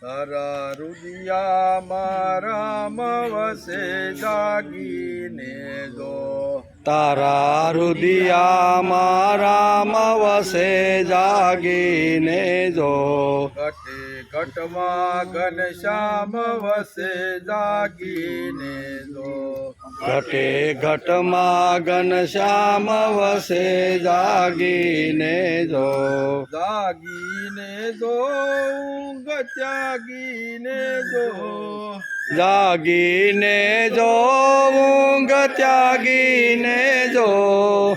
તારા રુદિયામાં રામ વસે જાગીને જો. તારા રુદિયામાં રામ વસે જાગીને જો. ઘટે ઘટમાં ઘનશ્યામ વસે જાગીને જો. ઘટે ઘટમાં ઘનશ્યામ વસે જાગીને જો. જાગીને જો ઊંઘ ત્યાગીને જો. જાગીને જો ઊંઘ ત્યાગીને જો.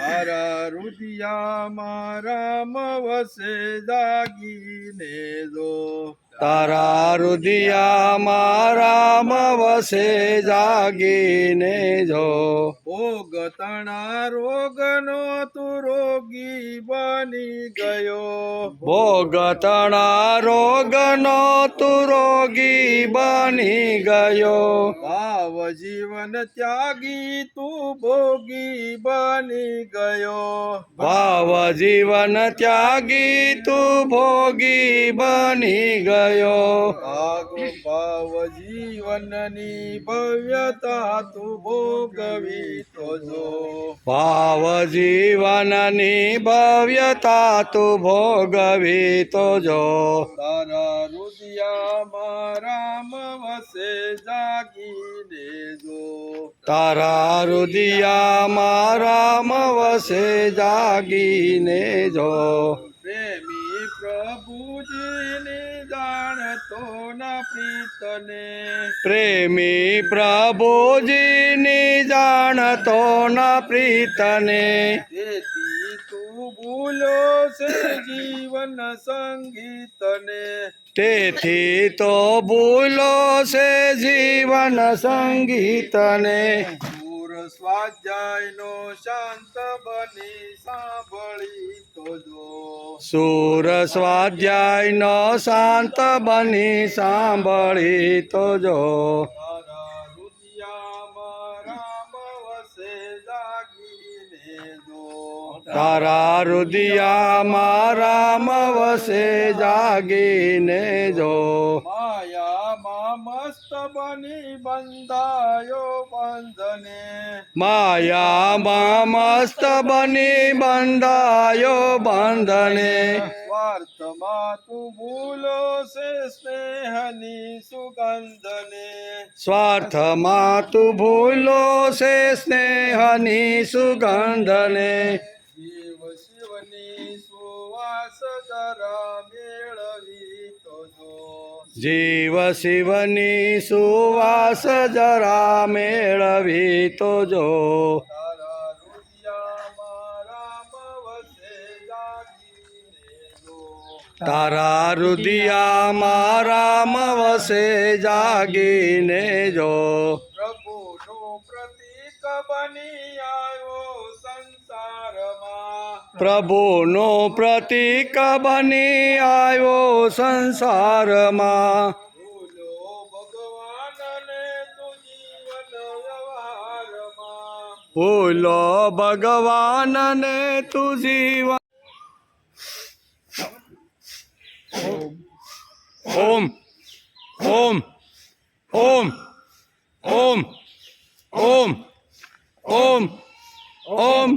તારા રુદિયામાં રામ વસે જાગીને જો. તારા રુદિયામાં રામ વસે જાગીને જો. ભોગ તણા રોગનો તું રોગી બની ગયો. ભોગતણા રોગનો તું રોગી બની ગયો. ભાવ જીવન ત્યાગી તું ભોગી બની ગયો. ભાવ જીવન ત્યાગી તું ભોગી બની ગયો. ભાવ જીવનની ભવ્યતા તું ભોગવી તો જો. ભાવ જીવનની ભવ્યતા તું ભોગવી તો જો. તારા રુદિયામાં રામ વસે જાગીને જો. તારા રુદિયામાં રામ વસે જાગીને જો. પ્રેમી પ્રભુજીને જાણતો ના પ્રીતને. પ્રેમી પ્રભુજીની જાણતો ના પ્રીતને. તેથી તું ભૂલો છે જીવન સંગીતને. તેથી તો ભૂલો છે જીવન સંગીતને. સુર સ્વાધ્યાયનો શાંત બની સાંભળી તો જો. સુર સ્વાધ્યાયનો શાંત બની સાંભળી તો જો. તારા રુદિયામાં રામ વસે જાગીને જો. તારા રુદિયામાં રામ વસે જાગીને જો. માયામાં મસ્ત બની બંધાયો બંધને. માયામાં મસ્ત બની બંધાયો બંધને. સ્વાર્થમાં તું ભૂલો છે સ્નેહની સુગંધને. સ્વાર્થમાં તું ભૂલો છે સ્નેહની સુગંધને. જીવ શિવની સુવાસ જરા મેળવી તો જો. જીવ શિવની સુવાસ જરા મેળવી તો જો. તારા રુદિયામાં રામ વસે જાગીને જો. તારા રુદિયામાં રામ વસે જાગીને જો. પ્રભુનું પ્રતીક બની આવ્યો સંસારમાં. પ્રભુનો પ્રતીક બની આવ્યો સંસારમાં. ભૂલો ભગવાનને તું જીવન વ્યવહારમાં. ભૂલો ભગવાનને તું જીવન. ઓમ ઓમ ઓમ ઓમ ઓમ ઓમ ઓમ ઓમ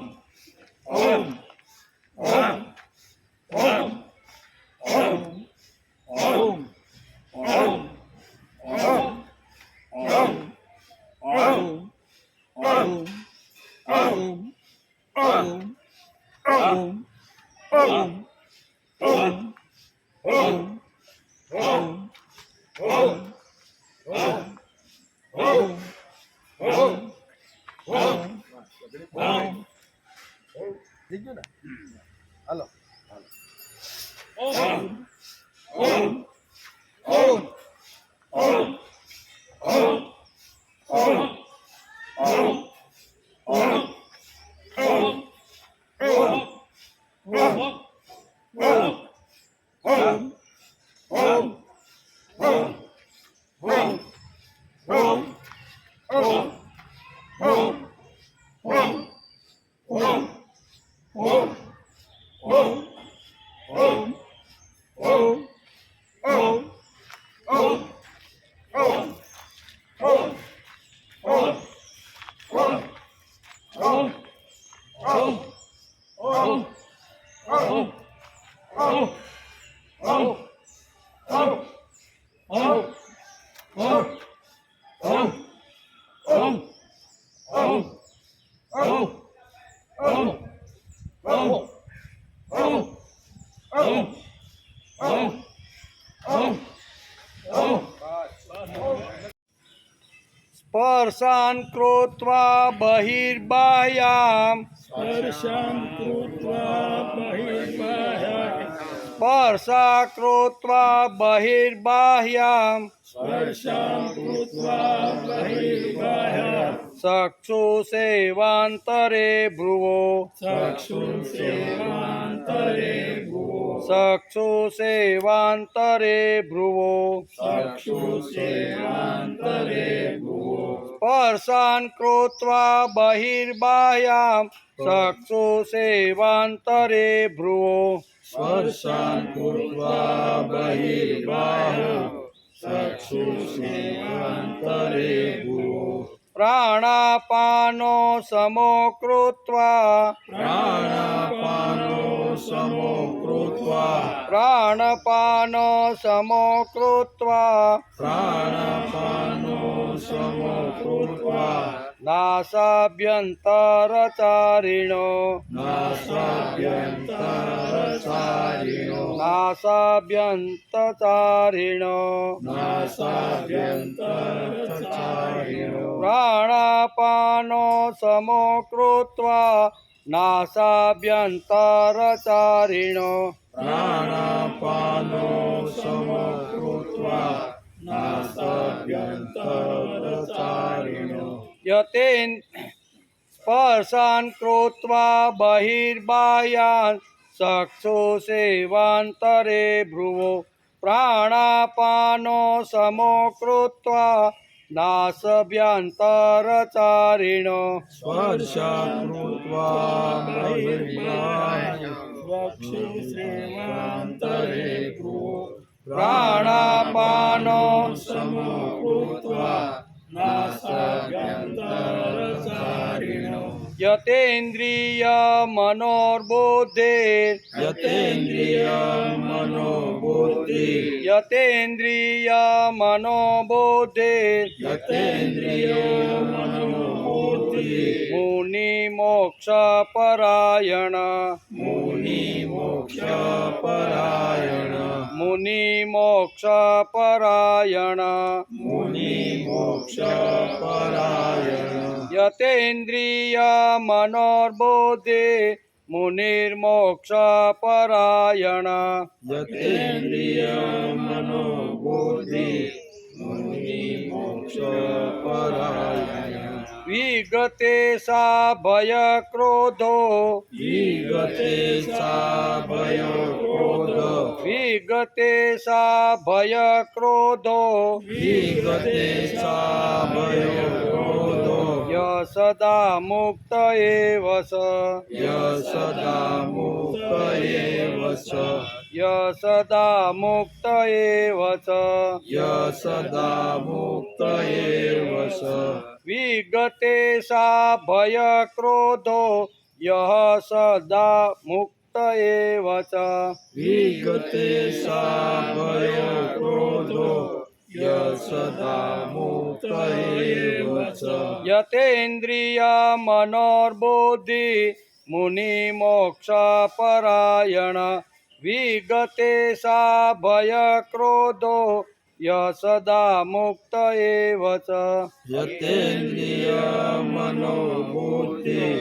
હાલો. સ્પર્શાન કૃત્વા બહિર્બાહ્યામ સ્પર્શાન કૃત્વા બહિર્બાહ્યામ સ્પર્શા કૃત્વા બહિર્બાહ્યામ સ્પર્શાન કૃત્વા બહિર્બાહ્યામ ચક્ષુષેવાંતરે ભ્રુવો ચક્ષુષેવાંતરે ભ્રુવો ચક્ષુષેવાંતરે ભ્રુવો ચક્ષુષેવાંતરે ભ્રુવો સ્પર્શાન કૃત્વા બહિર્બાહ્યામ ચક્ષુષેવાંતરે ભ્રુવો સ્પર્શાન કૃત્વા બહિર્બાહ્યામ ચક્ષુષેવાંતરે ભ્રુવો પ્રાણાપાનો સમો કૃત્વા પ્રાણાપાનો સમો કૃત્વા પ્રાણપાનો સમો કૃત્વા પ્રાણાપાનો સમો કૃત્વા નાસાભ્યંતરચારિણો નાસાભ્યંતરચારિણો નાસાભ્યંતચારિણો નાસાભ્યંતરચારિણો પ્રાણાપાનો સમો કૃત્વા નાસાભ્યંતરચારિણો પ્રાણાપાનો સમો કૃત્વા નાસાભ્યંતરચારિણો યતેન સ્પર્શાન કૃત્વા બહિર્બાહ્યાન ચક્ષુષેવાંતરે ભ્રુવો પ્રાણાપાનો સમો કૃત્વા નાસાભ્યંતરચારિણો સ્પર્શાન કૃત્વા બહિર્બાહ્યામ ચક્ષુષેવાંતરે ભ્રુવો પ્રાણાપાનો સમો કૃત્વા નાસાભ્યંતરચારિણો યતેન્દ્રિય મનોર્બુદ્ધિર યતેન્દ્રિય મનોબુદ્ધિ યતેન્દ્રિય મનોબુદ્ધિર યતેન્દ્રિય મનોબુદ્ધિ મુનિ મોક્ષ પરાયણ મુનિ મોક્ષ પરાયણ મુનિ મોક્ષ પરાયણ મુનિ મોક્ષ પરાયણ યતેન્દ્રિય મનોર્બુદ્ધિ મુનિર્મોક્ષ પરાયણ યતેન્દ્રિય મનોબુદ્ધિ મુનિ મોક્ષ પરાયણ વિગતે સા ભય ક્રોધો વિગતે સા ભય ક્રોધ વિગતે સા ભય ક્રોધો વિગતે સા ભય ક્રોધો સદા મુક્ત એવ સ સદા મુક્ત એવ સ સદા મુક્ત એવ સ સદા મુક્ત એવ સ વિગતે સા ભય ક્રોધો સદા મુક્ત એવ ચ વિગતે સા ભય ક્રોધો સદા મુક્ત એવ ચ યતેન્દ્રિય મનોર્બુદ્ધિ મુનિ મોક્ષ પરાયણ વિગતે સા ભય ક્રોધો સદા મુક્ત એવ ચ યતેન્દ્રિય મનોબુદ્ધિ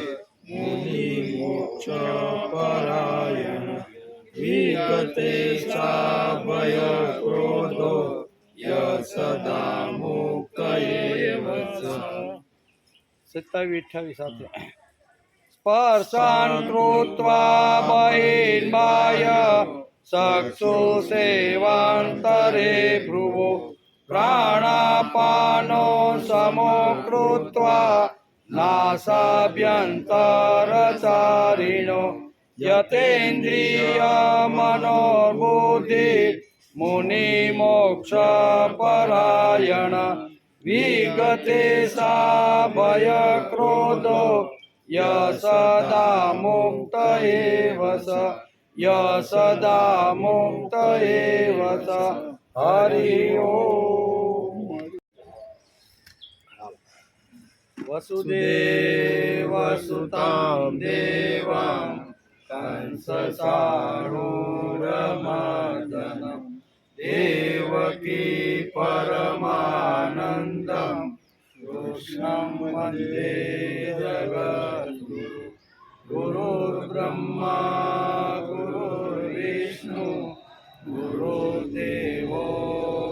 મુનિ મોક્ષ પરાયણ વિગતે સા ભય ક્રોધો સદા મુક્ત એવ ચ 27-28 સાથે સ્પર્શાન કૃત્વા બહિર્બાહ્ય ચક્ષુષેવાંતરે ભ્રુવો પ્રાણાપાનો સમો કૃત્વા નાસાભ્યંતરચારિણો યતેન્દ્રિય મનોબુદ્ધિ મુનિ મોક્ષ પરાયણ વિગતે સા ભય ક્રોધો સદા મુક્ત એવ સ સદા મુક્ત એવ સ હરિ ઓમ વસુદેવ સુતામ દેવમ કંસ સાણૂરમર્દનમ દેવકી પરમાનંદમ કૃષ્ણં વંદે જગદ્ગુરુ ગુરુર્બ્રહ્મા ગુરુર્વિષ્ણુ ગુરુદેવો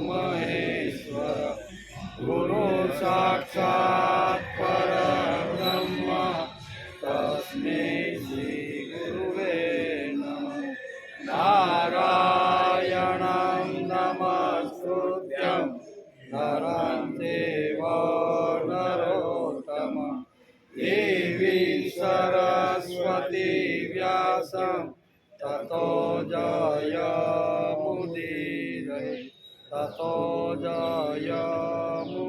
મહેશ્વર ગુરુ સાક્ષાત પરબ્રહ્મ તસ્મૈ શ્રી ગુરુવે નમઃ નારાયણં નમસ્કૃત્યં નરં ચૈવ નરોત્તમં દેવી સરસ્વતી વ્યાસં તતો જયમુદીરયે તતો જયમુદીરયે.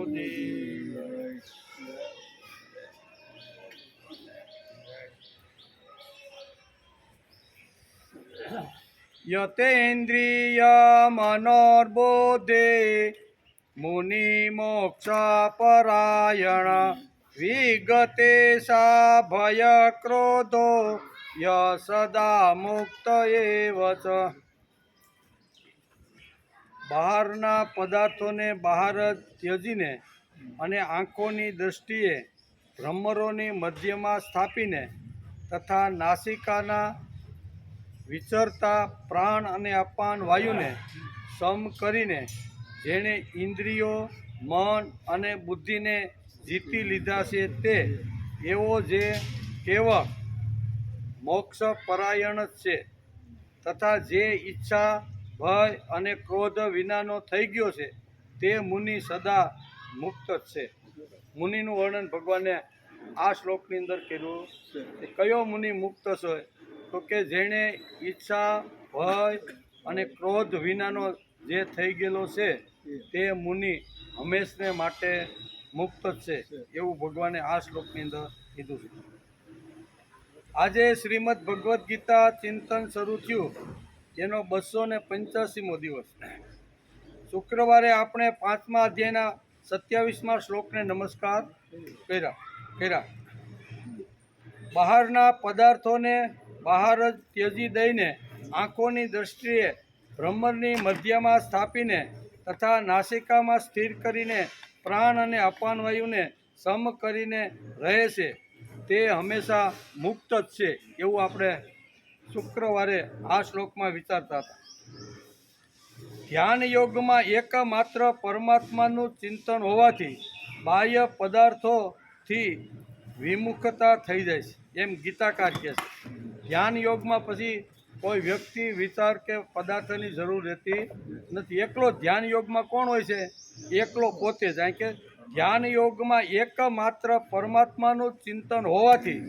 યતેન્દ્રિયમનોર્બોધે મુનિમોક્ષપરાયણ વિગતે સા ભયક્રોધો ય સદા મુક્ત એવ ચ. બહારના પદાર્થોને બહાર જ ત્યજીને અને આંખોની દૃષ્ટિએ ભ્રમરોની મધ્યમાં સ્થાપીને તથા નાસિકાના વિચરતા પ્રાણ અને અપાન વાયુને સમ કરીને જેણે ઇન્દ્રિયો મન અને બુદ્ધિને જીતી લીધા છે તે એવો જે કેવળ મોક્ષ પરાયણ જ છે તથા જે ઈચ્છા ભય અને ક્રોધ વિનાનો થઈ ગયો છે તે મુનિ સદા મુક્ત જ છે. મુનિનું વર્ણન ભગવાને આ શ્લોકની અંદર કર્યું છે. કયો મુનિ મુક્ત છે? તો કે જેણે ઈચ્છા ભય અને ક્રોધ વિનાનો જે થઈ ગયેલો છે તે મુનિ હંમેશને માટે મુક્ત જ છે એવું ભગવાને આ શ્લોકની અંદર કીધું છે. આજે શ્રીમદ ભગવદ્ ગીતા ચિંતન શરૂ થયું જેનો 285મો દિવસ. શુક્રવારે આપણે 5મા અધ્યાયના 27મા શ્લોકને નમસ્કાર કર્યા. બહારના પદાર્થોને બહાર જ ત્યજી દઈને આંખોની દૃષ્ટિએ ભ્રમરની મધ્યમાં સ્થાપીને તથા નાસિકામાં સ્થિર કરીને પ્રાણ અને અપાન વાયુને સમ કરીને રહે છે તે હંમેશા મુક્ત જ છે એવું આપણે શુક્રવારે આ શ્લોકમાં વિચારતા હતા. ધ્યાન યોગમાં એકમાત્ર પરમાત્માનું ચિંતન હોવાથી બાહ્ય પદાર્થોથી વિમુખતા થઈ જાય છે એમ ગીતાકાર કહે છે. ધ્યાન યોગમાં પછી કોઈ વ્યક્તિ વિચાર કે પદાર્થની જરૂર રહેતી નથી. એકલો ધ્યાન યોગમાં કોણ હોય છે? એકલો પોતે જ. કે ધ્યાન યોગમાં એકમાત્ર પરમાત્માનું ચિંતન હોવાથી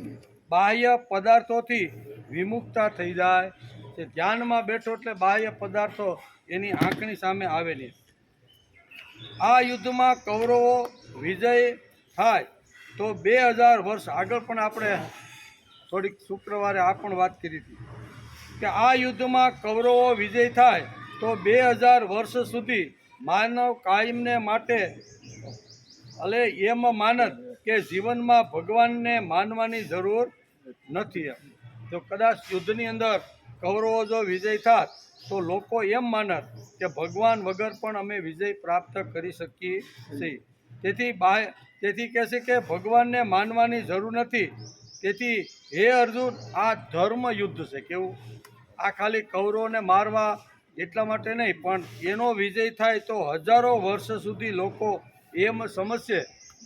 બાહ્ય પદાર્થોથી વિમુક્તા થઈ જાય છે. ધ્યાનમાં બેઠો એટલે બાહ્ય પદાર્થો એની આંખની સામે આવેલી. આ યુદ્ધમાં કૌરવો વિજય થાય તો 2000 વર્ષ આગળ પણ આપણે થોડીક શુક્રવારે આ પણ વાત કરી હતી કે આ યુદ્ધમાં કૌરવો વિજય થાય તો 2000 વર્ષ સુધી માનવ કાયમને માટે એમ માનત કે જીવનમાં ભગવાનને માનવાની જરૂર નથી. જો કદાચ યુદ્ધની અંદર કૌરવો જો વિજય થાત તો લોકો એમ માનત કે ભગવાન વગર પણ અમે વિજય પ્રાપ્ત કરી શકીએ છીએ. તેથી કહે છે કે ભગવાનને માનવાની જરૂર નથી. તેથી હે અર્જુન, આ ધર્મ યુદ્ધ છે. કેવું? આ ખાલી કૌરવોને મારવા એટલા માટે નહીં, પણ એનો વિજય થાય તો હજારો વર્ષ સુધી લોકો એમ સમજશે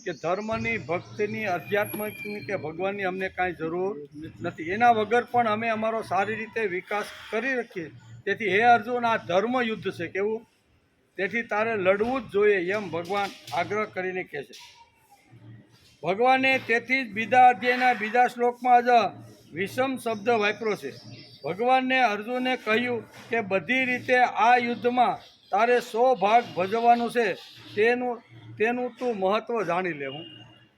કે ધર્મની, ભક્તિની, આધ્યાત્મિકની કે ભગવાનની અમને કાંઈ જરૂર નથી. એના વગર પણ અમે અમારો સારી રીતે વિકાસ કરી શકીએ. તેથી હે અર્જુન, આ ધર્મ યુદ્ધ છે. કેવું? તેથી તારે લડવું જ જોઈએ એમ ભગવાન આગ્રહ કરીને કહે છે. ભગવાને તેથી જ બીજા અધ્યાયના બીજા શ્લોકમાં જ વિષમ શબ્દ વાપર્યો છે. ભગવાનને અર્જુને કહ્યું કે બધી રીતે આ યુદ્ધમાં તારે 100 ભાગ ભજવવાનું છે. તેનું તું મહત્ત્વ જાણી લે.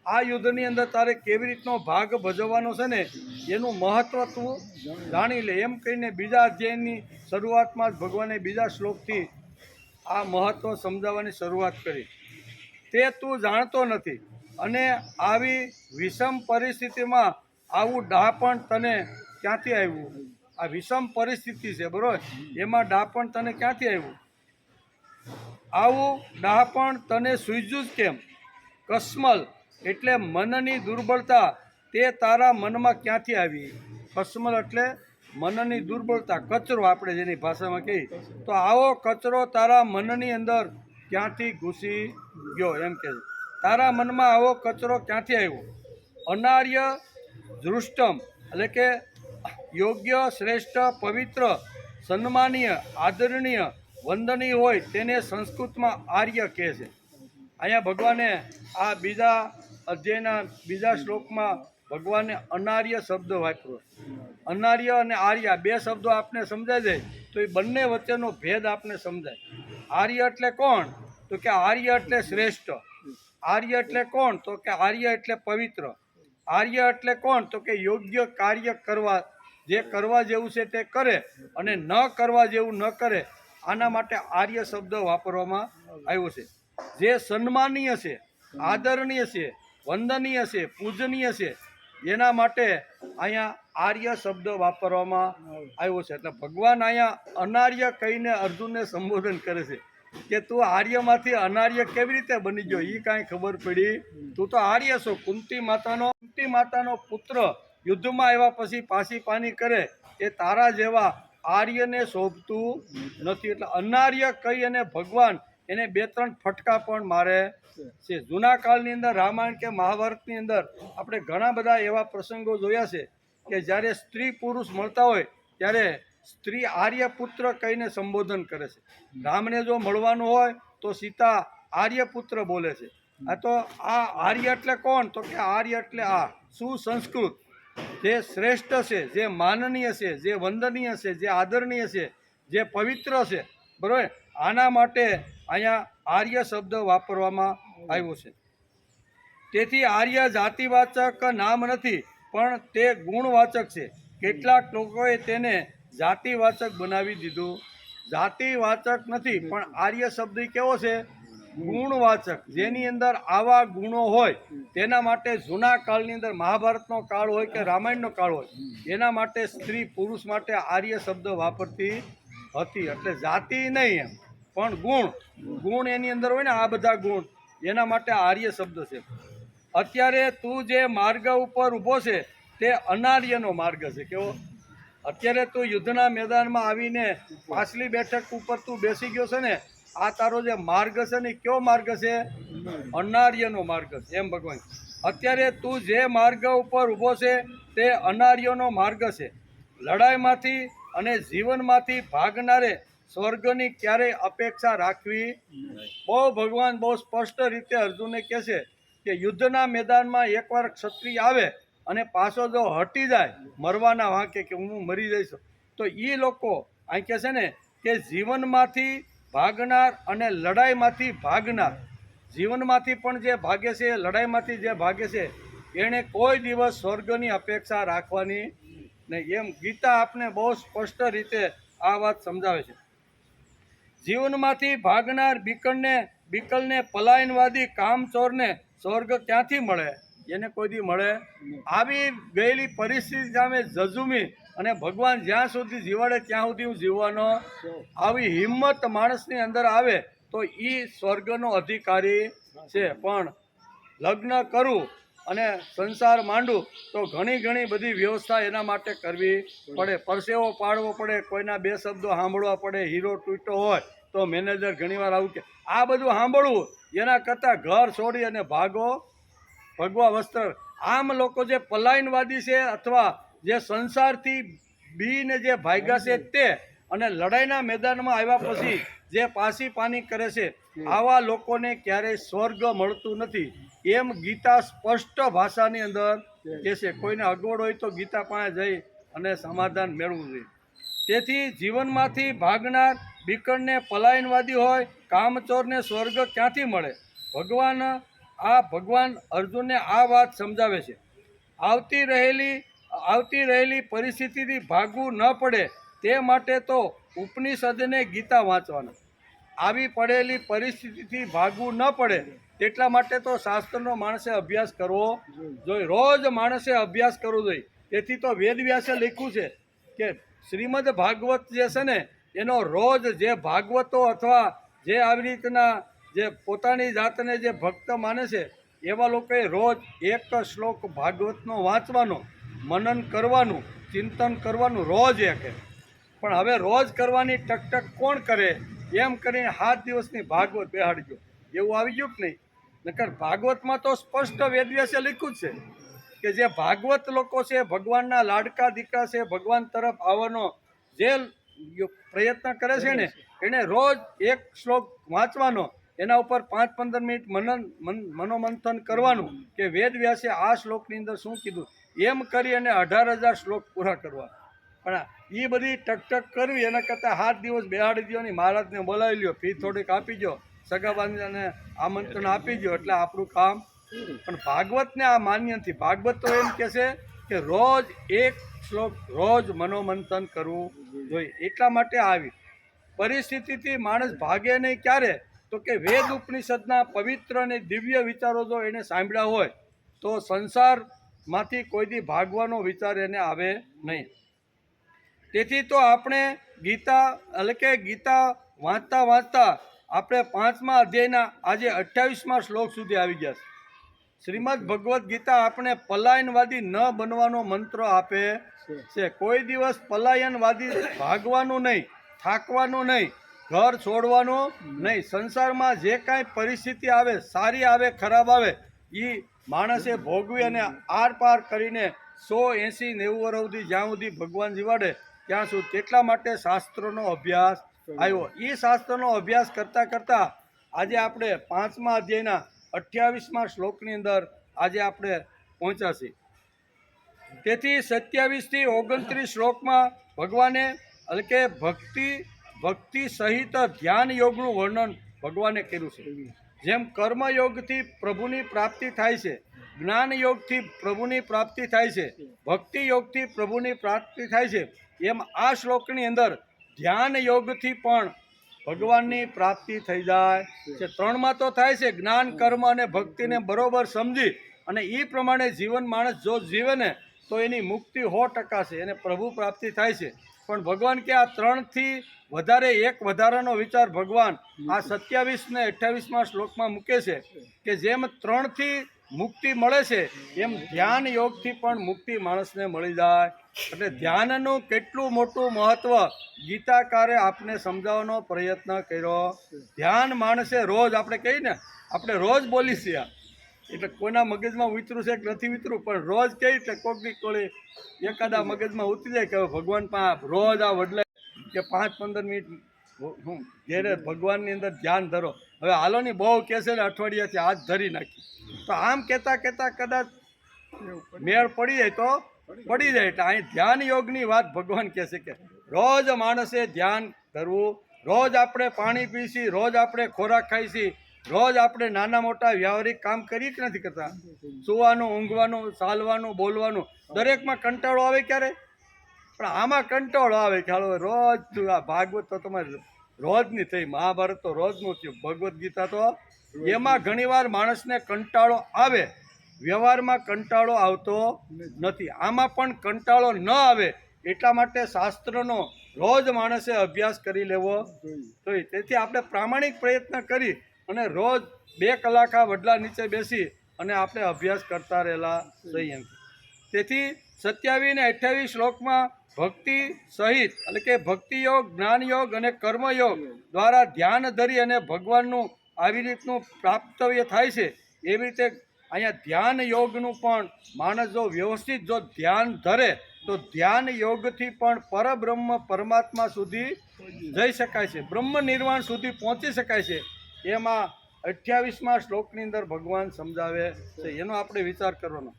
આ યુદ્ધની અંદર તારે કેવી રીતનો ભાગ ભજવવાનો છે ને એનું મહત્ત્વ તું જાણી લે એમ કહીને બીજા અધ્યાયની શરૂઆતમાં જ ભગવાને બીજા શ્લોકથી આ મહત્ત્વ સમજાવવાની શરૂઆત કરી. તે તું જાણતો નથી અને આવી વિષમ પરિસ્થિતિમાં આવું ડહાપણ તને ક્યાંથી આવ્યું? આ વિષમ પરિસ્થિતિ છે, બરોબર? એમાં ડાપણ તને ક્યાંથી આવ્યું? આવું ડાપણ તને સૂઝ્યું જ કેમ? કસ્મલ એટલે મનની દુર્બળતા, તે તારા મનમાં ક્યાંથી આવી? કસ્મલ એટલે મનની દુર્બળતા, કચરો આપણે જેની ભાષામાં કહીએ તો આવો કચરો તારા મનની અંદર ક્યાંથી ઘૂસી ગયો એમ કે છે. તારા મનમાં આવો કચરો ક્યાંથી આવ્યો? અનાર્ય દૃષ્ટમ એટલે કે યોગ્ય, શ્રેષ્ઠ, પવિત્ર, સન્માનીય, આદરણીય, વંદનીય હોય તેને સંસ્કૃતમાં આર્ય કહે છે. અહીંયા ભગવાને આ બીજા અધ્યાયના બીજા શ્લોકમાં ભગવાને અનાર્ય શબ્દ વાપર્યો. અનાર્ય અને આર્ય બે શબ્દો આપને સમજાય જાય તો એ બંને વચ્ચેનો ભેદ આપને સમજાય. આર્ય એટલે કોણ? તો કે આર્ય એટલે શ્રેષ્ઠ. આર્ય એટલે કોણ? તો કે આર્ય એટલે પવિત્ર. આર્ય એટલે કોણ? તો કે યોગ્ય કાર્ય કરવા, જે કરવા જેવું છે તે કરે અને ન કરવા જેવું ન કરે. આના માટે આર્ય શબ્દ વાપરવામાં આવ્યો છે. જે સન્માનીય છે, આદરણીય છે, વંદનીય છે, પૂજનીય છે, એના માટે અહીંયા આર્ય શબ્દ વાપરવામાં આવ્યો છે. એટલે ભગવાન અહીંયા અનાર્ય કહીને અર્જુનને સંબોધન કરે છે કે તું આર્યમાંથી અનાર્ય કેવી રીતે બની ગયો? એ કાંઈ ખબર પડી? તું તો આર્ય છો. કુંતી માતાનો પુત્ર યુદ્ધમાં આવ્યા પછી પાછી પાની કરે એ તારા જેવા આર્યને શોભતું નથી. એટલે અનાર્ય કહી અને ભગવાન એને 2-3 ફટકા પણ મારે છે. જૂના કાળની અંદર રામાયણ કે મહાભારતની અંદર આપણે ઘણા બધા એવા પ્રસંગો જોયા છે કે જ્યારે સ્ત્રી પુરુષ મળતા હોય ત્યારે સ્ત્રી આર્યપુત્ર કહીને સંબોધન કરે છે. રામને જો મળવાનું હોય તો સીતા આર્યપુત્ર બોલે છે. આ તો આ આર્ય એટલે કોણ? તો કે આર્ય એટલે આ સુસંસ્કૃત, જે શ્રેષ્ઠ છે, જે માનનીય છે, જે વંદનીય છે, જે આદરણીય છે, જે પવિત્ર છે, બરાબર? આના માટે અહીંયા આર્ય શબ્દ વાપરવામાં આવ્યો છે. તેથી આર્ય જાતિવાચક નામ નથી પણ તે ગુણવાચક છે. કેટલાક લોકોએ તેને જાતિવાચક બનાવી દીધું. જાતિવાચક નથી પણ આર્ય શબ્દ કેવો છે? ગુણવાચક. જેની અંદર આવા ગુણો હોય તેના માટે જૂના કાળની અંદર મહાભારતનો કાળ હોય કે રામાયણનો કાળ હોય એના માટે સ્ત્રી પુરુષ માટે આર્ય શબ્દ વાપરતી હતી. એટલે જાતિ નહીં એમ પણ ગુણ એની અંદર હોય ને, આ બધા ગુણ, એના માટે આર્ય શબ્દ છે. અત્યારે તું જે માર્ગ ઉપર ઊભો છે તે અનાર્યનો માર્ગ છે. કેવો? અત્યારે તું યુદ્ધના મેદાનમાં આવીને પાછલી બેઠક ઉપર તું બેસી ગયો છે ને, આ તારો જે માર્ગ છે ને કયો માર્ગ છે? અનાર્યનો માર્ગ છે એમ ભગવાન. અત્યારે તું જે માર્ગ ઉપર ઊભો છે તે અનાર્યનો માર્ગ છે. લડાઈમાંથી અને જીવનમાંથી ભાગનારે સ્વર્ગની ક્યારેય અપેક્ષા રાખવી. ભગવાન બહુ સ્પષ્ટ રીતે અર્જુનને કહે છે કે યુદ્ધના મેદાનમાં એકવાર ક્ષત્રિય આવે અને પાછો જો હટી જાય મરવાના વાંકે કે હું મરી જઈશ, તો એ લોકો અહીં કહે છે ને કે જીવનમાંથી ભાગનાર અને લડાઈમાંથી ભાગનાર. જીવનમાંથી પણ જે ભાગે છે, લડાઈમાંથી જે ભાગે છે, એણે કોઈ દિવસ સ્વર્ગની અપેક્ષા રાખવાની નહીં. એમ ગીતા આપને બહુ સ્પષ્ટ રીતે આ વાત સમજાવે છે. જીવનમાંથી ભાગનાર બિકલને પલાયનવાદી કામચોરને સ્વર્ગ ક્યાંથી મળે? એને કોઈ દી મળે? આવી ગયેલી પરિસ્થિતિ સામે ઝઝુમી અને ભગવાન જ્યાં સુધી જીવાડે ત્યાં સુધી હું જીવવાનો, આવી હિંમત માણસની અંદર આવે તો એ સ્વર્ગનો અધિકારી છે. પણ લગ્ન કરું અને સંસાર માંડું તો ઘણી બધી વ્યવસ્થા એના માટે કરવી પડે, પરસેવો પાડવો પડે, કોઈના 2 શબ્દો સાંભળવા પડે. હીરો તૂટ્યો હોય તો મેનેજર ઘણીવાર આવું કે આ બધું સાંભળવું એના કરતાં ઘર છોડી અને ભગવા વસ્ત્ર. આમ લોકો જે પલાયનવાદી છે અથવા જે સંસારથી બીને જે ભાગ્યા છે તે અને લડાઈના મેદાનમાં આવ્યા પછી જે પાછી પાની કરે છે, આવા લોકોને ક્યારેય સ્વર્ગ મળતું નથી. એમ ગીતા સ્પષ્ટ ભાષાની અંદર કહે છે. કોઈને અગવડ હોય તો ગીતા પાસે જઈ અને સમાધાન મેળવવું જોઈએ. તેથી જીવનમાંથી ભાગનાર બિકળને પલાયનવાદી હોય કામચોરને સ્વર્ગ ક્યાંથી મળે? ભગવાન અર્જુનને આ વાત સમજાવે છે. આવતી રહેલી પરિસ્થિતિથી ભાગવું ન પડે તે માટે તો ઉપનિષદને ગીતા વાંચવાના. આવી પડેલી પરિસ્થિતિથી ભાગવું ન પડે તેટલા માટે તો શાસ્ત્રનો માણસે અભ્યાસ કરવો જોઈએ. રોજ માણસે અભ્યાસ કરવો જોઈએ. તેથી તો વેદવ્યાસે લખ્યું છે કે શ્રીમદ ભાગવત જે છે ને એનો રોજ જે ભાગવતો અથવા જે આવી રીતના જે પોતાની જાતને જે ભક્ત માને છે એવા લોકોએ રોજ એક શ્લોક ભાગવતનો વાંચવાનો, મનન કરવાનું, ચિંતન કરવાનું રોજ એક. પણ હવે રોજ કરવાની ટકટક કોણ કરે એમ કરીને 7 દિવસની ભાગવત બેહાડજો એવું આવી ગયું કે નહીં? નકર ભાગવતમાં તો સ્પષ્ટ વેદવ્યાસે લખ્યું જ છે કે જે ભાગવત લોકો છે, ભગવાનના લાડકા દીકરા છે, ભગવાન તરફ આવવાનો જે પ્રયત્ન કરે છે ને એને રોજ એક શ્લોક વાંચવાનો, એના ઉપર 5-15 મિનિટ મનોમંથન કરવાનું કે વેદવ્યાસે આ શ્લોકની અંદર શું કીધું, એમ કરી અને 18,000 શ્લોક પૂરા કરવા. પણ એ બધી ટકટક કરવી એના કરતાં 7 દિવસ બેહાડી દો ને મહારાજને બોલાવી લ્યો, ફી થોડીક આપી દો, સગાબાને આમંત્રણ આપી દો એટલે આપણું કામ. પણ ભાગવતને આ માન્ય નથી. ભાગવત તો એમ કહે છે કે રોજ એક શ્લોક રોજ મનોમંથન કરવું જોઈએ. એટલા માટે આવી પરિસ્થિતિથી માણસ ભાગે નહીં ક્યારે? તો કે વેદ ઉપનિષદના પવિત્ર અને દિવ્ય વિચારો જો એને સાંભળ્યા હોય તો સંસારમાંથી કોઈ દી ભાગવાનો વિચાર એને આવે નહીં. તેથી તો આપણે ગીતા એટલે કે ગીતા વાંચતા વાંચતા આપણે 5મા અધ્યાયના આજે 28મા શ્લોક સુધી આવી ગયા છે. શ્રીમદ ભગવદ્ ગીતા આપણે પલાયનવાદી ન બનવાનો મંત્ર આપે છે. કોઈ દિવસ પલાયનવાદી ભાગવાનું નહીં, થાકવાનું નહીં, ઘર છોડવાનું નહીં. સંસારમાં જે કાંઈ પરિસ્થિતિ આવે, સારી આવે ખરાબ આવે, એ માણસે ભોગવી અને આર પાર કરીને 100, 80, 90 વર્ષ સુધી જ્યાં સુધી ભગવાન જીવાડે ત્યાં સુધી. તેટલા માટે શાસ્ત્રોનો અભ્યાસ આવ્યો. એ શાસ્ત્રનો અભ્યાસ કરતાં કરતાં આજે આપણે 5મા અધ્યાયના 28મા શ્લોકની અંદર આજે આપણે પહોંચ્યા છીએ. તેથી 27 થી 29 શ્લોકમાં ભગવાને એટલે કે ભક્તિ સહિત ધ્યાન યોગનું વર્ણન ભગવાને કર્યું છે. જેમ કર્મયોગથી પ્રભુની પ્રાપ્તિ થાય છે, જ્ઞાન યોગથી પ્રભુની પ્રાપ્તિ થાય છે, ભક્તિ યોગથી પ્રભુની પ્રાપ્તિ થાય છે, એમ આ શ્લોકની અંદર ધ્યાન યોગથી પણ ભગવાનની પ્રાપ્તિ થઈ જાય છે. 3માં તો થાય છે જ્ઞાન, કર્મ અને ભક્તિને બરોબર સમજી અને એ પ્રમાણે જીવન માણસ જો જીવે ને તો એની મુક્તિ 100% છે, એને પ્રભુ પ્રાપ્તિ થાય છે. પણ ભગવાન કે આ 3થી વધારે એક વધારાનો વિચાર ભગવાન આ 27 ને 28મા શ્લોકમાં મૂકે છે કે જેમ 3થી મુક્તિ મળે છે એમ ધ્યાન યોગથી પણ મુક્તિ માણસને મળી જાય. એટલે ધ્યાનનું કેટલું મોટું મહત્ત્વ ગીતાકારે આપને સમજાવવાનો પ્રયત્ન કર્યો. ધ્યાન માણસે રોજ આપણે કહીએ ને, આપણે રોજ બોલી છીએ એટલે કોઈના મગજમાં ઉતરું છે કે નથી ઉતરું, પણ રોજ કહી એટલે કોકની કોળી એકાદા મગજમાં ઉતરી જાય કે ભગવાન રોજ આ વડલે કે 5-15 મિનિટ હું ઘેરે ભગવાનની અંદર ધ્યાન ધરો. હવે હાલો ની બહુ કહેશે ને અઠવાડિયાથી હાથ ધરી નાખી તો આમ કહેતા કદાચ મેળ પડી જાય તો પડી જાય. એટલે અહીં ધ્યાન યોગની વાત ભગવાન કહે છે કે રોજ માણસે ધ્યાન ધરવું. રોજ આપણે પાણી પીશી, રોજ આપણે ખોરાક ખાઈશી, રોજ આપણે નાના મોટા વ્યવહારિક કામ કરીએ કે નથી કરતા? સુવાનું, ઊંઘવાનું, ચાલવાનું, બોલવાનું, દરેકમાં કંટાળો આવે ક્યારે? પણ આમાં કંટાળો આવે ખ્યાલ હોય રોજ. આ ભાગવત તો તમારે રોજની થઈ, મહાભારત તો રોજનું થયું, ભગવદ્ ગીતા તો એમાં ઘણીવાર માણસને કંટાળો આવે, વ્યવહારમાં કંટાળો આવતો નથી. આમાં પણ કંટાળો ન આવે એટલા માટે શાસ્ત્રનો રોજ માણસે અભ્યાસ કરી લેવો જોઈએ. તેથી આપણે પ્રામાણિક પ્રયત્ન કરી અને રોજ 2 કલાક આ વડલા નીચે બેસી અને આપણે અભ્યાસ કરતા રહેલા જોઈએ. તેથી 27 ને 28 શ્લોકમાં ભક્તિ સહિત એટલે કે ભક્તિ યોગ, જ્ઞાન યોગ અને કર્મયોગ દ્વારા ધ્યાન ધરી અને ભગવાનનું આવી રીતનું પ્રાપ્તવ્ય થાય છે. એવી રીતે અહીંયા ધ્યાન યોગનું પણ માણસ જો વ્યવસ્થિત જો ધ્યાન ધરે તો ધ્યાન યોગથી પણ પરબ્રહ્મ પરમાત્મા સુધી જઈ શકાય છે, બ્રહ્મ નિર્વાણ સુધી પહોંચી શકાય છે. એમાં 28મા શ્લોકની અંદર ભગવાન સમજાવે છે, એનો આપણે વિચાર કરવાનો.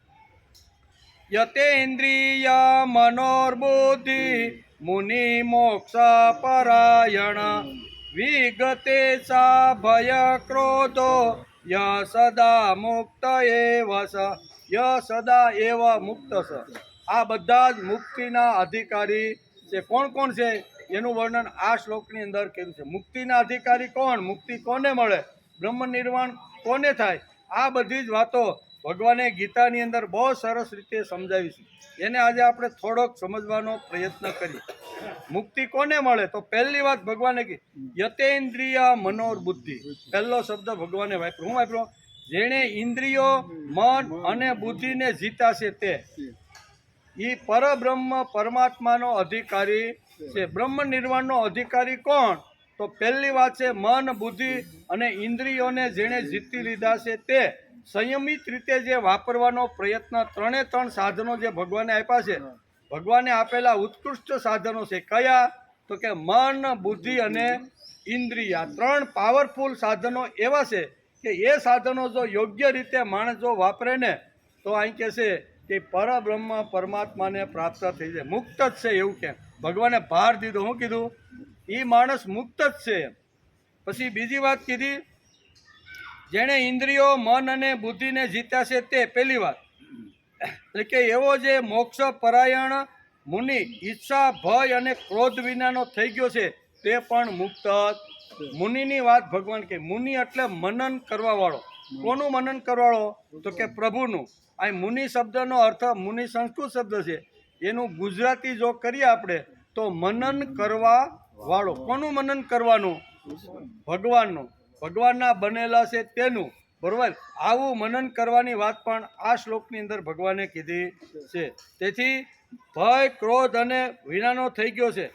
યતેન્દ્રિય મનોર્બુદ્ધિ મુનિ મોક્ષ પરાયણ વિગતે સા ભય ક્રોધો ય સદા મુક્ત એવ સ, ય સદા એવ મુક્ત સ. આ બધા જ મુક્તિના અધિકારી છે. કોણ કોણ છે એનું વર્ણન આ શ્લોકની અંદર કર્યું છે. મુક્તિના અધિકારી કોણ, મુક્તિ કોને મળે, બ્રહ્મ નિર્વાણ કોને થાય, આ બધી જ વાતો ભગવાને ગીતાની અંદર બહુ સરસ રીતે સમજાવી છે. એને આજે આપણે થોડોક સમજવાનો પ્રયત્ન કરીએ. મુક્તિ કોને મળે? તો પહેલી વાત ભગવાને કીધી યતેન્દ્રિય મનોર બુદ્ધિ. પહેલો શબ્દ ભગવાને વાપર્યો. હું વાપર્યો? જેણે ઇન્દ્રિયો, મન અને બુદ્ધિને જીતા છે તે એ પરબ્રહ્મ પરમાત્માનો અધિકારી છે. બ્રહ્મ નિર્વાણનો અધિકારી કોણ? તો પહેલી વાત છે મન, બુદ્ધિ અને ઇન્દ્રિયોને જેણે જીતી લીધા છે તે સંયમિત રીતે જે વાપરવાનો પ્રયત્ન, ત્રણે ત્રણ સાધનો જે ભગવાને આપ્યા છે, ભગવાને આપેલા ઉત્કૃષ્ટ સાધનો છે. કયા? તો કે મન, બુદ્ધિ અને ઇન્દ્રિય. આ ત્રણ પાવરફુલ સાધનો એવા છે કે એ સાધનો જો યોગ્ય રીતે માણસ જો વાપરે ને તો અહીં કહે છે કે પરબ્રહ્મ પરમાત્માને પ્રાપ્ત થઈ જાય, મુક્ત જ છે. એવું કે ભગવાને ભાર દીધો. શું કીધું? એ માણસ મુક્ત જ છે. પછી બીજી વાત કીધી જેણે ઇન્દ્રિયો, મન અને બુદ્ધિને જીત્યા છે તે. પહેલી વાત એટલે કે એવો જે મોક્ષ પરાયણ મુનિ ઈચ્છા, ભય અને ક્રોધ વિનાનો થઈ ગયો છે તે પણ મુક્ત. મુનિની વાત ભગવાન કે મુનિ એટલે મનન કરવા વાળો. કોનું મનન કરવાળો? તો કે પ્રભુનું. આ મુનિ શબ્દનો અર્થ, મુનિ સંસ્કૃત શબ્દ છે, એનું ગુજરાતી જો કરીએ આપણે તો મનન કરવા વાળો. કોનું મનન કરવાનું? ભગવાનનું. ભગવાનના બનેલા છે તેનું. બરોબર? આવું મનન કરવાની વાત પણ આ શ્લોકની અંદર ભગવાને કીધી છે. તેથી ભય, ક્રોધ અને વિનાનો થઈ ગયો છે.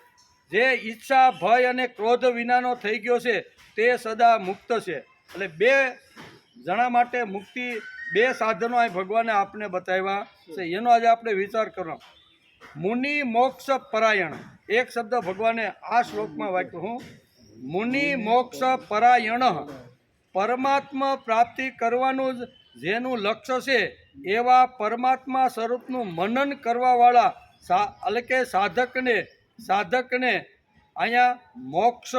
જે ઈચ્છા, ભય અને ક્રોધ વિનાનો થઈ ગયો છે તે સદા મુક્ત છે. એટલે બે જણા માટે મુક્તિ, બે સાધનો અહીં ભગવાને આપને બતાવ્યા છે. એનો આજે આપણે વિચાર કરવાનો. મુનિ મોક્ષ પરાયણ એક શબ્દ ભગવાને આ શ્લોકમાં વાંચ્યો. હું મુનિ મોક્ષ પરાયણ, પરમાત્મા પ્રાપ્તિ કરવાનું જ જેનું લક્ષ્ય છે એવા પરમાત્મા સ્વરૂપનું મનન કરવાવાળા એટલે કે સાધકને અહીંયા મોક્ષ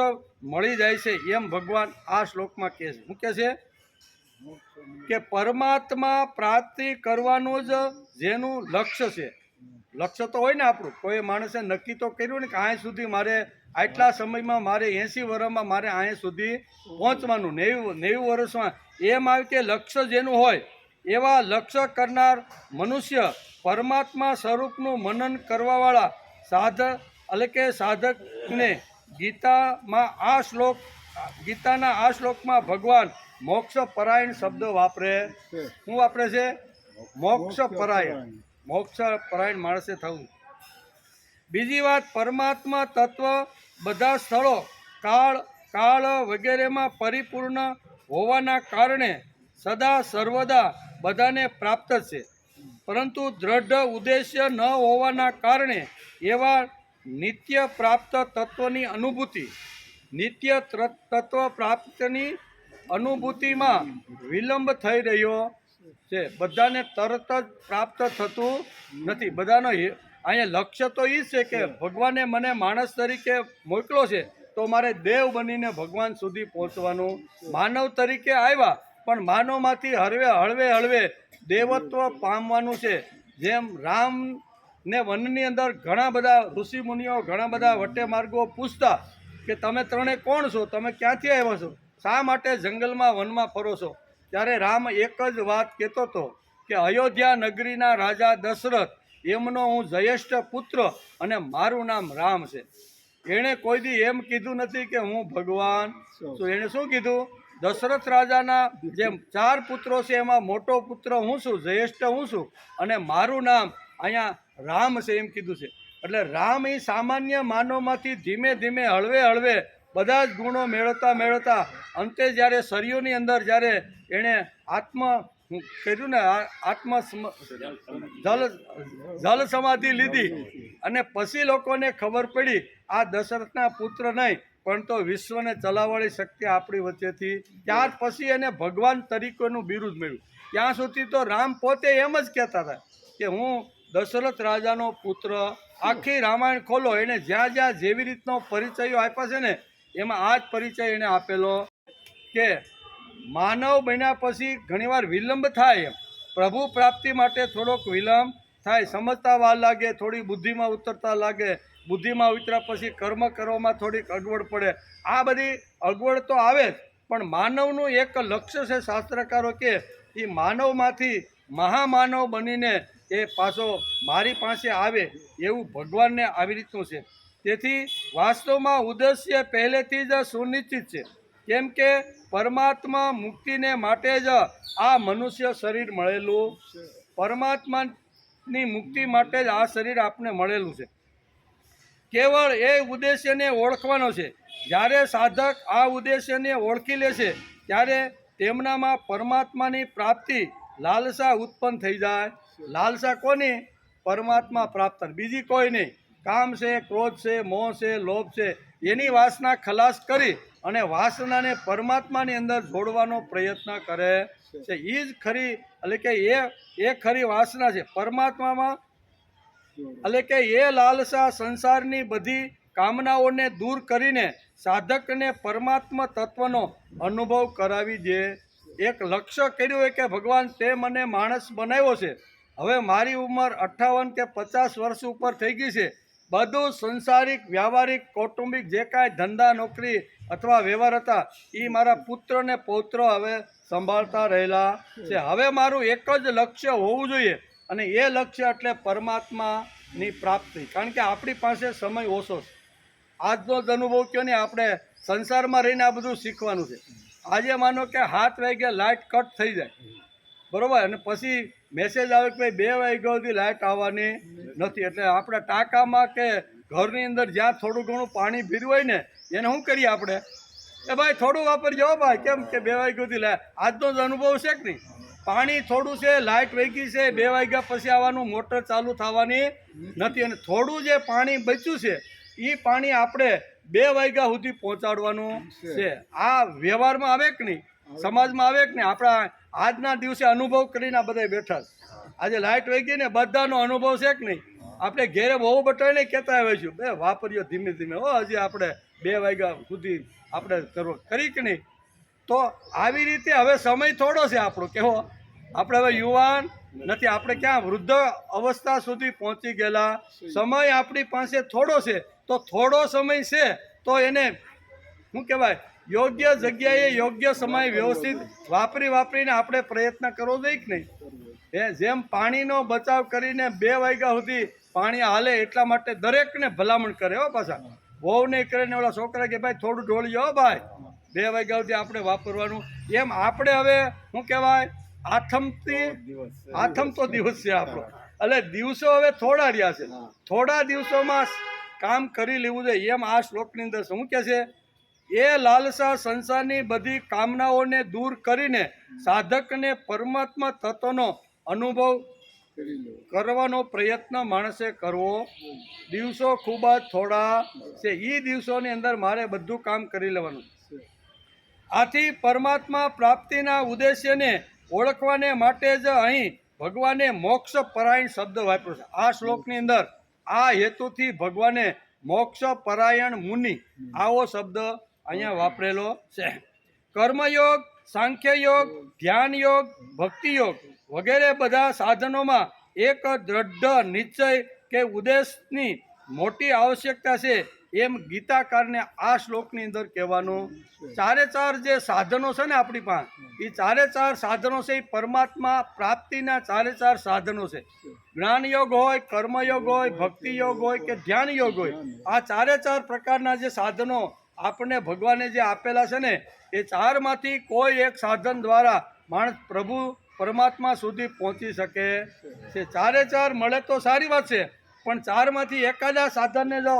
મળી જાય છે એમ ભગવાન આ શ્લોકમાં કહે છે. શું કહે છે? કે પરમાત્મા પ્રાપ્તિ કરવાનું જ જેનું લક્ષ્ય છે. લક્ષ્ય તો હોય ને આપણું, કોઈ માણસે નક્કી તો કર્યું ને કે અહીં સુધી મારે આટલા સમયમાં, મારે 80 વર્ષમાં મારે અહીં સુધી પહોંચવાનું, 90 વર્ષમાં, એમ આવે કે લક્ષ્ય જેનું હોય એવા લક્ષ્ય કરનાર મનુષ્ય પરમાત્મા સ્વરૂપનું મનન કરવાવાળા એટલે કે સાધકને ગીતાના આ શ્લોકમાં ભગવાન મોક્ષ પરાયણ શબ્દ વાપરે. શું વાપરે છે? મોક્ષ પરાયણ. મોક્ષ પરાયણ માણસે થવું. બીજી વાત, પરમાત્મા તત્વ બધા સ્થળો, કાળ વગેરેમાં પરિપૂર્ણ હોવાના કારણે સદા સર્વદા બધાને પ્રાપ્ત છે. પરંતુ દ્રઢ ઉદ્દેશ્ય ન હોવાના કારણે એવા નિત્ય પ્રાપ્ત તત્વની અનુભૂતિ, નિત્ય તત્વ પ્રાપ્તિની અનુભૂતિમાં વિલંબ થઈ રહ્યો છે. બધાને તરત જ પ્રાપ્ત થતું નથી. બધાનો અહીંયા લક્ષ્ય તો એ છે કે ભગવાને મને માણસ તરીકે મોકલો છે તો મારે દેવ બનીને ભગવાન સુધી પહોંચવાનું. માનવ તરીકે આવ્યા પણ માનવમાંથી હળવે દેવત્વ પામવાનું છે. જેમ રામને વનની અંદર ઘણા બધા ઋષિ મુનિઓ, ઘણા બધા વટે માર્ગો પૂછતા કે તમે ત્રણે કોણ છો? તમે ક્યાંથી આવ્યા છો? શા માટે જંગલમાં, વનમાં ફરો છો? ત્યારે રામ એક જ વાત કહેતો હતો કે અયોધ્યા નગરીના રાજા દશરથ એમનો હું જ્યેષ્ઠ પુત્ર અને મારું નામ રામ છે. એણે કોઈ દી એમ કીધું નથી કે હું ભગવાન છું. એણે શું કીધું? દશરથ રાજાના જે 4 પુત્રો છે એમાં મોટો પુત્ર હું છું, જ્યેષ્ઠ હું છું અને મારું નામ અહીંયા રામ છે એમ કીધું છે. એટલે રામ એ સામાન્ય માનવમાંથી ધીમે ધીમે હળવે બધા જ ગુણો મેળવતા અંતે જ્યારે સરયુની અંદર જ્યારે એણે કર્યું ને, જલ સમાધિ લીધી અને પછી લોકોને ખબર પડી આ દશરથના પુત્ર નહીં પણ તો વિશ્વને ચલાવવાની શક્તિ આપણી વચ્ચેથી, ત્યાર પછી એને ભગવાન તરીકેનું બિરુદ મળ્યું. ત્યાં સુધી તો રામ પોતે એમ જ કહેતા હતા કે હું દશરથ રાજાનો પુત્ર. આખી રામાયણ ખોલો, એને જ્યાં જેવી રીતનો પરિચયો આપ્યા છે ને એમાં આ જ પરિચય એને આપેલો કે માનવ બન્યા પછી ઘણીવાર વિલંબ થાય, પ્રભુ પ્રાપ્તિ માટે થોડોક વિલંબ થાય, સમજતા વાર લાગે, થોડી બુદ્ધિમાં ઉતરતા લાગે, બુદ્ધિમાં ઉતર્યા પછી કર્મ કરવામાં થોડીક અગવડ પડે. આ બધી અગવડ તો આવે જ, પણ માનવનું એક લક્ષ્ય છે, શાસ્ત્રકારો કે એ માનવમાંથી મહામાનવ બનીને એ પાછો મારી પાસે આવે એવું ભગવાનને આવી રીતનું છે. તેથી વાસ્તવમાં ઉદ્દેશ્ય પહેલેથી જ સુનિશ્ચિત છે, કેમ કે પરમાત્મા મુક્તિને માટે જ આ મનુષ્ય શરીર મળેલું. પરમાત્માની મુક્તિ માટે જ આ શરીર આપને મળેલું છે. કેવળ એ ઉદ્દેશ્યને ઓળખવાનો છે. જ્યારે સાધક આ ઉદ્દેશ્યને ઓળખી લેશે ત્યારે તેમનામાં પરમાત્માની પ્રાપ્તિ લાલસા ઉત્પન્ન થઈ જાય. લાલસા કોની? પરમાત્મા પ્રાપ્ત, બીજી કોઈ નહીં. કામ છે, ક્રોધ છે, મોહ છે, લોભ છે, એની વાસના ખલાસ કરી અને વાસનાને પરમાત્માની અંદર જોડવાનો પ્રયત્ન કરે છે. એ જ ખરી, એટલે કે એ ખરી વાસના છે પરમાત્મામાં. એટલે કે એ લાલસા સંસારની બધી કામનાઓને દૂર કરીને સાધકને પરમાત્મા તત્વનો અનુભવ કરાવી દે. એક લક્ષ્ય કર્યું હોય કે ભગવાન તે મને માણસ બનાવ્યો છે, હવે મારી ઉંમર 58 કે 50 વર્ષ ઉપર થઈ ગઈ છે, બધું સંસારિક વ્યવહારિક કૌટુંબિક જે કાંઈ ધંધા નોકરી અથવા વ્યવહાર હતા એ મારા પુત્ર ને પૌત્ર હવે સંભાળતા રહેલા છે. હવે મારું એક જ લક્ષ્ય હોવું જોઈએ અને એ લક્ષ્ય એટલે પરમાત્માની પ્રાપ્તિ. કારણ કે આપણી પાસે સમય ઓછો છે. આજનો જ અનુભવ કયો ને, આપણે સંસારમાં રહીને આ બધું શીખવાનું છે. આજે માનો કે 7 વાગ્યા લાઇટ કટ થઈ જાય, બરાબર, અને પછી મેસેજ આવે કે ભાઈ 2 વાગ્યા સુધી લાઇટ આવવાની નથી. એટલે આપણે ટાંકામાં કે ઘરની અંદર જ્યાં થોડું ઘણું પાણી ભર્યું હોય ને એને શું કરીએ આપણે? એ ભાઈ થોડું વાપરજો ભાઈ, કેમ કે 2 વાગ્યા સુધી લાઇટ. આજનો જ અનુભવ છે કે નહીં? પાણી થોડું છે, લાઇટ વહી છે, 2 વાગ્યા પછી આવવાનું, મોટર ચાલુ થવાની નથી. અને થોડું જે પાણી બચ્યું છે એ પાણી આપણે 2 વાગ્યા સુધી પહોંચાડવાનું છે. આ વ્યવહારમાં આવે કે નહીં? સમાજમાં આવે કે નહીં? આપણા આજના દિવસે અનુભવ કરીને આ બધા બેઠા છે. આજે લાઇટ વહી ગઈ ને બધાનો અનુભવ છે કે નહીં? આપણે ઘેરે બહુ બટાઈને કહેતા આવ્યા છું, બે વાપરીઓ ધીમે ધીમે, હજી આપણે 2 વાગ્યા સુધી આપણે કરી કે નહીં? તો આવી રીતે હવે સમય થોડો છે આપણો, કેવો? આપણે હવે યુવાન નથી, આપણે ક્યાં વૃદ્ધ અવસ્થા સુધી પહોંચી ગયેલા. સમય આપણી પાસે થોડો છે, તો થોડો સમય છે તો એને શું કહેવાય? યોગ્ય જગ્યાએ યોગ્ય સમય વ્યવસ્થિત વાપરીને આપણે પ્રયત્ન કરવો જોઈએ કે નહીં? જેમ પાણીનો બચાવ કરીને 2 વાગ્યા સુધી પાણી હાલે એટલા માટે દરેકને ભલામણ કરે. હો પાછા બહુ નહીં કરે ને ઓલા છોકરા કે ભાઈ થોડું ઢોળી જાઓ ભાઈ, 2 વાગ્યા સુધી આપણે વાપરવાનું. એમ આપણે હવે શું કહેવાય? આથમતો દિવસ છે આપણો. એટલે દિવસો હવે થોડા રહ્યા છે, થોડા દિવસોમાં કામ કરી લેવું જોઈએ. એમ આ શ્લોકની અંદર શું કહે છે? એ લાલસા સંસારની બધી કામનાઓને દૂર કરીને સાધકને પરમાત્મા તત્વનો અનુભવ કરવાનો પ્રયત્ન માણસે કરવો. દિવસો ખૂબ જ થોડા છે, એ દિવસોની અંદર મારે બધું કામ કરી લેવાનું. આથી પરમાત્મા પ્રાપ્તિના ઉદ્દેશ્યને ઓળખવાને માટે જ અહીં ભગવાને મોક્ષ પરાયણ શબ્દ વાપર્યો છે. આ શ્લોકની અંદર આ હેતુથી ભગવાને મોક્ષ પરાયણ મુનિ આવો શબ્દ અહીંયા વાપરેલો છે. કર્મયોગ, સાંખ્ય યોગ, ધ્યાન યોગ, ભક્તિ યોગ વગેરે બધા સાધનોમાં એક દ્રઢ નિશ્ચય કે ઉદ્દેશની મોટી આવશ્યકતા છે એમ ગીતાકારને આ શ્લોકની અંદર કહેવાનું. 4 જે સાધનો છે ને આપણી પાસે, એ 4 સાધનો છે એ પરમાત્મા પ્રાપ્તિના 4 સાધનો છે. જ્ઞાન યોગ હોય, કર્મયોગ હોય, ભક્તિ યોગ હોય કે ધ્યાન યોગ હોય, આ 4 પ્રકારના જે સાધનો આપણને ભગવાને જે આપેલા છે ને, એ 4માંથી કોઈ એક સાધન દ્વારા માણસ પ્રભુ પરમાત્મા સુધી પહોંચી શકે છે. 4 મળે તો સારી વાત છે, પણ 4માંથી એકાદા સાધનને જો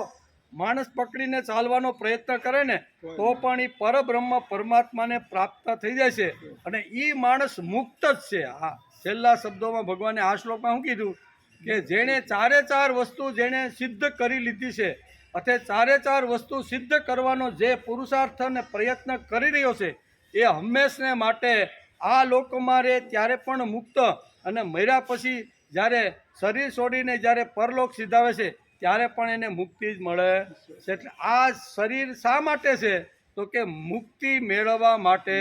માણસ પકડીને ચાલવાનો પ્રયત્ન કરે ને તો પણ એ પરબ્રહ્મ પરમાત્માને પ્રાપ્ત થઈ જાય છે અને એ માણસ મુક્ત જ છે. આ છેલ્લા શબ્દોમાં ભગવાને આ શ્લોકમાં શું કીધું કે જેણે 4 વસ્તુ જેણે સિદ્ધ કરી લીધી છે, અથવા 4 વસ્તુ સિદ્ધ કરવાનો જે પુરુષાર્થ અને પ્રયત્ન કરી રહ્યો છે એ હંમેશને માટે આ લોકમાં રહે ત્યારે પણ મુક્ત, અને મર્યા પછી જ્યારે શરીર છોડીને જ્યારે પરલોક સિધાવે છે ત્યારે પણ એને મુક્તિ જ મળે છે. એટલે આ શરીર શા માટે છે? તો કે મુક્તિ મેળવવા માટે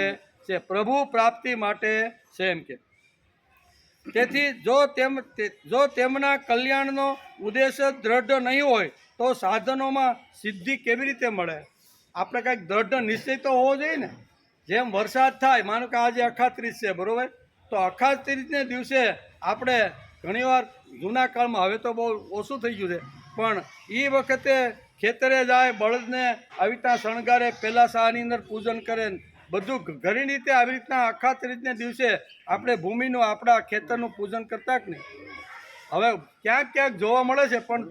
છે, પ્રભુ પ્રાપ્તિ માટે છે એમ કે. તેથી જો તેમના કલ્યાણનો ઉદ્દેશ દ્રઢ નહીં હોય તો સાધનોમાં સિદ્ધિ કેવી રીતે મળે? આપણે કાંઈક દ્રઢ નિશ્ચય તો હોવો જોઈએ ને. જેમ વરસાદ થાય, માનો કે આજે 38 છે, બરાબર, તો અખાત ત્રીજને દિવસે આપણે ઘણીવાર જૂના કાળમાં, હવે તો બહુ ઓછું થઈ ગયું છે, પણ એ વખતે ખેતરે જાય, બળદને આવી રીતના શણગારે, પહેલાં શાહની અંદર પૂજન કરે, બધું ઘણી રીતે આવી રીતના અખાત ત્રીજને દિવસે આપણે ભૂમિનું, આપણા ખેતરનું પૂજન કરતા કે નહીં. હવે ક્યાંક ક્યાંક જોવા મળે છે, પણ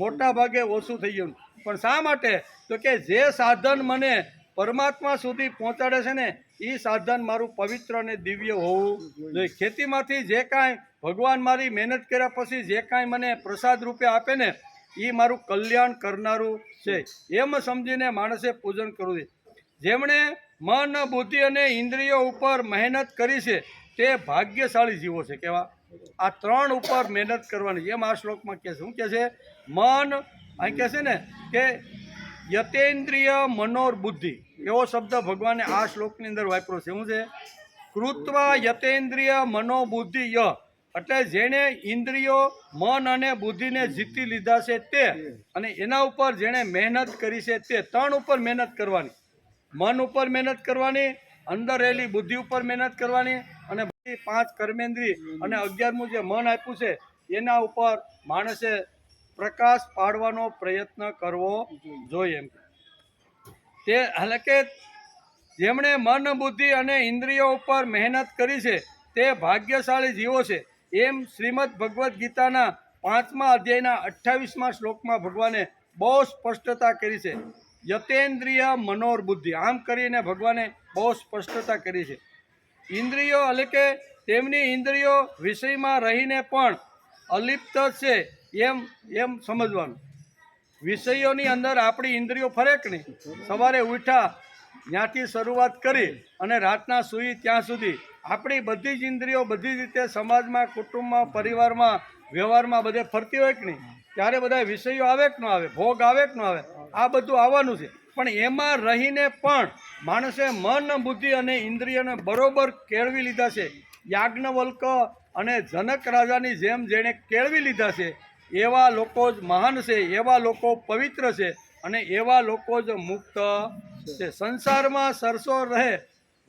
મોટા ભાગે ઓછું થઈ ગયું. પણ શા માટે? તો કે જે સાધન મને પરમાત્મા સુધી પહોંચાડે છે ને, એ સાધન મારું પવિત્ર અને દિવ્ય હોવું જોઈએ. ખેતીમાંથી જે કાંઈ ભગવાન મારી મહેનત કર્યા પછી જે કાંઈ મને પ્રસાદ રૂપે આપે ને, એ મારું કલ્યાણ કરનારું છે, એમ સમજીને માણસે પૂજન કરવું છે. જેમણે મન, બુદ્ધિ અને ઇન્દ્રિયો ઉપર મહેનત કરી છે તે ભાગ્યશાળી જીવો છે. કેવા? આ ત્રણ ઉપર મહેનત કરવાની, એમ આ શ્લોકમાં કહે છે. શું કહે છે? મન, અહીં કહે છે ને કે યતેન્દ્રિય મનોર બુદ્ધિ, એવો શબ્દ ભગવાને આ શ્લોકની અંદર વાપર્યો છે. શું છે? કૃત્વા યતેન્દ્રિય મનોબુદ્ધિ ય, એટલે જેણે ઇન્દ્રિયો, મન અને બુદ્ધિને જીતી લીધા છે તે, અને એના ઉપર જેણે મહેનત કરી છે તે. ત્રણ ઉપર મહેનત કરવાની. મન ઉપર મહેનત કરવાની, અંદર રહેલી બુદ્ધિ ઉપર મહેનત કરવાની, અને 5 કર્મેન્દ્રિય અને 11મું જે મન આપ્યું છે એના ઉપર માણસે પ્રકાશ પાડવાનો પ્રયત્ન કરવો જોઈએ. એમ તે એટલે કે જેમણે મન, બુદ્ધિ અને ઇન્દ્રિયો ઉપર મહેનત કરી છે તે ભાગ્યશાળી જીવો છે, એમ શ્રીમદ ભગવદ્ ગીતાના 5મા અધ્યાયના 28મા શ્લોકમાં ભગવાને બહુ સ્પષ્ટતા કરી છે. યતેન્દ્રિય મનોર બુદ્ધિ, આમ કરીને ભગવાને બહુ સ્પષ્ટતા કરી છે. ઇન્દ્રિયો એટલે કે તેમની ઇન્દ્રિયો વિષયમાં રહીને પણ અલિપ્ત છે, એમ સમજવાનું. વિષયોની અંદર આપણી ઇન્દ્રિયો ફરે કે નહીં? સવારે ઉઠ્યા ત્યાંથી શરૂઆત કરી અને રાતના સૂઈ ત્યાં સુધી આપણી બધી જ ઇન્દ્રિયો બધી જ રીતે સમાજમાં, કુટુંબમાં, પરિવારમાં, વ્યવહારમાં બધે ફરતી હોય કે નહીં? ત્યારે બધા વિષયો આવે કે ન આવે? ભોગ આવે કે ન આવે? આ બધું આવવાનું છે. પણ એમાં રહીને પણ માણસે મન, બુદ્ધિ અને ઇન્દ્રિયોને બરોબર કેળવી લીધા છે. યાજ્ઞવલ્ક અને જનક રાજાની જેમ જેણે કેળવી લીધા છે, એવા લોકો જ મહાન છે, એવા લોકો પવિત્ર છે, અને એવા લોકો જ મુક્ત છે. સંસારમાં સરસો રહે,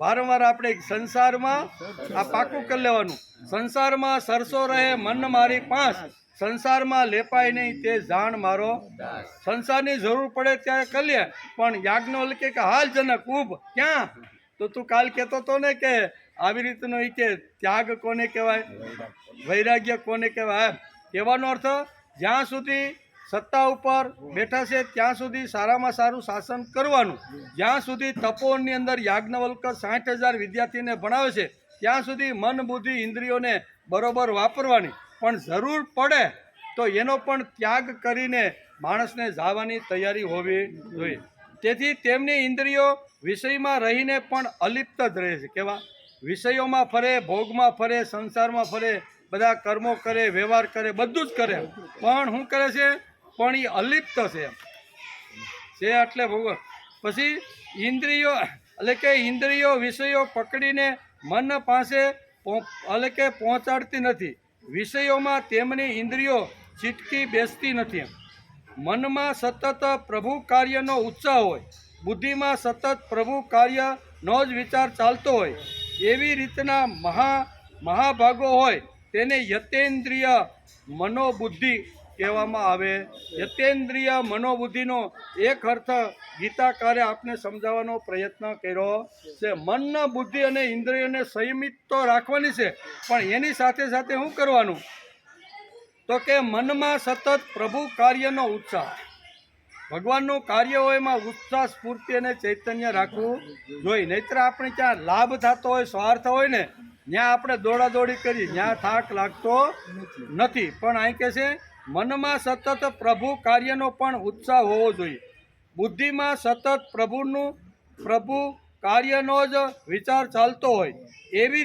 વારંવાર આપણે સંસારમાં આ પાકું કરી લેવાનું. સંસારમાં સરસો રહે મન મારી પાંચ, સંસારમાં લેપાય નહીં તે જાણ મારો. સંસારની જરૂર પડે ત્યારે કરી લે, પણ યાજ્ઞવલ્કે કે હાલ જનક ઉભ, ક્યાં? તો તું કાલ કહેતો હતો ને કે આવી રીતનો કે ત્યાગ કોને કહેવાય, વૈરાગ્ય કોને કહેવાય? કહેવાનો અર્થ જ્યાં સુધી સત્તા ઉપર બેઠા છે ત્યાં સુધી સારામાં સારું શાસન કરવાનું. જ્યાં સુધી તપોવનની અંદર યાજ્ઞવલ્ક 60,000 વિદ્યાર્થીને ભણાવે છે ત્યાં સુધી મન, બુદ્ધિ, ઇન્દ્રિયોને બરોબર વાપરવાની, પણ જરૂર પડે તો એનો પણ ત્યાગ કરીને માણસને જવાની તૈયારી હોવી જોઈએ. તેથી તેમની ઇન્દ્રિયો વિષયમાં રહીને પણ અલિપ્ત જ રહે છે. કેવા? વિષયોમાં ફરે, ભોગમાં ફરે, સંસારમાં ફરે, બધા કર્મો કરે, વ્યવહાર કરે, બધું જ કરે, પણ શું કરે છે? પણ એ અલિપ્ત છે એટલે ભગવાન. પછી ઇન્દ્રિયો એટલે કે ઇન્દ્રિયો વિષયો પકડીને મન પાસે એટલે કે પહોંચાડતી નથી. વિષયોમાં તેમની ઇન્દ્રિયો ચીટકી બેસતી નથી. મનમાં સતત પ્રભુ કાર્યનો ઉત્સાહ હોય, બુદ્ધિમાં સતત પ્રભુ કાર્યનો જ વિચાર ચાલતો હોય, એવી રીતના મહાભાગો હોય તેને યતેન્દ્રિય મનોબુદ્ધિ કહેવામાં આવે. યતેન્દ્રિય મનોબુદ્ધિનો એક અર્થ ગીતાકારે આપને સમજાવવાનો પ્રયત્ન કર્યો છે. મન, બુદ્ધિ અને ઇન્દ્રિયોને સંયમિત તો રાખવાની છે, પણ એની સાથે સાથે શું કરવાનું? તો કે મનમાં સતત પ્રભુ કાર્યનો ઉત્સાહ, ભગવાનનું કાર્ય હોય એમાં ઉત્સાહ, સ્ફૂર્તિ અને ચૈતન્ય રાખવું જોઈએ. નહીતર આપણે ત્યાં લાભ થતો હોય, સ્વાર્થ હોય ને, ત્યાં આપણે દોડાદોડી કરી, ત્યાં થાક લાગતો નથી. પણ અહીં કહે છે મનમાં સતત પ્રભુ કાર્યનો પણ ઉત્સાહ હોવો જોઈએ. બુદ્ધિમાં સતત પ્રભુ કાર્યનો જ વિચાર ચાલતો હોય, એવી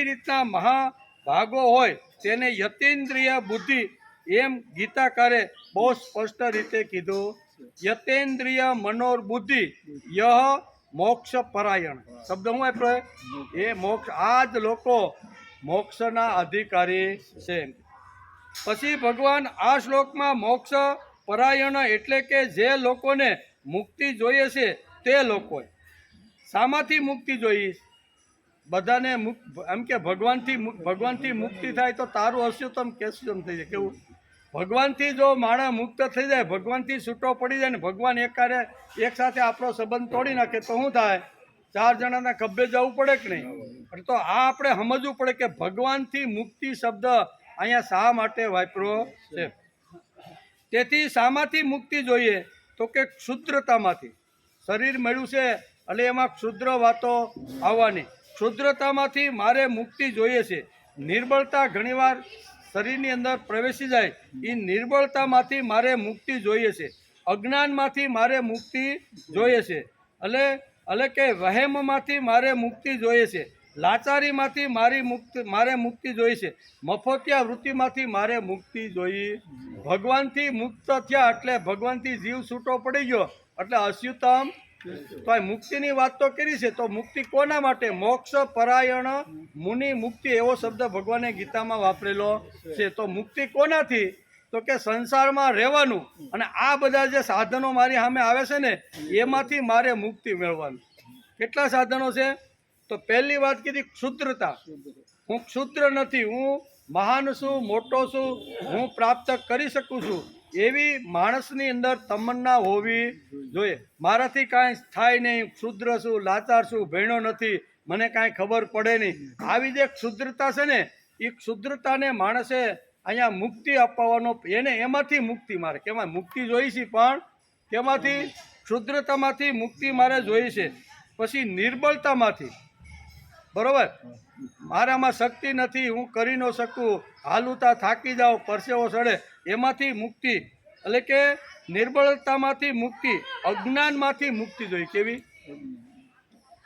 રીતના મહાભાગો હોય તેને યતેન્દ્રિય બુદ્ધિ, એમ ગીતાકારે બહુ સ્પષ્ટ રીતે કીધું. યતેન્દ્રિય મનોર બુદ્ધિ યહ મોક્ષ પરાયણ શબ્દ હું આપ્યો એ મોક્ષ. આ જ લોકો મોક્ષના અધિકારી છે. પછી ભગવાન આ શ્લોકમાં મોક્ષ પરાયણ એટલે કે જે લોકોને મુક્તિ જોઈએ છે તે લોકો. શામાંથી મુક્તિ જોઈએ? બધાને એમ કે ભગવાનથી મુક્તિ થાય તો તારું અસ્યુતમ કેસ્યુતમ થઈ જાય. કેવું? ભગવાનથી જો માણસ મુક્ત થઈ જાય, ભગવાનથી છૂટો પડી જાય ને ભગવાન એક સાથે આપણો સંબંધ તોડી નાખે તો શું થાય? 4 જણાના ખભે જવું પડે કે નહીં? તો આ આપણે સમજવું પડે કે ભગવાનથી મુક્તિ શબ્દ અહીંયા શા માટે વાપર્યો છે. તેથી શામાંથી મુક્તિ જોઈએ? તો કે ક્ષુદ્રતામાંથી. શરીર મળ્યું છે એટલે એમાં ક્ષુદ્ર વાતો આવવાની. ક્ષુદ્રતામાંથી મારે મુક્તિ જોઈએ છે. નિર્બળતા ઘણીવાર શરીરની અંદર પ્રવેશી જાય, એ નિર્બળતામાંથી મારે મુક્તિ જોઈએ છે. અજ્ઞાનમાંથી મારે મુક્તિ જોઈએ છે. એટલે કે વહેમમાંથી મારે મુક્તિ જોઈએ છે. લાચારીમાંથી મારે મુક્તિ જોઈએ છે. મફતિયા વૃત્તિમાંથી મારે મુક્તિ જોઈએ. ભગવાનથી મુક્ત થયા એટલે ભગવાનથી જીવ છૂટો પડી ગયો એટલે અસ્યુતમ. તો આ મુક્તિની વાત તો કરી છે, તો મુક્તિ કોના માટે? મોક્ષ પરાયણ મુનિ મુક્તિ એવો શબ્દ ભગવાને ગીતામાં વાપરેલો છે. તો મુક્તિ કોનાથી? તો કે સંસારમાં રહેવાનું અને આ બધા જે સાધનો મારી સામે આવે છે ને એમાંથી મારે મુક્તિ મેળવવાનું. કેટલા સાધનો છે? તો પહેલી વાત કીધી ક્ષુદ્રતા. હું ક્ષુદ્ર નથી, હું મહાન છું, મોટો છું, હું પ્રાપ્ત કરી શકું છું એવી માણસની અંદર તમન્ના હોવી જોઈએ. મારાથી કાંઈ થાય નહીં, ક્ષુદ્ર છું, લાચાર છું, ભણ્યો નથી, મને કાંઈ ખબર પડે નહીં, આવી જે ક્ષુદ્રતા છે ને એ ક્ષુદ્રતાને માણસે અહીંયા મુક્તિ અપાવવાનો, એને એમાંથી મુક્તિ મારે. કેમાં મુક્તિ જોઈ છે? પણ કેમાંથી? ક્ષુદ્રતામાંથી મુક્તિ મારે જોઈ છે. પછી નિર્બળતામાંથી, બરોબર, મારામાં શક્તિ નથી, હું કરી ન શકું, હાલુતા થાકી જાઓ, પરસેવો સડે, એમાંથી મુક્તિ. એટલે કે નિર્બળતામાંથી મુક્તિ. અજ્ઞાનમાંથી મુક્તિ જોઈએ. કેવી?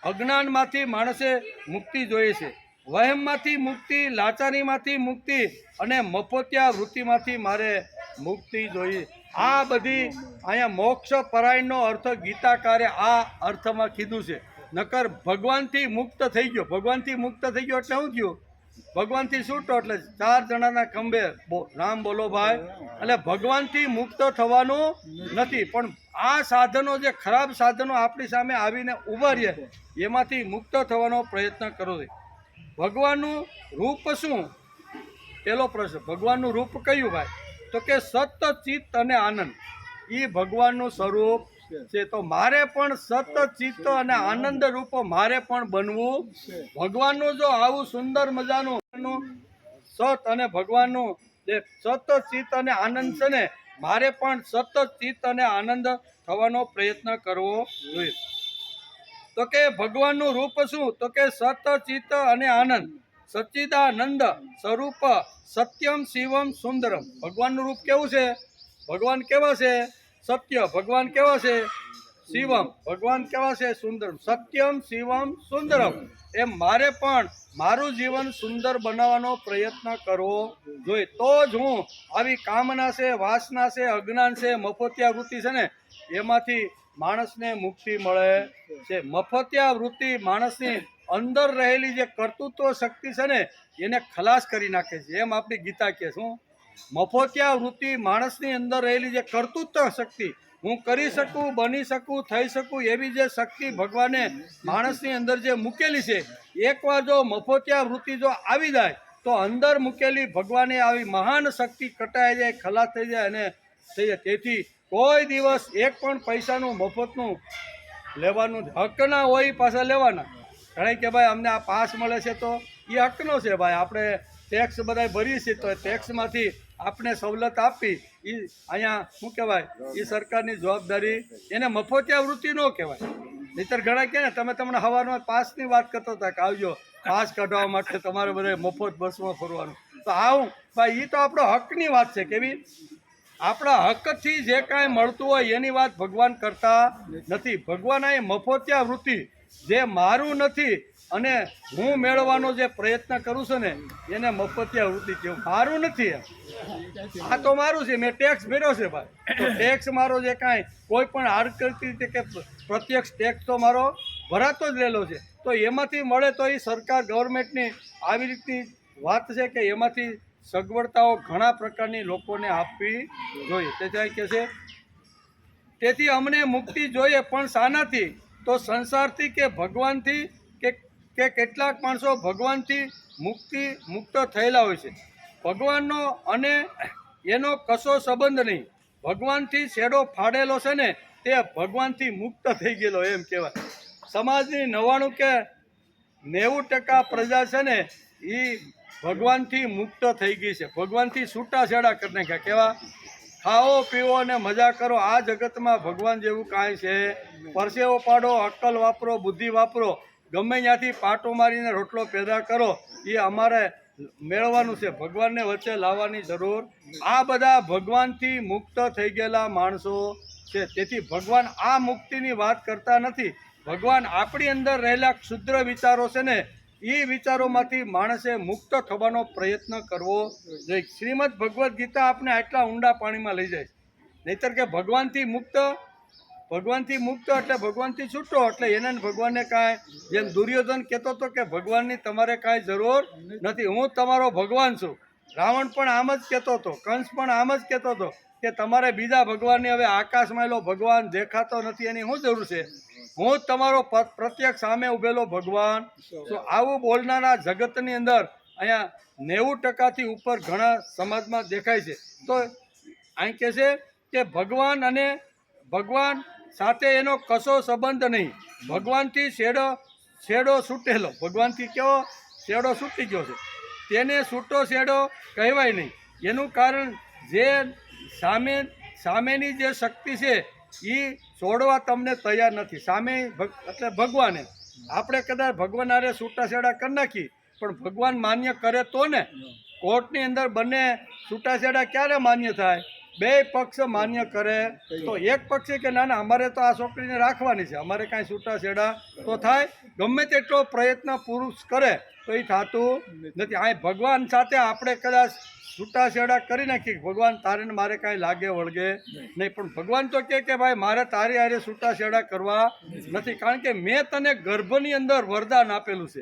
અજ્ઞાનમાંથી માણસે મુક્તિ જોઈએ છે. વહેમમાંથી મુક્તિ, લાચારીમાંથી મુક્તિ અને મફતિયા વૃત્તિમાંથી મારે મુક્તિ જોઈએ. આ બધી અહીંયા મોક્ષ પરાયણનો અર્થ ગીતાકારે આ અર્થમાં કીધું છે. નકર ભગવાનથી મુક્ત થઈ ગયો. ભગવાનથી મુક્ત થઈ ગયો એટલે શું થયું? ભગવાનથી છૂટો એટલે 4 જણાના ખંભે રામ બોલો ભાઈ. એટલે ભગવાનથી મુક્ત થવાનું નથી, પણ આ સાધનો જે ખરાબ સાધનો આપણી સામે આવીને ઊભા રહે એમાંથી મુક્ત થવાનો પ્રયત્ન કરો. ભગવાનનું રૂપ શું? પેલો પ્રશ્ન, ભગવાનનું રૂપ કયું ભાઈ? તો કે સત ચિત્ત અને આનંદ. એ ભગવાનનું સ્વરૂપ છે. તો મારે પણ સત ચિત્ત અને આનંદ રૂપ મારે પણ બનવું. ભગવાનનું જો આવું સુંદર મજાનું સત અને ભગવાનનું જે સત ચિત્ત અને આનંદ છે ને, મારે પણ સત ચિત્ત અને આનંદ થવાનો પ્રયત્ન કરવો જોઈએ. તો કે ભગવાનનું રૂપ શું? તો કે સત ચિત્ત અને આનંદ, સચ્ચિદાનંદ સ્વરૂપ, સત્યમ શિવમ સુંદરમ. ભગવાનનું રૂપ કેવું છે? ભગવાન કેવા છે? સત્ય. ભગવાન કેવા છે? શિવમ. ભગવાન કેવા છે? સુંદરમ. સત્યમ શિવમ સુંદરમ. એમ મારે પણ મારું જીવન સુંદર બનાવવાનો પ્રયત્ન કરવો જોઈએ. તો જ હું આવી કામના છે, વાસના છે, અજ્ઞાન છે, મફતિયા વૃત્તિ છે ને એમાંથી માણસને મુક્તિ મળે છે. મફતિયા વૃત્તિ માણસની અંદર રહેલી જે કર્તૃત્વ શક્તિ છે ને એને ખલાસ કરી નાખે છે. એમ આપણી ગીતા કહે. શું? મફતિયા વૃત્તિ માણસની અંદર રહેલી જે કર્તૃત્વ શક્તિ, હું કરી શકું, બની શકું, થઈ શકું એવી જે શક્તિ ભગવાને માણસની અંદર જે મૂકેલી છે, એકવાર જો મફતિયા વૃત્તિ જો આવી જાય તો અંદર મૂકેલી ભગવાને આવી મહાન શક્તિ કટાઈ જાય, ખલાસ થઈ જાય અને થઈ જાય. તેથી કોઈ દિવસ એક પણ પૈસાનું મફતનું લેવાનું હકના હોય પાછા લેવાના. ઘણા કે ભાઈ અમને આ પાસ મળે છે તો એ હકનો છે ભાઈ, આપણે ટેક્સ બધા ભરીએ છીએ તો ટેક્સમાંથી આપણે સવલત આપી, એ અહીંયા શું કહેવાય, એ સરકારની જવાબદારી. એને મફતિયા વૃત્તિ ન કહેવાય. નહીંતર ઘણા કહે ને તમને હવારમાં પાસની વાત કરતો હતા કે આવજો પાસ કાઢવા માટે તમારે બધા મફત બસમાં ફરવાનું. તો આવું ભાઈ, એ તો આપણો હકની વાત છે. કેવી? આપણા હકથી જે કાંઈ મળતું હોય એની વાત ભગવાન કરતા નથી. ભગવાન આ મફતિયા વૃત્તિ જે મારું નથી અને હું મેળવવાનો જે પ્રયત્ન કરું છું ને એને મફતિયા વૃત્તિ કહેવું. મારું નથી, આ તો મારું છે, મેં ટેક્સ ભર્યો છે ભાઈ. તો ટેક્સ મારો જે કાંઈ કોઈ પણ આડકરતી રીતે કે પ્રત્યક્ષ ટેક્સ તો મારો ભરાતો જ રહેલો છે. તો એમાંથી મળે તો એ સરકાર ગવર્મેન્ટની આવી રીતની વાત છે કે એમાંથી સગવડતાઓ ઘણા પ્રકારની લોકોને આપવી જોઈએ. તેથી કહે છે તેથી અમને મુક્તિ જોઈએ, પણ શાનાથી? તો સંસારથી કે ભગવાનથી કે કે કેટલાક માણસો ભગવાનથી મુક્ત થયેલા હોય છે. ભગવાનનો અને એનો કશો સંબંધ નહીં. ભગવાનથી છેડો ફાડેલો છે ને તે ભગવાનથી મુક્ત થઈ ગયેલો એમ કહેવાય. સમાજની 99 કે 90% પ્રજા છે ને એ ભગવાનથી મુક્ત થઈ ગઈ છે. ભગવાનથી છૂટાછેડા કરી નાખ્યા. કેવા? ખાઓ પીવો અને મજા કરો. આ જગતમાં ભગવાન જેવું કાંઈ છે? પરસેવો પાડો, અક્કલ વાપરો, બુદ્ધિ વાપરો, ગમે ત્યાંથી પાટો મારીને રોટલો પેદા કરો, એ અમારે મેળવવાનું છે. ભગવાનને વચ્ચે લાવવાની જરૂર. આ બધા ભગવાનથી મુક્ત થઈ ગયેલા માણસો છે. તેથી ભગવાન આ મુક્તિની વાત કરતા નથી. ભગવાન આપણી અંદર રહેલા ક્ષુદ્ર વિચારો છે ને એ વિચારોમાંથી માણસે મુક્ત થવાનો પ્રયત્ન કરવો જોઈએ. શ્રીમદ ભગવદ્ ગીતા આપણે આટલા ઊંડા પાણીમાં લઈ જાય. નહીતર કે ભગવાનથી મુક્ત એટલે ભગવાનથી છૂટો એટલે એને ભગવાનને કાંઈ, જેમ દુર્યોધન કહેતો હતો કે ભગવાનની તમારે કાંઈ જરૂર નથી, હું તમારો ભગવાન છું. રાવણ પણ આમ જ કહેતો હતો, કંસ પણ આમ જ કહેતો હતો કે તમારે બીજા ભગવાનની, હવે આકાશમાં એલો ભગવાન દેખાતો નથી એની શું જરૂર છે, હું જ તમારો પ્રત્યક્ષ સામે ઉભેલો ભગવાન. તો આવું બોલનારા જગતની અંદર અહીંયા 90%થી ઉપર ઘણા સમાજમાં દેખાય છે. તો અહીં કહે છે કે ભગવાન અને ભગવાન સાથે એનો કશો સંબંધ નહીં. ભગવાનથી છેડો છૂટેલો, ભગવાનથી કેવો છેડો છૂટી ગયો છે તેને છૂટો છેડો કહેવાય નહીં. એનું કારણ જે સામેની જે શક્તિ છે એ છોડવા તમને તૈયાર નથી. સામે એટલે ભગવાને આપણે કદાચ ભગવાન હારે છૂટાછેડા કરી નાખી પણ ભગવાન માન્ય કરે તો ને. કોર્ટની અંદર બંને છૂટાછેડા ક્યારે માન્ય થાય? બે પક્ષ માન્ય કરે તો. એક પક્ષે કે ના અમારે તો આ છોકરીને રાખવાની છે, અમારે કાંઈ છૂટાછેડા તો થાય. ગમે તેટલો પ્રયત્ન પુરુષ કરે તો એ થતું નથી. આ ભગવાન સાથે આપણે કદાચ છૂટાછેડા કરી નાખી, ભગવાન તારે ને મારે કાંઈ લાગે વળગે નહીં. પણ ભગવાન તો કે ભાઈ મારે તારી હારે છૂટાછેડા કરવા નથી. કારણ કે મેં તને ગર્ભની અંદર વરદાન આપેલું છે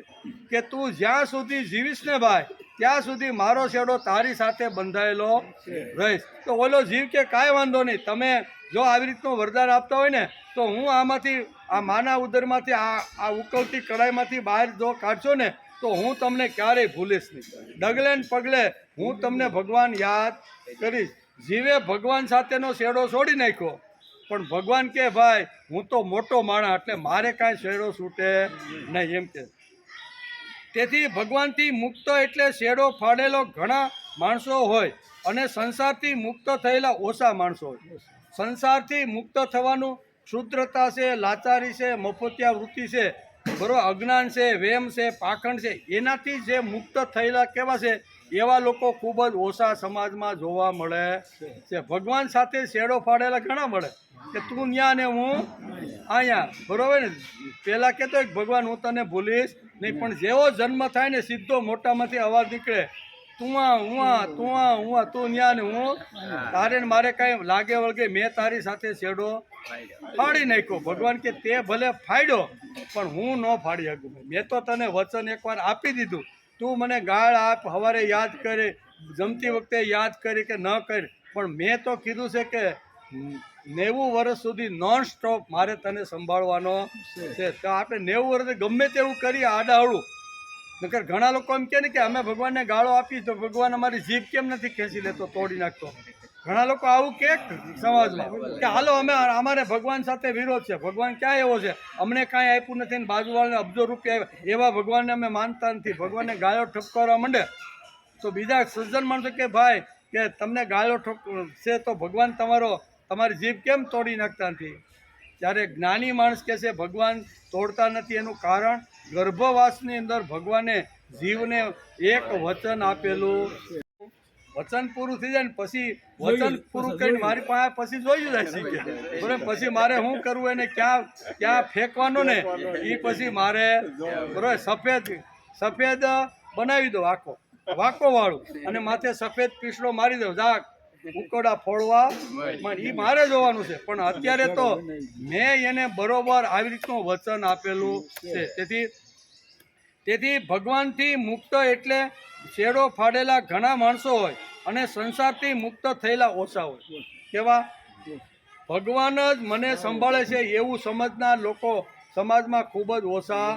કે તું જ્યાં સુધી જીવીશ ને ભાઈ ત્યાં સુધી મારો છેડો તારી સાથે બંધાયેલો રહીશ. તો ઓલો જીવ કે કાંઈ વાંધો નહીં, તમે જો આવી રીતનું વરદાન આપતા હોય ને તો હું આમાંથી, આ માના ઉદરમાંથી, આ ઉકળતી કડાઈમાંથી બહાર જો કાઢશો ને તો હું તમને ક્યારેય ભૂલીશ નહીં. ડગલે ને પગલે હું તમને ભગવાન યાદ કરીશ. જીવે ભગવાન સાથેનો છેડો છોડી નાખ્યો પણ ભગવાન કે ભાઈ હું તો મોટો માણસ એટલે મારે કાંઈ છેડો છૂટે નહીં એમ કે. તેથી ભગવાનથી મુક્ત એટલે છેડો ફાડેલો ઘણા માણસો હોય અને સંસારથી મુક્ત થયેલા ઓછા માણસો હોય. સંસારથી મુક્ત થવાનું ક્ષુદ્રતા છે, લાચારી છે, મફતિયા વૃત્તિ છે, બરોબર, અજ્ઞાન છે, વેમ છે, પાખંડ છે, એનાથી જે મુક્ત થયેલા કેવા છે એવા લોકો ખૂબ જ ઓછા સમાજમાં જોવા મળે છે. ભગવાન સાથે છેડો ફાડેલા ઘણા મળે કે તું ન્યા ને હું અહીંયા, બરોબર ને. પહેલાં કહેતો ભગવાન હું તને ભૂલીશ નહીં, પણ જેવો જન્મ થાય ને સીધો મોટામાંથી અવાજ નીકળે તું ન્યા ને હું તારે ને મારે કાંઈ લાગે વળગે મેં તારી સાથે છેડો ફાડી નાખ્યો. ભગવાન કે તે ભલે ફાડ્યો પણ હું ન ફાડી શકું. મેં તો તને વચન એકવાર આપી દીધું, તું મને ગાળ આપ, સવારે યાદ કરે, જમતી વખતે યાદ કરી કે ન કરી, પણ મેં તો કીધું છે કે 90 વર્ષ સુધી નોન સ્ટોપ મારે તને સંભાળવાનો છે. તો આપણે 90 વર્ષે ગમે તેવું કરીએ આડાહળું. નકર ઘણા લોકો એમ કહે ને કે અમે ભગવાનને ગાળો આપી તો ભગવાન અમારી જીભ કેમ નથી ખેંચી લેતો, તોડી નાખતો. ઘણા લોકો આવું કે સમાજમાં કે હાલો અમારે ભગવાન સાથે વિરોધ છે, ભગવાન ક્યાં એવો છે, અમને કાંઈ આપ્યું નથી ને બાજુવાળાને અબજો રૂપિયા આવ્યા, એવા ભગવાનને અમે માનતા નથી. ભગવાનને ગાળો ઠપકારવા માંડે તો બીજા સજ્જન માણસો કે ભાઈ કે તમને ગાળો છે તો ભગવાન તમારી જીભ કેમ તોડી નાખતા નથી? ત્યારે જ્ઞાની માણસ કહે છે ભગવાન તોડતા નથી. એનું કારણ ગર્ભવાસની અંદર ભગવાને જીવને એક વચન આપેલું. વચન પૂરું થઈ જાય ને પછી વચન પૂરું કરીને મારી પાસે પછી જોયું જાય શીખે, બરાબર. પછી મારે શું કરવું એને ક્યાં ફેંકવાનું ને એ પછી મારે, બરાબર, સફેદ બનાવી દો, આખો વાંકો વાળું, અને માથે સફેદ પીસડો મારી દો, જાક ઉકળા ફોડવા એ મારે જોવાનું છે. પણ અત્યારે તો મેં એને બરોબર આવી રીતનું વચન આપેલું છે. તેથી ભગવાનથી મુક્ત એટલે છેડો ફાડેલા ઘણા માણસો હોય અને સંસારથી મુક્ત થયેલા ઓછા હોય. કેવા? ભગવાન જ મને સંભાળે છે એવું સમજનાર લોકો સમાજમાં ખૂબ જ ઓછા.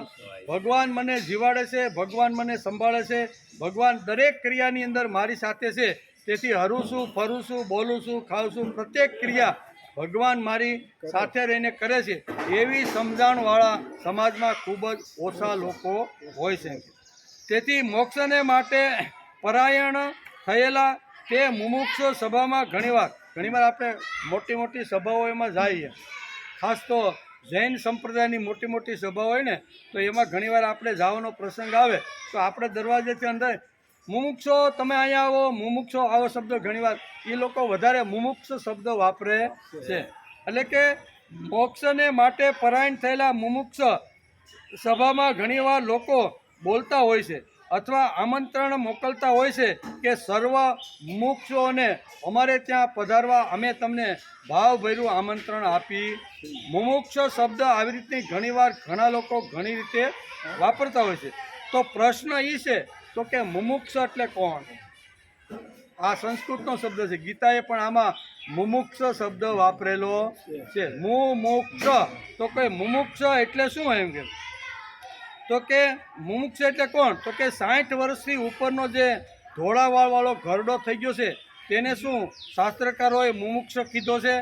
ભગવાન મને જીવાડે છે, ભગવાન મને સંભાળે છે, ભગવાન દરેક ક્રિયાની અંદર મારી સાથે છે. તેથી હરું છું, ફરું છું, બોલું છું, ખાઉં છું, પ્રત્યેક ક્રિયા ભગવાન મારી સાથે રહીને કરે છે. એવી સમજણવાળા સમાજમાં ખૂબ જ ઓછા લોકો હોય છે. તેથી મોક્ષને માટે પરાયણ થયેલા તે મુમુક્ષ સભામાં ઘણીવાર આપણે મોટી મોટી સભાઓ એમાં જઈએ. ખાસ તો જૈન સંપ્રદાયની મોટી મોટી સભા હોય ને, તો એમાં ઘણીવાર આપણે જવાનો પ્રસંગ આવે તો આપણે દરવાજેથી અંદર મુમુક્ષો તમે અહીંયા આવો, મુમુક્ષો આવો શબ્દ ઘણીવાર એ લોકો વધારે મુમુક્ષ શબ્દ વાપરે છે. એટલે કે મોક્ષને માટે પરાયણ થયેલા મુમુક્ષ સભામાં ઘણીવાર લોકો બોલતા હોય છે અથવા આમંત્રણ મોકલતા હોય છે કે સર્વ મુમુક્ષોને અમારે ત્યાં પધારવા અમે તમને ભાવભર્યું આમંત્રણ આપી. મુમુક્ષ શબ્દ આવી રીતની ઘણીવાર ઘણા લોકો ઘણી રીતે વાપરતા હોય છે. તો પ્રશ્ન એ છે તો કે મુમુક્ષ એટલે કોણ? આ સંસ્કૃતનો શબ્દ છે. ગીતાએ પણ આમાં મુમુક્ષ શબ્દ વાપરેલો છે. મુમુક્ષ તો કે મુમુક્ષ એટલે શું? એમ કે તો કે મુમુક્ષ એટલે કોણ? તો કે 60 વર્ષથી ઉપરનો જે ધોળાવાળો ઘરડો થઈ ગયો છે તેને શું શાસ્ત્રકારોએ મુમુક્ષ કીધો છે?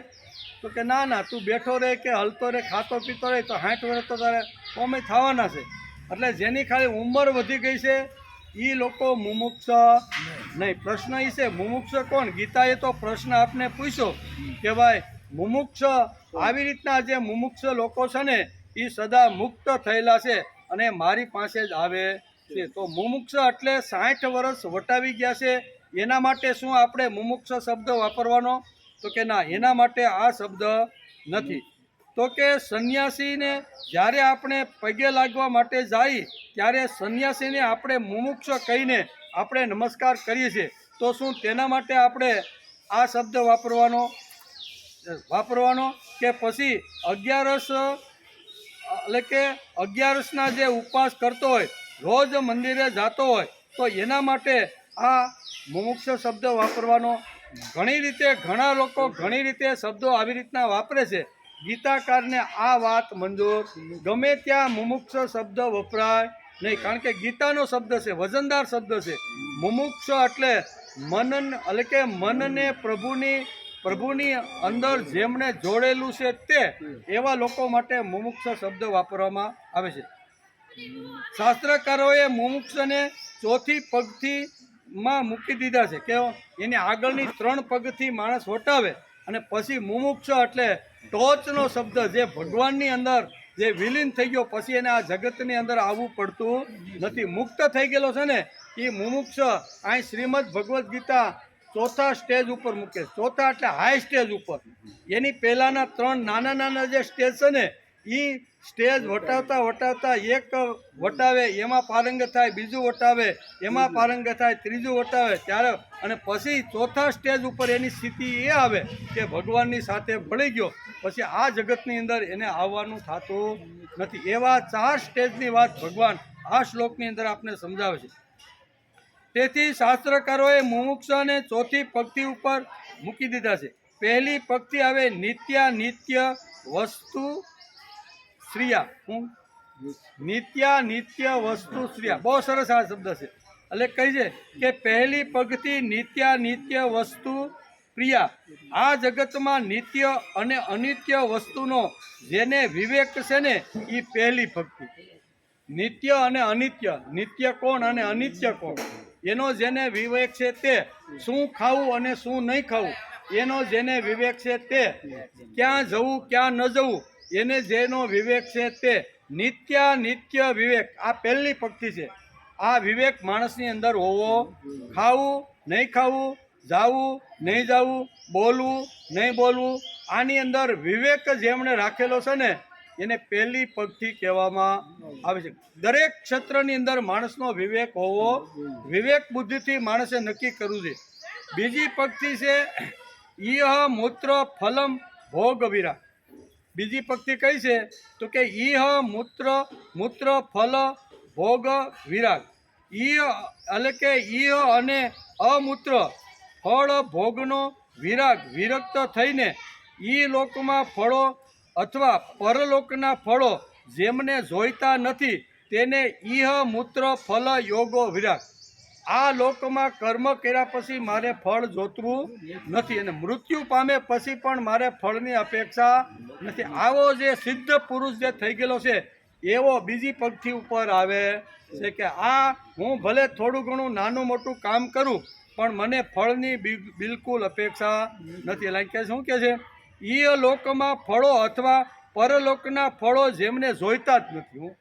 તો કે ના, તું બેઠો રહે કે હલતો રહે, ખાતો પીતો રહે તો 60 વર્ષ તો તારે કોમે થવાના છે. એટલે જેની ખાલી ઉંમર વધી ગઈ છે એ લોકો મુમુક્ષ નહીં. પ્રશ્ન એ છે મુમુક્ષ કોણ? ગીતાએ તો પ્રશ્ન આપને પૂછ્યો કે ભાઈ મુમુક્ષ આવી રીતના જે મુમુક્ષ લોકો છે ને એ સદા મુક્ત થયેલા છે અને મારી પાસે જ આવે છે. તો મુમુક્ષ એટલે 60 વર્ષ વટાવી ગયા છે એના માટે શું આપણે મુમુક્ષ શબ્દ વાપરવાનો? તો કે ના, એના માટે આ શબ્દ નથી. તો કે સંન્યાસીને જ્યારે આપણે પગે લાગવા માટે જાય ત્યારે સંન્યાસીને આપણે મુમુક્ષ કહીને આપણે નમસ્કાર કરીએ છીએ. તો શું તેના માટે આપણે આ શબ્દ વાપરવાનો કે પછી 11 એટલે કે 11ના જે ઉપવાસ કરતો હોય, રોજ મંદિરે જતો હોય તો એના માટે આ મુમુક્ષ શબ્દ વાપરવાનો? ઘણી રીતે ઘણા લોકો ઘણી રીતે શબ્દો આવી રીતના વાપરે છે. ગીતાકારને આ વાત મંજૂર ગમે ત્યાં મુમુક્ષ શબ્દ વપરાય નહીં, કારણ કે ગીતાનો શબ્દ છે, વજનદાર શબ્દ છે. મુમુક્ષ એટલે મનન એટલે કે મનને પ્રભુની અંદર જેમણે જોડેલું છે તે એવા લોકો માટે મુમુક્ષ શબ્દ વાપરવામાં આવે છે. શાસ્ત્રકારોએ મુમુક્ષને ચોથી પગથીમાં મૂકી દીધા છે કે એની આગળની 3 પગથી માણસ વટાવે અને પછી મુમુક્ષ એટલે ટોચનો શબ્દ જે ભગવાનની અંદર જે વિલીન થઈ ગયો પછી એને આ જગતની અંદર આવવું પડતું નથી. મુક્ત થઈ ગયેલો છે ને એ મુમુક્ષ અહીં શ્રીમદ ભગવદ્ ગીતા 4થા સ્ટેજ ઉપર મૂકે. 4થા એટલે હાઈ સ્ટેજ ઉપર. એની પહેલાંના 3 નાના જે સ્ટેજ છે ને એ સ્ટેજ વટાવતા એક વટાવે એમાં પારંગત થાય, બીજું વટાવે એમાં પારંગત થાય, ત્રીજું વટાવે ત્યારે અને પછી 4થા સ્ટેજ ઉપર એની સ્થિતિ એ આવે કે ભગવાનની સાથે ભળી ગયો પછી આ જગતની અંદર એને આવવાનું થતું નથી. એવા 4 સ્ટેજની વાત ભગવાન આ શ્લોકની અંદર આપણે સમજાવે છે. તેથી શાસ્ત્રકારોએ મુમુક્ષને ચોથી પંક્તિ ઉપર મૂકી દીધા છે. પહેલી પંક્તિ આવે નિત્ય વસ્તુ શ્રિયા. નિત્ય વસ્તુ શ્રિયા. બહુ સરસ આ શબ્દ છે. એટલે કહી છે કે પહેલી પંક્તિ નિત્ય વસ્તુ પ્રિયા. આ જગતમાં નિત્ય અને અનિત્ય વસ્તુનો જેને વિવેક છે ને એ પહેલી પંક્તિ. નિત્ય અને અનિત્ય, નિત્ય કોણ અને અનિત્ય કોણ એનો જેને વિવેક છે તે, શું ખાવું અને શું નહીં ખાવું એનો જેને વિવેક છે તે, ક્યાં જવું ક્યાં ન જવું એને જેનો વિવેક છે તે, નિત્ય વિવેક. આ પહેલી પંક્તિ છે. આ વિવેક માણસની અંદર હોવો. ખાવું નહીં ખાવું, જાવું નહીં જાવું, બોલવું નહીં બોલવું, આની અંદર વિવેક જેમણે રાખેલો છે ને એને પહેલી પંક્તિ કહેવામાં આવે છે. દરેક ક્ષેત્રની અંદર માણસનો વિવેક હોવો. વિવેક બુદ્ધિથી માણસે નક્કી કરવું છે. બીજી પંક્તિ છે ઈહ મૂત્ર ફલમ ભોગ વિરાગ. બીજી પંક્તિ કઈ છે તો કે ઈહ મૂત્ર ફલ ભોગ વિરાગ. ઈહ એટલે કે ઈહ અને અમૂત્ર ફળ ભોગનો વિરાગ વિરક્ત થઈને ઈ લોકમાં ફળો અથવા પરલોકના ફળો જેમને જોઈતા નથી તેને ઇહ મૂત્ર ફલ યોગો વિરાગ. આ લોકમાં કર્મ કર્યા પછી મારે ફળ જોતવું નથી અને મૃત્યુ પામે પછી પણ મારે ફળની અપેક્ષા નથી. આવો જે સિદ્ધ પુરુષ જે થઈ ગયેલો છે એવો બીજી પગથી ઉપર આવે છે કે આ હું ભલે થોડું ઘણું નાનું મોટું કામ કરું પણ મને ફળની બિલકુલ અપેક્ષા નથી. એટલે કે શું કે છે, ઈ લોકમાં ફળો અથવા પરલોકના ફળો જેમને જોઈતા જ નથી. હું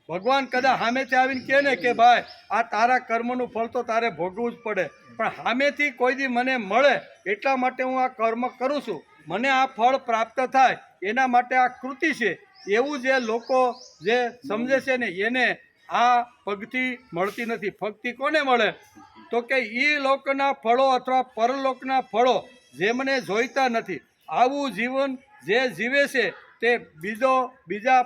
ભગવાન કદાચ સામેથી આવીને કહે ને કે ભાઈ આ તારા કર્મનું ફળ તો તારે ભોગવવું જ પડે, પણ સામેથી કોઈ દી મને મળે એટલા માટે હું આ કર્મ કરું છું, મને આ ફળ પ્રાપ્ત થાય એના માટે આ કૃતિ છે, એવું જે લોકો જે સમજે છે ને એને આ પગથી મળતી નથી. ભક્તિ કોને મળે તો કે ઈ લોકના ફળો અથવા પરલોકના ફળો જેમને જોઈતા નથી. આવું જીવન જે જીવે છે તે બીજા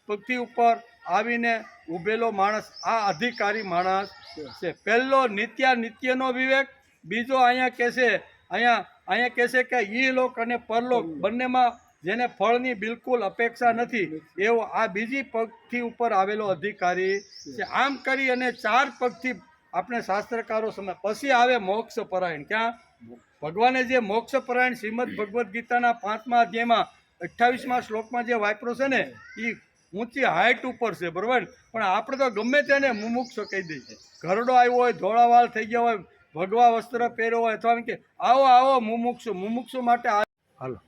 પગથી ઉપર આવીને ઊભેલો માણસ આ અધિકારી માણસ છે. પહેલો નિત્યનો વિવેક, બીજો અહીંયા કહેશે કે ઈ લોક અને પરલોક બંનેમાં જેને ફળની બિલકુલ અપેક્ષા નથી એવો આ બીજી પગથી ઉપર આવેલો અધિકારી છે. આમ કરી અને 4 પગથી આપણે શાસ્ત્રકારો સમય પછી આવે મોક્ષ પરાયણ. ક્યાં ભગવાને જે મોક્ષ પરાયણ શ્રીમદ ભગવદ્ ગીતાના 5મા અધ્યાયમાં 28મા શ્લોકમાં જે વાપરો છે ને એ ઊંચી હાઈટ ઉપર છે, બરાબર. પણ આપણે તો ગમે તેને મુમુક્ષ કહી દઈએ. ઘરડો આવ્યો હોય, ધોળા વાળ થઈ ગયા હોય, ભગવા વસ્ત્ર પહેર્યો હોય અથવા કે આવો મુમુક્ષુ માટે હાલો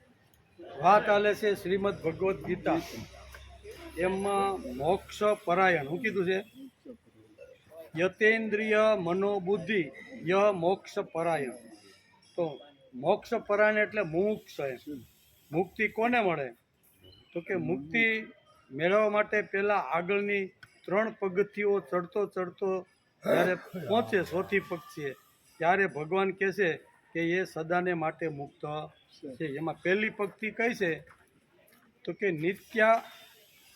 વાત હાલે છે શ્રીમદ ભગવદ્ ગીતા. એમાં મોક્ષ પરાયણ શું કીધું છે? યતેન્દ્રિય મનોબુદ્ધિ ય મોક્ષ પરાયણ. તો મોક્ષ પરાયણ એટલે મુમુક્ષ. મુક્તિ કોને મળે તો કે મુક્તિ મેળવવા માટે પહેલાં આગળની 3 પગથીઓ ચડતો જ્યારે પહોંચે 4થી પગથીએ ત્યારે ભગવાન કહેશે કે એ સદાને માટે મુક્ત છે. એમાં પહેલી પગથી કઈ છે તો કે નિત્ય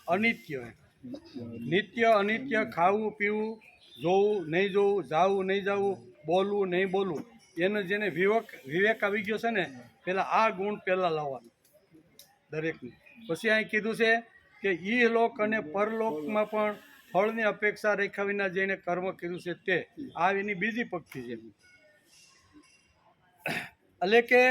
અનિત્ય. નિત્ય અનિત્ય, ખાવું પીવું, જોવું નહીં જોવું, જાવું નહીં જાવું, બોલવું નહીં બોલવું, એને જેને વિવેક આવી ગયો છે ને પહેલાં આ ગુણ પહેલાં લાવવાનો દરેકને. પછી અહીં કીધું છે કે ઈ લોક અને પરલોકમાં પણ ફળની અપેક્ષા રાખ્યા વિના જેને કર્મ કર્યું છે તે આ એની બીજી પગથી છે. એટલે કે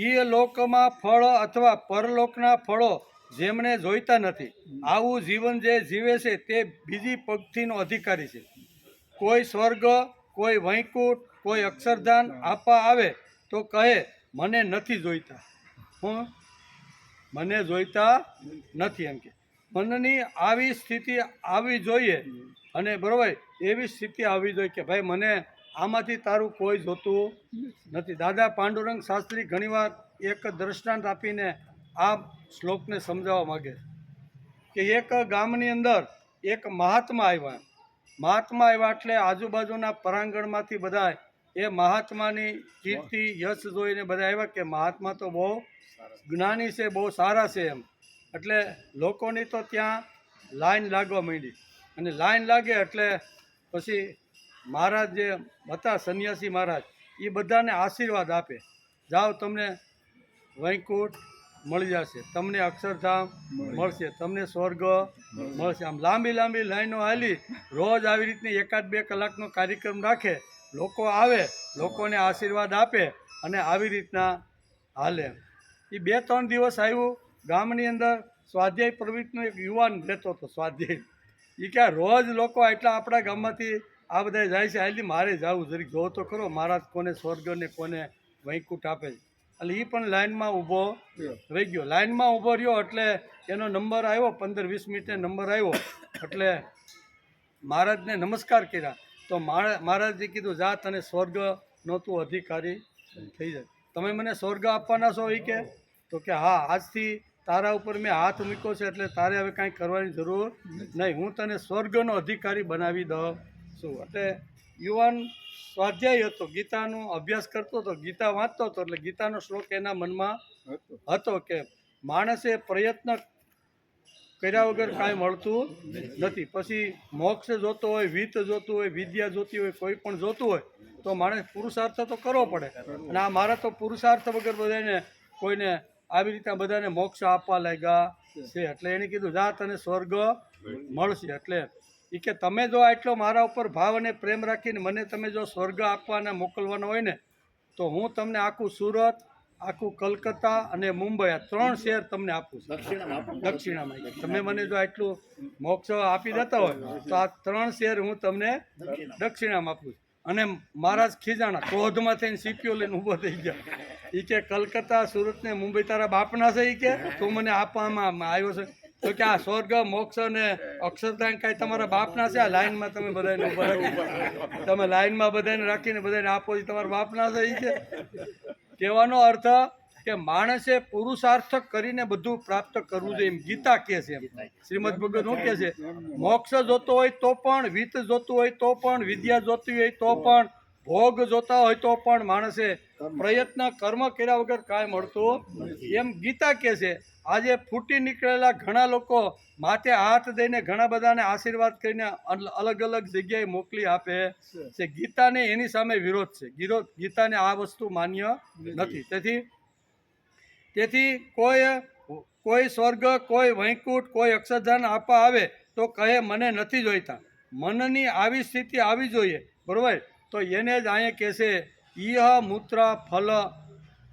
ઈ લોકમાં ફળ અથવા પરલોકના ફળો જેમને જોઈતા નથી આવું જીવન જે જીવે છે તે બીજી પગથીનો અધિકારી છે. કોઈ સ્વર્ગ, કોઈ વૈકુંઠ, કોઈ અક્ષરધામ આપવા આવે તો કહે મને નથી જોઈતા, મને જોઈતા નથી. એમ કે મનની આવી સ્થિતિ આવવી જોઈએ અને બરાબર એવી સ્થિતિ આવવી જોઈએ કે ભાઈ મને આમાંથી તારું કોઈ જોતું નથી. દાદા પાંડુરંગ શાસ્ત્રી ઘણીવાર એક દ્રષ્ટાંત આપીને આ શ્લોકને સમજાવવા માગે કે એક ગામની અંદર એક મહાત્મા આવ્યા એટલે આજુબાજુના પરાંગણમાંથી બધા એ મહાત્માની કીર્તિ યશ જોઈને બધા આવ્યા કે મહાત્મા તો બહુ જ્ઞાની છે, બહુ સારા છે એમ. એટલે લોકોની તો ત્યાં લાઈન લાગવા માંડી અને લાઈન લાગે એટલે પછી મહારાજ જે હતા સંન્યાસી મહારાજ એ બધાને આશીર્વાદ આપે, જાઓ તમને વૈકુંઠ મળી જશે, તમને અક્ષરધામ મળશે, તમને સ્વર્ગ મળશે. આમ લાંબી લાઈનો હાલી રોજ આવી રીતની 1-2 કલાકનો કાર્યક્રમ રાખે, લોકો આવે, લોકોને આશીર્વાદ આપે અને આવી રીતના હાલે. એ 2-3 દિવસ આવ્યું. ગામની અંદર સ્વાધ્યાય પ્રવૃત્તિનો એક યુવાન રહેતો હતો. સ્વાધ્યાય એ ક્યાં રોજ લોકો એટલા આપણા ગામમાંથી આ બધા જાય છે, હાલી મારે જવું જરીક જોવો તો ખરો મહારાજ કોને સ્વર્ગ ને કોને વૈકુંઠ આપે છે. એટલે એ પણ લાઈનમાં ઊભો રહી ગયો. લાઈનમાં ઊભો રહ્યો એટલે એનો નંબર આવ્યો, 15-20 મિનિટે નંબર આવ્યો એટલે મહારાજને નમસ્કાર કર્યા. તો મહારાજે કીધું જા તને સ્વર્ગનો તું અધિકારી થઈ જાય, તમે મને સ્વર્ગ આપવાના છો એ કે? તો કે હા, આજથી તારા ઉપર મેં હાથ મૂક્યો છે એટલે તારે હવે કાંઈ કરવાની જરૂર નહીં, હું તને સ્વર્ગનો અધિકારી બનાવી દઉં છું. એટલે યુવાન સ્વાધ્યાય હતો, ગીતાનો અભ્યાસ કરતો હતો, ગીતા વાંચતો હતો એટલે ગીતાનો શ્લોક એના મનમાં હતો કે માણસે પ્રયત્ન કર્યા વગર કાંઈ મળતું નથી. પછી મોક્ષ જોતો હોય, વિત્ત જોતું હોય, વિદ્યા જોતી હોય, કોઈ પણ જોતું હોય તો માણસ પુરુષાર્થ તો કરવો પડે. અને આ મારા તો પુરુષાર્થ વગર બધાને કોઈને આવી રીતે બધાને મોક્ષ આપવા લાગ્યા છે. એટલે એને કીધું જા તને સ્વર્ગ મળશે. એટલે એ કે તમે જો આટલો મારા ઉપર ભાવ અને પ્રેમ રાખીને મને તમે જો સ્વર્ગ આપવાના મોકલવાનો હોય ને તો હું તમને આખું સુરત, આખું કલકત્તા અને મુંબઈ આ 3 શહેર તમને આપું છું દક્ષિણામાં. તમે મને જો આટલું મોક્ષ આપી દેતા હોય તો આ 3 શહેર હું તમને દક્ષિણામાં આપું છું. અને મહારાજ ખીજાણા, ક્રોધમાં થઈને સીપીઓ લઈને ઊભો થઈ ગયા. એ કે કલકત્તા, સુરત ને મુંબઈ તારા બાપના છે? એ કે તું મને આપવામાં આવ્યો છે? તો કે આ સ્વર્ગ, મોક્ષ અને અક્ષરધામ કાંઈ તમારા બાપના છે? આ લાઈનમાં તમે બધાને ઊભા રાખી, તમે લાઈનમાં બધાને રાખીને બધાને આપો એ તમારા બાપના છે? એ કે કહેવાનો અર્થ કે માણસે પુરુષાર્થ કરીને બધું પ્રાપ્ત કરવું જોઈએ એમ ગીતા કહે છે. એમ શ્રીમદ ભગવદ શું કહે છે? મોક્ષ જોતો હોય તો પણ, વિત્ત જોતું હોય તો પણ, વિદ્યા જોતી હોય તો પણ, ભોગ જોતા હોય તો પણ માણસે પ્રયત્ન કર્મ કર્યા વગર કાંઈ મળતું એમ ગીતા કહે છે. આજે ફૂટી નીકળેલા ઘણા લોકો માથે હાથ દઈને ઘણા બધાને આશીર્વાદ કરીને અલગ અલગ જગ્યાએ મોકલી આપે છે. ગીતાને એની સામે વિરોધ છે. ગીતાને આ વસ્તુ માન્ય નથી. તેથી કોઈ સ્વર્ગ, કોઈ વૈકુંઠ, કોઈ અક્ષરધામ આપવા આવે તો કહે મને નથી જોઈતા. મનની આવી સ્થિતિ આવી જોઈએ, બરોબર? તો એને જ અહીંયા કહેશે ઇહ મૂત્ર ફલ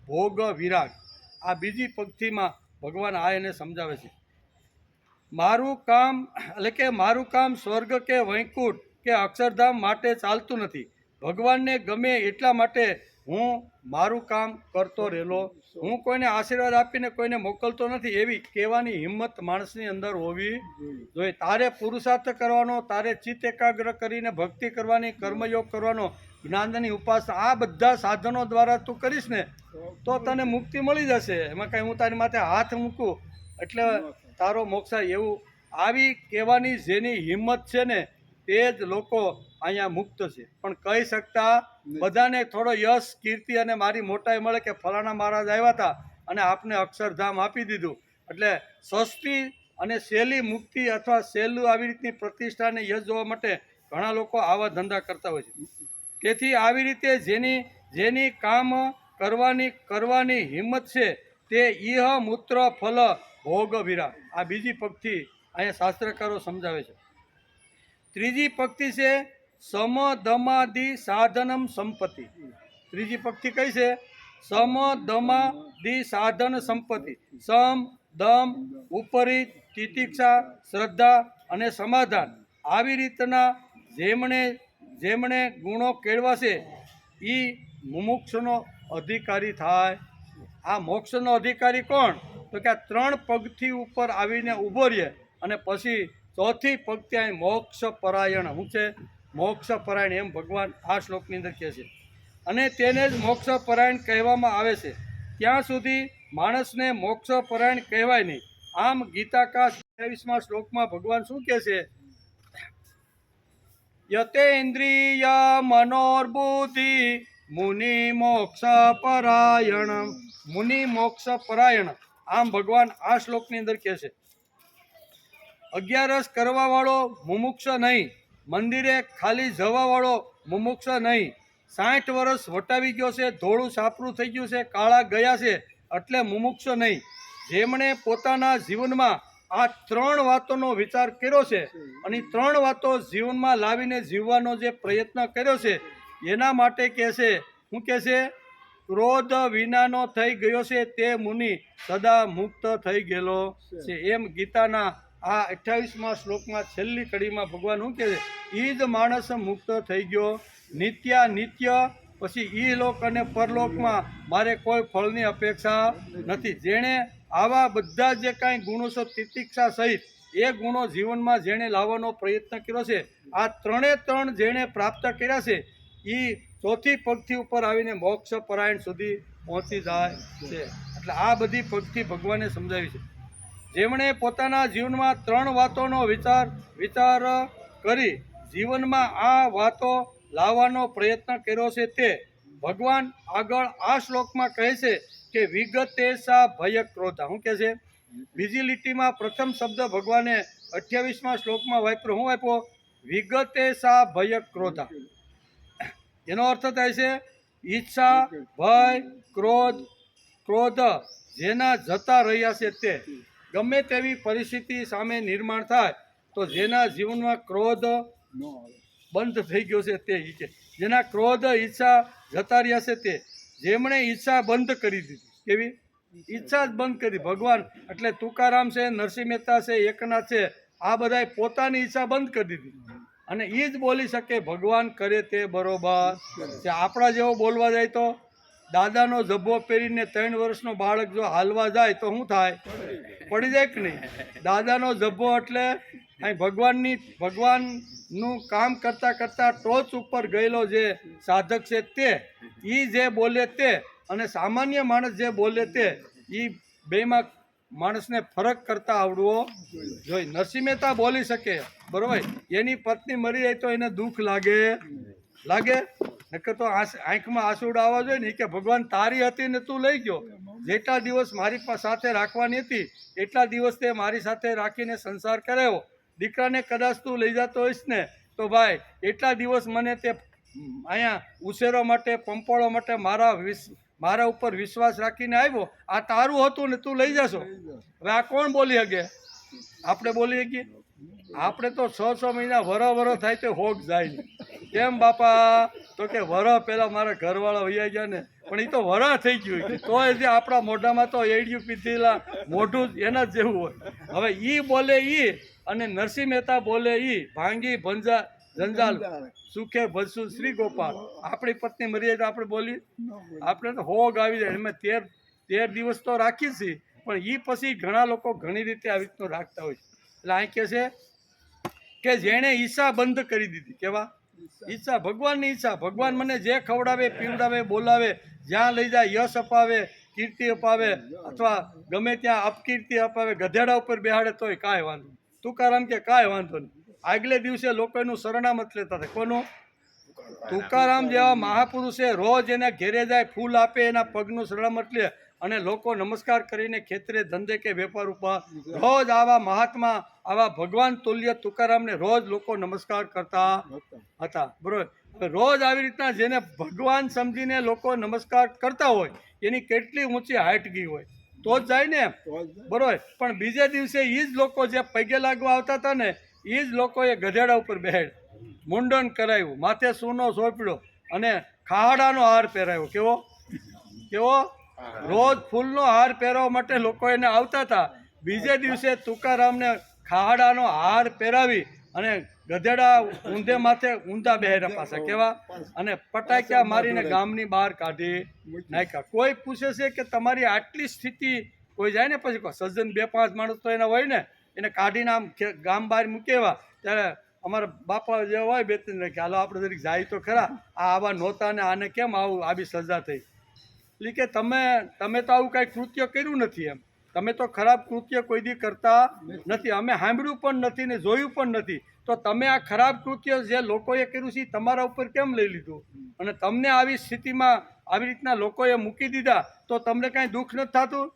ભોગ વિરાગ. આ બીજી પંક્તિમાં ભગવાન આ એને સમજાવે છે. મારું કામ એટલે કે મારું કામ સ્વર્ગ કે વૈકુંઠ કે અક્ષરધામ માટે ચાલતું નથી. ભગવાનને ગમે એટલા માટે હું મારું કામ કરતો રહેલો. હું કોઈને આશીર્વાદ આપીને કોઈને મોકલતો નથી એવી કહેવાની હિંમત માણસની અંદર હોવી જોઈએ. તારે પુરુષાર્થ કરવાનો, તારે ચિત્ત એકાગ્ર કરીને ભક્તિ કરવાની, કર્મયોગ કરવાનો, જ્ઞાનની ઉપાસના, આ બધા સાધનો દ્વારા તું કરીશ ને તો તને મુક્તિ મળી જશે. એમાં કાંઈ હું તારી માથે હાથ મૂકું એટલે તારો મોક્ષ. એવું આવી કહેવાની જેની હિંમત છે ને તે જ લોકો અહીંયા મુક્ત છે. પણ કહી શકતા બધાને થોડો યશ, કીર્તિ અને મારી મોટાઈ મળે કે ફલાણા મહારાજ આવ્યા હતા અને આપને અક્ષરધામ આપી દીધું. એટલે સસ્તી અને સહેલી મુક્તિ અથવા સહેલું આવી રીતની પ્રતિષ્ઠા અને યશ જોવા માટે ઘણા લોકો આવા ધંધા કરતા હોય છે. તેથી આવી રીતે જેની કામ કરવાની હિંમત છે તે ઇહ મૂત્ર ફલ ભોગ વિરાગ. આ બીજી પંક્તિ અહીંયા શાસ્ત્રકારો સમજાવે છે. ત્રીજી પંક્તિ છે સમ દમાદિ સાધનમ સંપત્તિ. ત્રીજી પંક્તિ કઈ છે? સમ દમાદિ સાધન સંપત્તિ. સમ, દમ, ઉપરી, તિતિક્ષા, શ્રદ્ધા અને સમાધાન આવી રીતના જેમણે ગુણો કેળવાશે એ મુમુક્ષનો અધિકારી થાય. આ મોક્ષનો અધિકારી કોણ? તો કે આ 3 પગથી ઉપર આવીને ઊભો રહે અને પછી ચોથી પંક્તિ અહીં મોક્ષ પરાયણ. શું છે? મોક્ષ પરાયણ એમ ભગવાન આ શ્લોકની અંદર કહે છે. અને તેને જ મોક્ષ પરાયણ કહેવામાં આવે છે. ત્યાં સુધી માણસને મોક્ષ પરાયણ કહેવાય નહીં. આમ ગીતાકા 27મા શ્લોકમાં ભગવાન શું કહે છે? યતેન્દ્રિય મનોર્બુદ્ધિ મુનિ મોક્ષ પરાયણ. મુનિ મોક્ષ પરાયણ આમ ભગવાન આ શ્લોકની અંદર કહે છે. 11 કરવાવાળો મુમુક્ષ નહીં, મંદિરે ખાલી જવાવાળો મુમુક્ષ નહીં, 60 વર્ષ વટાવી ગયો છે, ધોળું સાપરું થઈ ગયું છે, કાળા ગયા છે એટલે મુમુક્ષ નહીં. જેમણે પોતાના જીવનમાં આ 3 વાતોનો વિચાર કર્યો છે અને 3 વાતો જીવનમાં લાવીને જીવવાનો જે પ્રયત્ન કર્યો છે એના માટે કહે છે. શું કહે છે? ક્રોધ વિનાનો થઈ ગયો છે તે મુનિ સદા મુક્ત થઈ ગયેલો છે. એમ ગીતાના આ 28મા શ્લોકમાં છેલ્લી કડીમાં ભગવાન શું કહે છે? એ જ માણસ મુક્ત થઈ ગયો. નિત્ય પછી ઈહલોક અને પરલોકમાં મારે કોઈ ફળની અપેક્ષા નથી. જેણે આવા બધા જે કાંઈ ગુણો છે તિતિક્ષા સહિત એ ગુણો જીવનમાં જેણે લાવવાનો પ્રયત્ન કર્યો છે, આ 3 જેણે પ્રાપ્ત કર્યા છે એ ચોથી પંક્તિ ઉપર આવીને મોક્ષ પરાયણ સુધી પહોંચી જાય છે. એટલે આ બધી પંક્તિ ભગવાને સમજાવી છે. જેમણે પોતાના જીવનમાં 3 વાતોનો વિચાર કરી જીવનમાં આ વાતો લાવવાનો પ્રયત્ન કર્યો છે તે ભગવાન આગળ આ શ્લોકમાં કહે છે કે વિગતે સા ભય ક્રોધા. શું કહે છે? બીજી લીટીમાં પ્રથમ શબ્દ ભગવાને 28મા શ્લોકમાં વાપર્યો. શું આપ્યો? વિગતે સા ભય ક્રોધા. એનો અર્થ થાય છે ઈચ્છા, ભય, ક્રોધ જેના જતા રહ્યા છે તે. ગમે તેવી પરિસ્થિતિ સામે નિર્માણ થાય તો જેના જીવનમાં ક્રોધ બંધ થઈ ગયો છે તે ઈચ્છે, જેના ક્રોધ ઈચ્છા જતા રહ્યા છે તે, જેમણે ઈચ્છા બંધ કરી દીધી, કેવી ઈચ્છા જ બંધ કરી. ભગવાન એટલે તુકારામ છે, નરસિંહ મહેતા છે, એકનાથ છે, આ બધાએ પોતાની ઈચ્છા બંધ કરી દીધી અને એ જ બોલી શકે ભગવાન કરે તે બરોબર છે. આપણા જેવો બોલવા જાય તો દાદાનો જબ્બો પહેરીને 3 વર્ષનો બાળક જો હાલવા જાય તો શું થાય? પડી જાય કે નહીં? દાદાનો જબ્બો એટલે અહીં ભગવાનનું કામ કરતાં કરતાં ટોચ ઉપર ગયેલો જે સાધક છે તે, એ જે બોલે તે અને સામાન્ય માણસ જે બોલે તે, એ બેમાં માણસને ફરક કરતા આવડવો જોઈએ. નરસિંહ મહેતા બોલી શકે બરોબર, એની પત્ની મરી જાય તો એને દુઃખ લાગે નકર તો આંખમાં આંસુડા આવવા જોઈએ ને કે ભગવાન તારી હતી ને તું લઈ ગયો, જેટલા દિવસ મારી સાથે રાખવાની હતી એટલા દિવસ તે મારી સાથે રાખીને સંસાર કરાવ્યો, દીકરાને કદાચ તું લઈ જતો હોઈશ ને તો ભાઈ એટલા દિવસ મને તે અહીંયા ઉછેરવા માટે, પંપાળવા માટે મારા ઉપર વિશ્વાસ રાખીને આવ્યો, આ તારું હતું ને તું લઈ જશો. હવે આ કોણ બોલી શકે? આપણે બોલી શકીએ? આપણે તો 6 મહિના વરહ થાય તો હોગ જાય ને. કેમ બાપા? તો કે વરહ પહેલાં મારા ઘરવાળા વૈયા ગયા ને, પણ એ તો વરહ થઈ ગયું તોય જે આપણા મોઢામાં તો એડિયું પીધેલા મોઢું જ એના જ જેવું હોય. હવે એ બોલે એ અને નરસિંહ મહેતા બોલે એ, ભાંગી ભંજા જંજાલ સુખે ભજશું શ્રી ગોપાલ. આપણી પત્ની મરી જાય તો આપણે બોલી? આપણે તો હોગ આવી જાય. એમાં 13 દિવસ તો રાખી છીએ, પણ એ પછી ઘણા લોકો ઘણી રીતે આવી રીતનું રાખતા હોય છે. એટલે અહીં કહે છે કે જેણે ઈચ્છા બંધ કરી દીધી. કેવા ઈચ્છા? ભગવાનની ઈચ્છા. ભગવાન મને જે ખવડાવે, પીવડાવે, બોલાવે, જ્યાં લઈ જાય, યશ અપાવે, કીર્તિ અપાવે, અથવા ગમે ત્યાં અપકીર્તિ અપાવે, ગધેડા ઉપર બેહાડે તોય કાંઈ વાંધો નહીં. તુકારામ કે કાંઈ વાંધો નહીં. આગલે દિવસે લોકો એનું શરણામત લેતા હતા. કોનું? તુકારામ જેવા મહાપુરુષે રોજ એને ઘેરે જાય, ફૂલ આપે, એના પગનું શરણામત લે અને લોકો નમસ્કાર કરીને ખેતરે ધંધે કે વેપાર ઉપર રોજ આવા મહાત્મા, આવા ભગવાન તુલ્ય તુકારામને રોજ લોકો નમસ્કાર કરતા હતા. બરોબર? રોજ આવી રીતના જેને ભગવાન સમજીને લોકો નમસ્કાર કરતા હોય એની કેટલી ઊંચી હાઈટ ગઈ હોય તો જ જાય ને. બરોબર? પણ બીજે દિવસે એ જ લોકો જે પગે લાગવા આવતા હતા ને, એ જ લોકોએ ગધેડા ઉપર બેહાડ, મુંડન કરાવ્યું, માથે સૂનો સોંપડ્યો અને ખાડાનો હાર પહેરાવ્યો. કેવો? રોજ ફૂલનો હાર પહેરવા માટે લોકો એને આવતા હતા. બીજે દિવસે તુકારામને ખાડાનો હાર પહેરાવી અને ગધેડા ઊંધે માથે ઊંધા બેહેરા પાછા. કેવા? અને પટાક્યા મારીને ગામની બહાર કાઢી નાખ્યા. કોઈ પૂછે છે કે તમારી આટલી સ્થિતિ, કોઈ જાય ને પછી સજ્જન 2-5 માણસ તો એના હોય ને, એને કાઢીને આમ ગામ બહાર મૂકેવા, ત્યારે અમારા બાપા જે હોય 2-3 કે હાલો આપણે જરીક જાય તો ખરા, આવા નહોતા ને આને કેમ આવી સજા થઈ? એટલે કે તમે તો આવું કાંઈ કૃત્ય કર્યું નથી. એમ તમે તો ખરાબ કૃત્ય કોઈ દી કરતા નથી, અમે સાંભળ્યું પણ નથી ને જોયું પણ નથી. તો તમે આ ખરાબ કૃત્ય જે લોકોએ કર્યું છે તમારા ઉપર કેમ લઈ લીધું? અને તમને આવી સ્થિતિમાં આવી રીતના લોકોએ મૂકી દીધા તો તમને કાંઈ દુઃખ નથી થતું?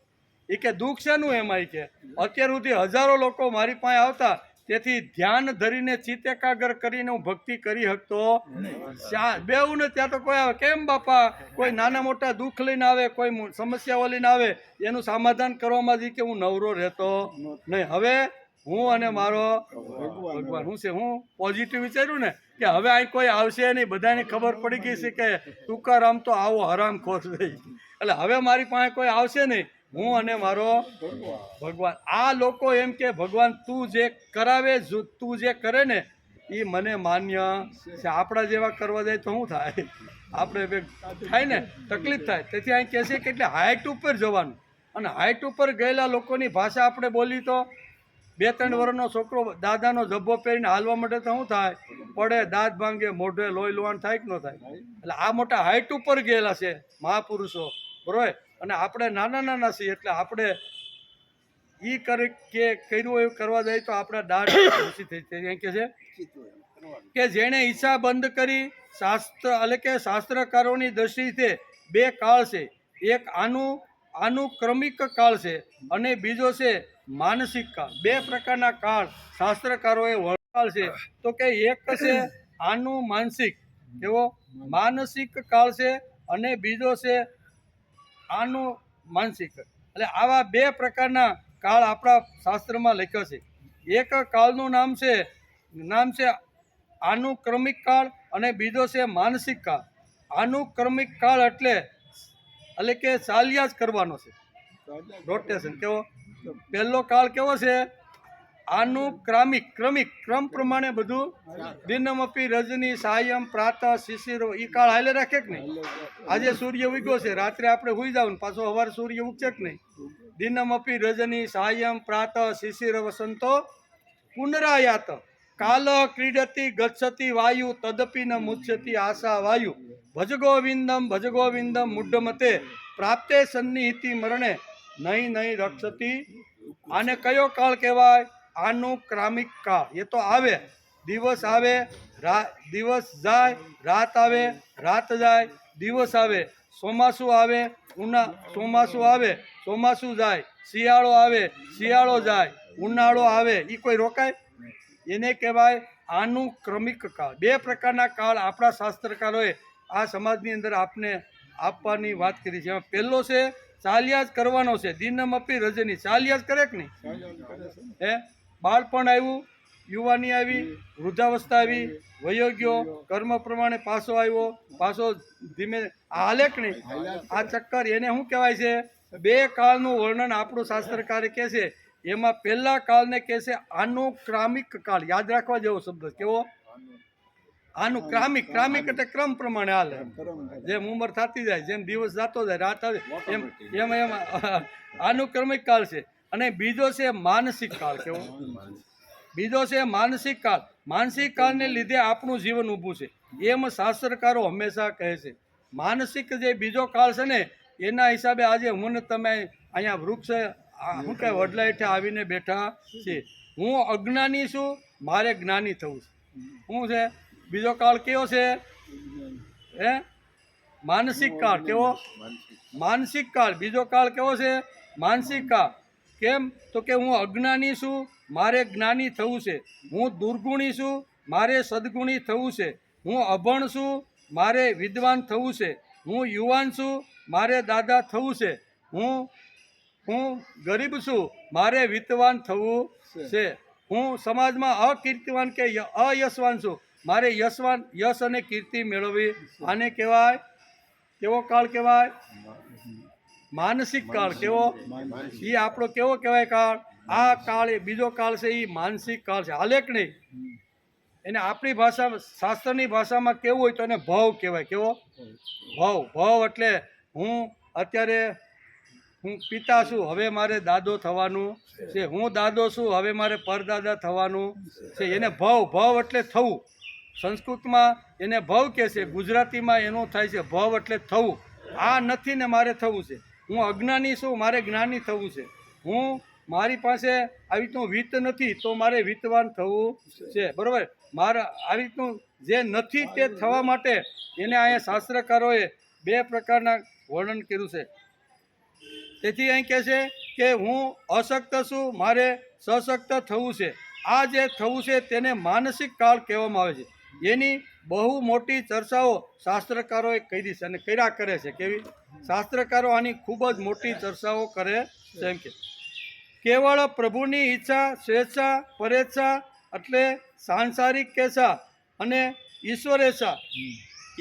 એ કે દુઃખ શેનું? એમાં કે અત્યાર સુધી હજારો લોકો મારી પાસે આવતા, તેથી ધ્યાન ધરીને ચિત્ત એકાગ્ર કરીને હું ભક્તિ કરી શકતો બેવું ને ત્યાં તો કોઈ આવે. કેમ બાપા? કોઈ નાના મોટા દુઃખ લઈને આવે, કોઈ સમસ્યાઓ લઈને આવે, એનું સમાધાન કરવામાં જ કે હું નવરો રહેતો નહીં. હવે હું અને મારો ભગવાન શું છે, હું પોઝિટિવ વિચાર્યું ને કે હવે અહીં કોઈ આવશે નહીં. બધાને ખબર પડી ગઈ છે કે તુકારામ તો આવો હરામખોર છે, એટલે હવે મારી પાસે કોઈ આવશે નહીં, હું અને મારો ભગવાન. આ લોકો એમ કે ભગવાન તું જે કરાવે, તું જે કરે ને એ મને માન્ય છે. આપણા જેવા કરવા જાય તો શું થાય? આપણે થાય ને તકલીફ થાય. તેથી અહીં કહે છે કે એટલે હાઇટ ઉપર જવાનું, અને હાઇટ ઉપર ગયેલા લોકોની ભાષા આપણે બોલી તો 2-3 વર્ષનો છોકરો દાદાનો જબ્બો પહેરીને હાલવા માટે તો શું થાય? પડે, દાંત ભાંગે, મોઢે લોહી લોહાણ થાય કે ન થાય? એટલે આ મોટા હાઇટ ઉપર ગયેલા છે મહાપુરુષો. બરોબર? અને આપણે નાના છીએ, એટલે આપણે એ કર્યું એવું કરવા જાય તો આપણા દાઢ ઓછી થઈ જાય. એમ કે છે કે જેણે ઈચ્છા બંધ કરી, એટલે કે શાસ્ત્રકારોની દ્રષ્ટિથી 2 કાળ છે. એક આનુક્રમિક કાળ છે અને બીજો છે માનસિક કાળ. 2 પ્રકારના કાળ શાસ્ત્રકારોએ વર્ણવેલ છે. તો કે એક છે આનુમાનસિક, એવો માનસિક કાળ છે, અને બીજો છે આનુમાનસિક. એટલે આવા 2 પ્રકારના કાળ આપણા શાસ્ત્રમાં લખ્યો છે. એક કાળનું નામ છે આનુક્રમિક કાળ અને બીજો છે માનસિક કાળ. આનુક્રમિક કાળ એટલે કે ચાલ્યા જ કરવાનો છે, રોટેશન. કેવો પહેલો કાળ કેવો છે? આનુક્રમિક, ક્રમ પ્રમાણે બધું. દિનમપી રજની સાયમ પ્રાતઃ શિશિરો, એ કાળ હાલે રાખે કે નહીં? આજે સૂર્ય ઉગ્યો છે, રાત્રે આપણે સુઈ જાવ ને પાછો સવારે સૂર્ય ઉગશે કે નહીં? દિનમપી રજની સાયમ પ્રાતઃ શિશિર વસંતો પુનરાયાત કાલ ક્રીડતી ગચ્છતિ વાયુ તદપી ન મુચ્યતિ આશા વાયુ ભજ ગોવિંદમ મુઢમતે પ્રાપ્તે સન્નિહિતિ મરણે નહીં રક્ષતી. આને કયો કાળ કહેવાય? આનુક્રમિક કાળ. એ તો આવે, દિવસ આવે, દિવસ જાય, રાત આવે, રાત જાય, દિવસ આવે, ચોમાસું આવે, ચોમાસું આવે, ચોમાસું જાય, શિયાળો આવે, શિયાળો જાય, ઉનાળો આવે. એ કોઈ રોકાય? એને કહેવાય આનુક્રમિક કાળ. બે પ્રકારના કાળ આપણા શાસ્ત્રકારોએ આ સમાજની અંદર આપને આપવાની વાત કરી છે. એમાં પહેલો છે ચાલ્યા જ કરવાનો છે. દિનમપી રજની, ચાલ્યા જ કરે કે નહીં? બાળપણ આવ્યું, યુવાની આવી, વૃદ્ધાવસ્થા આવી, વયો ગયો, કર્મ પ્રમાણે પાછો આવ્યો, પાછો ધીમે હાલે કે નહીં? આ ચક્કર એને શું કહેવાય છે? બે કાળનું વર્ણન આપણું શાસ્ત્રકારે કહે છે. એમાં પહેલા કાળને કહે છે આનુક્રમિક કાળ. યાદ રાખવા જેવો શબ્દ. કેવો? આનુક્રમિક. ક્રમિક એટલે ક્રમ પ્રમાણે હાલે. જેમ ઉંમર થતી જાય, જેમ દિવસ જતો જાય, રાત આવે, એમ આનુક્રમિક કાળ છે. અને બીજો છે માનસિક કાળ. કેવો? બીજો છે માનસિક કાળ. માનસિક કાળને લીધે આપણું જીવન ઊભું છે, એમ શાસ્ત્રકારો હંમેશા કહે છે. માનસિક જે બીજો કાળ છે ને, એના હિસાબે આજે હું ને તમે અહીંયા વૃક્ષ શું કહે વડલા હેઠે આવીને બેઠા છે. હું અજ્ઞાની છું, મારે જ્ઞાની થવું છે. શું છે બીજો કાળ? કેવો છે? માનસિક કાળ. કેવો? માનસિક કાળ. બીજો કાળ કેવો છે? માનસિક કાળ. કેમ? તો કે હું અજ્ઞાની છું, મારે જ્ઞાની થવું છે. હું દુર્ગુણી છું, મારે સદગુણી થવું છે. હું અભણ છું, મારે વિદ્વાન થવું છે. હું યુવાન છું, મારે દાદા થવું છે. હું ગરીબ છું, મારે વિદ્વાન થવું છે. હું સમાજમાં અકીર્તિવાન કે અયશવાન છું, મારે યશ અને કીર્તિ મેળવવી. આને કહેવાય કેવો કાળ કહેવાય? માનસિક કાળ. કેવો? એ આપણો કેવો કહેવાય કાળ? આ કાળ એ બીજો કાળ છે, એ માનસિક કાળ છે. હાલે કે નહીં? એને આપણી ભાષામાં, શાસ્ત્રની ભાષામાં કેવું હોય તો એને ભાવ કહેવાય. કેવો? ભાવ એટલે અત્યારે હું પિતા છું, હવે મારે દાદો થવાનું છે. હું દાદો છું, હવે મારે પરદાદા થવાનું છે. એને ભાવ એટલે થવું. સંસ્કૃતમાં એને ભાવ કહે છે, ગુજરાતીમાં એનો થાય છે ભાવ એટલે થવું. આ નથી ને મારે થવું છે. હું અજ્ઞાની છું, મારે જ્ઞાની થવું છે. મારી પાસે આવી રીતનું વિત્ત નથી, તો મારે વિત્તવાન થવું છે. બરાબર? મારે આવી રીતનું જે નથી તે થવા માટે એને અહીંયા શાસ્ત્રકારોએ બે પ્રકારના વર્ણન કર્યું છે. તેથી અહીં કહે છે કે હું અશક્ત છું, મારે સશક્ત થવું છે. આ જે થવું છે તેને માનસિક કાળ કહેવામાં આવે છે. એની બહુ મોટી ચર્ચાઓ શાસ્ત્રકારોએ કરી છે અને કર્યા કરે છે. કેવી? શાસ્ત્રકારો આની ખૂબ જ મોટી ચર્ચાઓ કરે છે. એમ કે કેવળ પ્રભુની ઈચ્છા, સ્વેચ્છા, પરેચ્છા એટલે સાંસારિક કેચ્છા અને ઈશ્વરેચ્છા,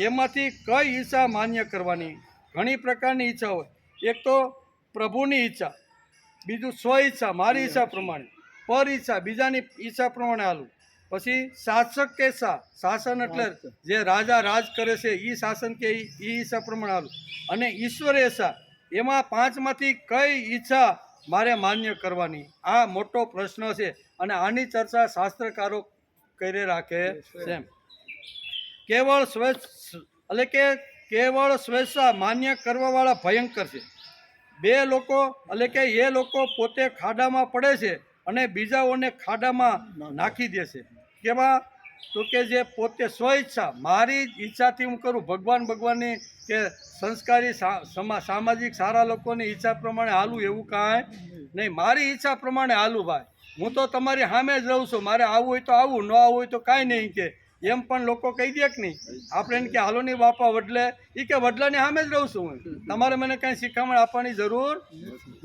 એમાંથી કઈ ઈચ્છા માન્ય કરવાની? ઘણી પ્રકારની ઈચ્છા હોય. એક તો પ્રભુની ઈચ્છા, બીજું સ્વ ઈચ્છા, મારી ઈચ્છા પ્રમાણે, પર ઈચ્છા, બીજાની ઈચ્છા પ્રમાણે હાલું. પછી શાસક કેસા, શાસન એટલે જે રાજા રાજ કરે છે એ શાસન કે એ ઈચ્છા પ્રમાણે હાલું. અને ઈશ્વર ઈચ્છા, એમાં પાંચમાંથી કઈ ઈચ્છા મારે માન્ય કરવાની? આ મોટો પ્રશ્ન છે અને આની ચર્ચા શાસ્ત્રકારો કરી રાખે છે. કેવળ સ્વેચ્છા માન્ય કરવાવાળા ભયંકર છે. બે લોકો એ લોકો પોતે ખાડામાં પડે છે અને બીજાઓને ખાડામાં નાખી દે છે. કેવા? તો કે જે પોતે સ્વ ઈચ્છા, મારી ઈચ્છાથી હું કરું, ભગવાનની કે સંસ્કારી સામાજિક સારા લોકોની ઈચ્છા પ્રમાણે હાલું એવું કાંઈ નહીં. મારી ઈચ્છા પ્રમાણે હાલું ભાઈ. હું તો તમારી સામે જ રહું છું, મારે આવવું હોય તો આવું, ન આવવું હોય તો કાંઈ નહીં. કે એમ પણ લોકો કહી દે કે નહીં? આપણે એને કે હાલો નહીં બાપા વડલે, એ કે વડલાની સામે જ રહું છું હું, તમારે મને કાંઈ શિખામણ આપવાની જરૂર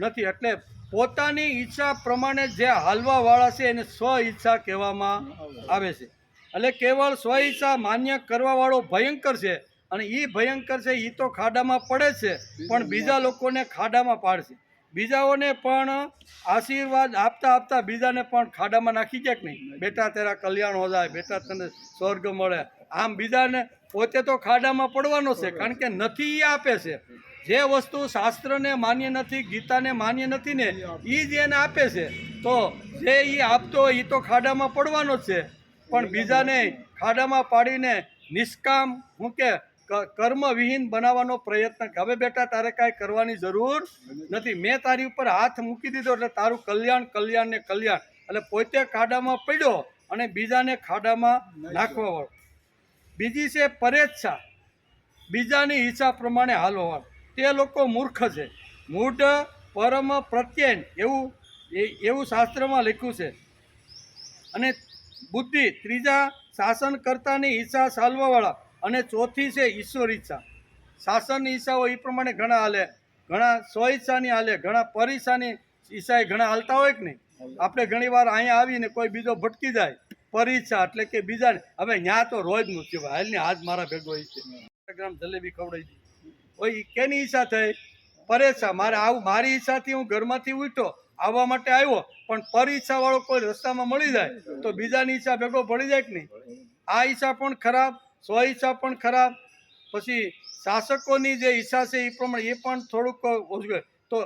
નથી. એટલે પોતાની ઈચ્છા પ્રમાણે જે હાલવાવાળા છે એને સ્વ ઈચ્છા કહેવામાં આવે છે. એટલે કેવળ સ્વ ઈચ્છા માન્ય કરવાવાળો ભયંકર છે, અને એ ભયંકર છે એ તો ખાડામાં પડે છે, પણ બીજા લોકોને ખાડામાં પાડશે. બીજાઓને પણ આશીર્વાદ આપતા આપતા બીજાને પણ ખાડામાં નાખી જાય કે નહીં. બેટા તેરા કલ્યાણ હો જાય, બેટા તને સ્વર્ગ મળે, આમ બીજાને પોતે તો ખાડામાં પડવાનો છે, કારણ કે નથી એ આપે છે. જે વસ્તુ શાસ્ત્રને માન્ય નથી, ગીતાને માન્ય નથી ને એ જ એને આપે છે, તો જે એ આપતો એ તો ખાડામાં પડવાનો જ છે. પણ બીજાને ખાડામાં પાડીને નિષ્કામ હું કે કર્મવિહીન બનાવવાનો પ્રયત્ન. હવે બેટા તારે કાંઈ કરવાની જરૂર નથી, મેં તારી ઉપર હાથ મૂકી દીધો એટલે તારું કલ્યાણ કલ્યાણ ને કલ્યાણ. એટલે પોતે ખાડામાં પડ્યો અને બીજાને ખાડામાં નાખવા વાળો. બીજી છે પરેચ્છા, બીજાની ઈચ્છા પ્રમાણે હાલવાવાળો. તે લોકો મૂર્ખ છે, મૂઢ પરમ પ્રત્યયન એવું શાસ્ત્રમાં લખ્યું છે. અને બુદ્ધિ ત્રીજા શાસનકર્તાની ઈચ્છા ચાલવાવાળા. અને ચોથી છે ઈશ્વર ઈચ્છા. શાસનની ઈચ્છાઓ એ પ્રમાણે ઘણા હાલે, ઘણા સ્વ ઈચ્છાની હાલે, ઘણા પરીચ્છાની ઈચ્છાએ ઘણા હાલતા હોય કે નહીં. આપણે ઘણી વાર અહીંયા આવીને કોઈ બીજો ભટકી જાય, પરીચ્છા એટલે કે બીજાને હવે ત્યાં તો રોજનું છે, હાલની આજ મારા ભેગો એ છે ગ્રામ જલેબી ખવડાવી દીધી હોય, કેની ઈચ્છા થઈ? પરેચ્છા. મારે આવું, મારી ઈચ્છાથી હું ઘરમાંથી ઉઠ્યો આવવા માટે આવ્યો, પણ પરીચ્છા વાળો કોઈ રસ્તામાં મળી જાય તો બીજાની ઈચ્છા ભેગો પડી જાય કે નહીં. આ ઈચ્છા પણ ખરાબ, સ્વ ઈચ્છા પણ ખરાબ. પછી શાસકોની જે ઈચ્છા છે એ પ્રમાણે એ પણ થોડુંક ઓછું. તો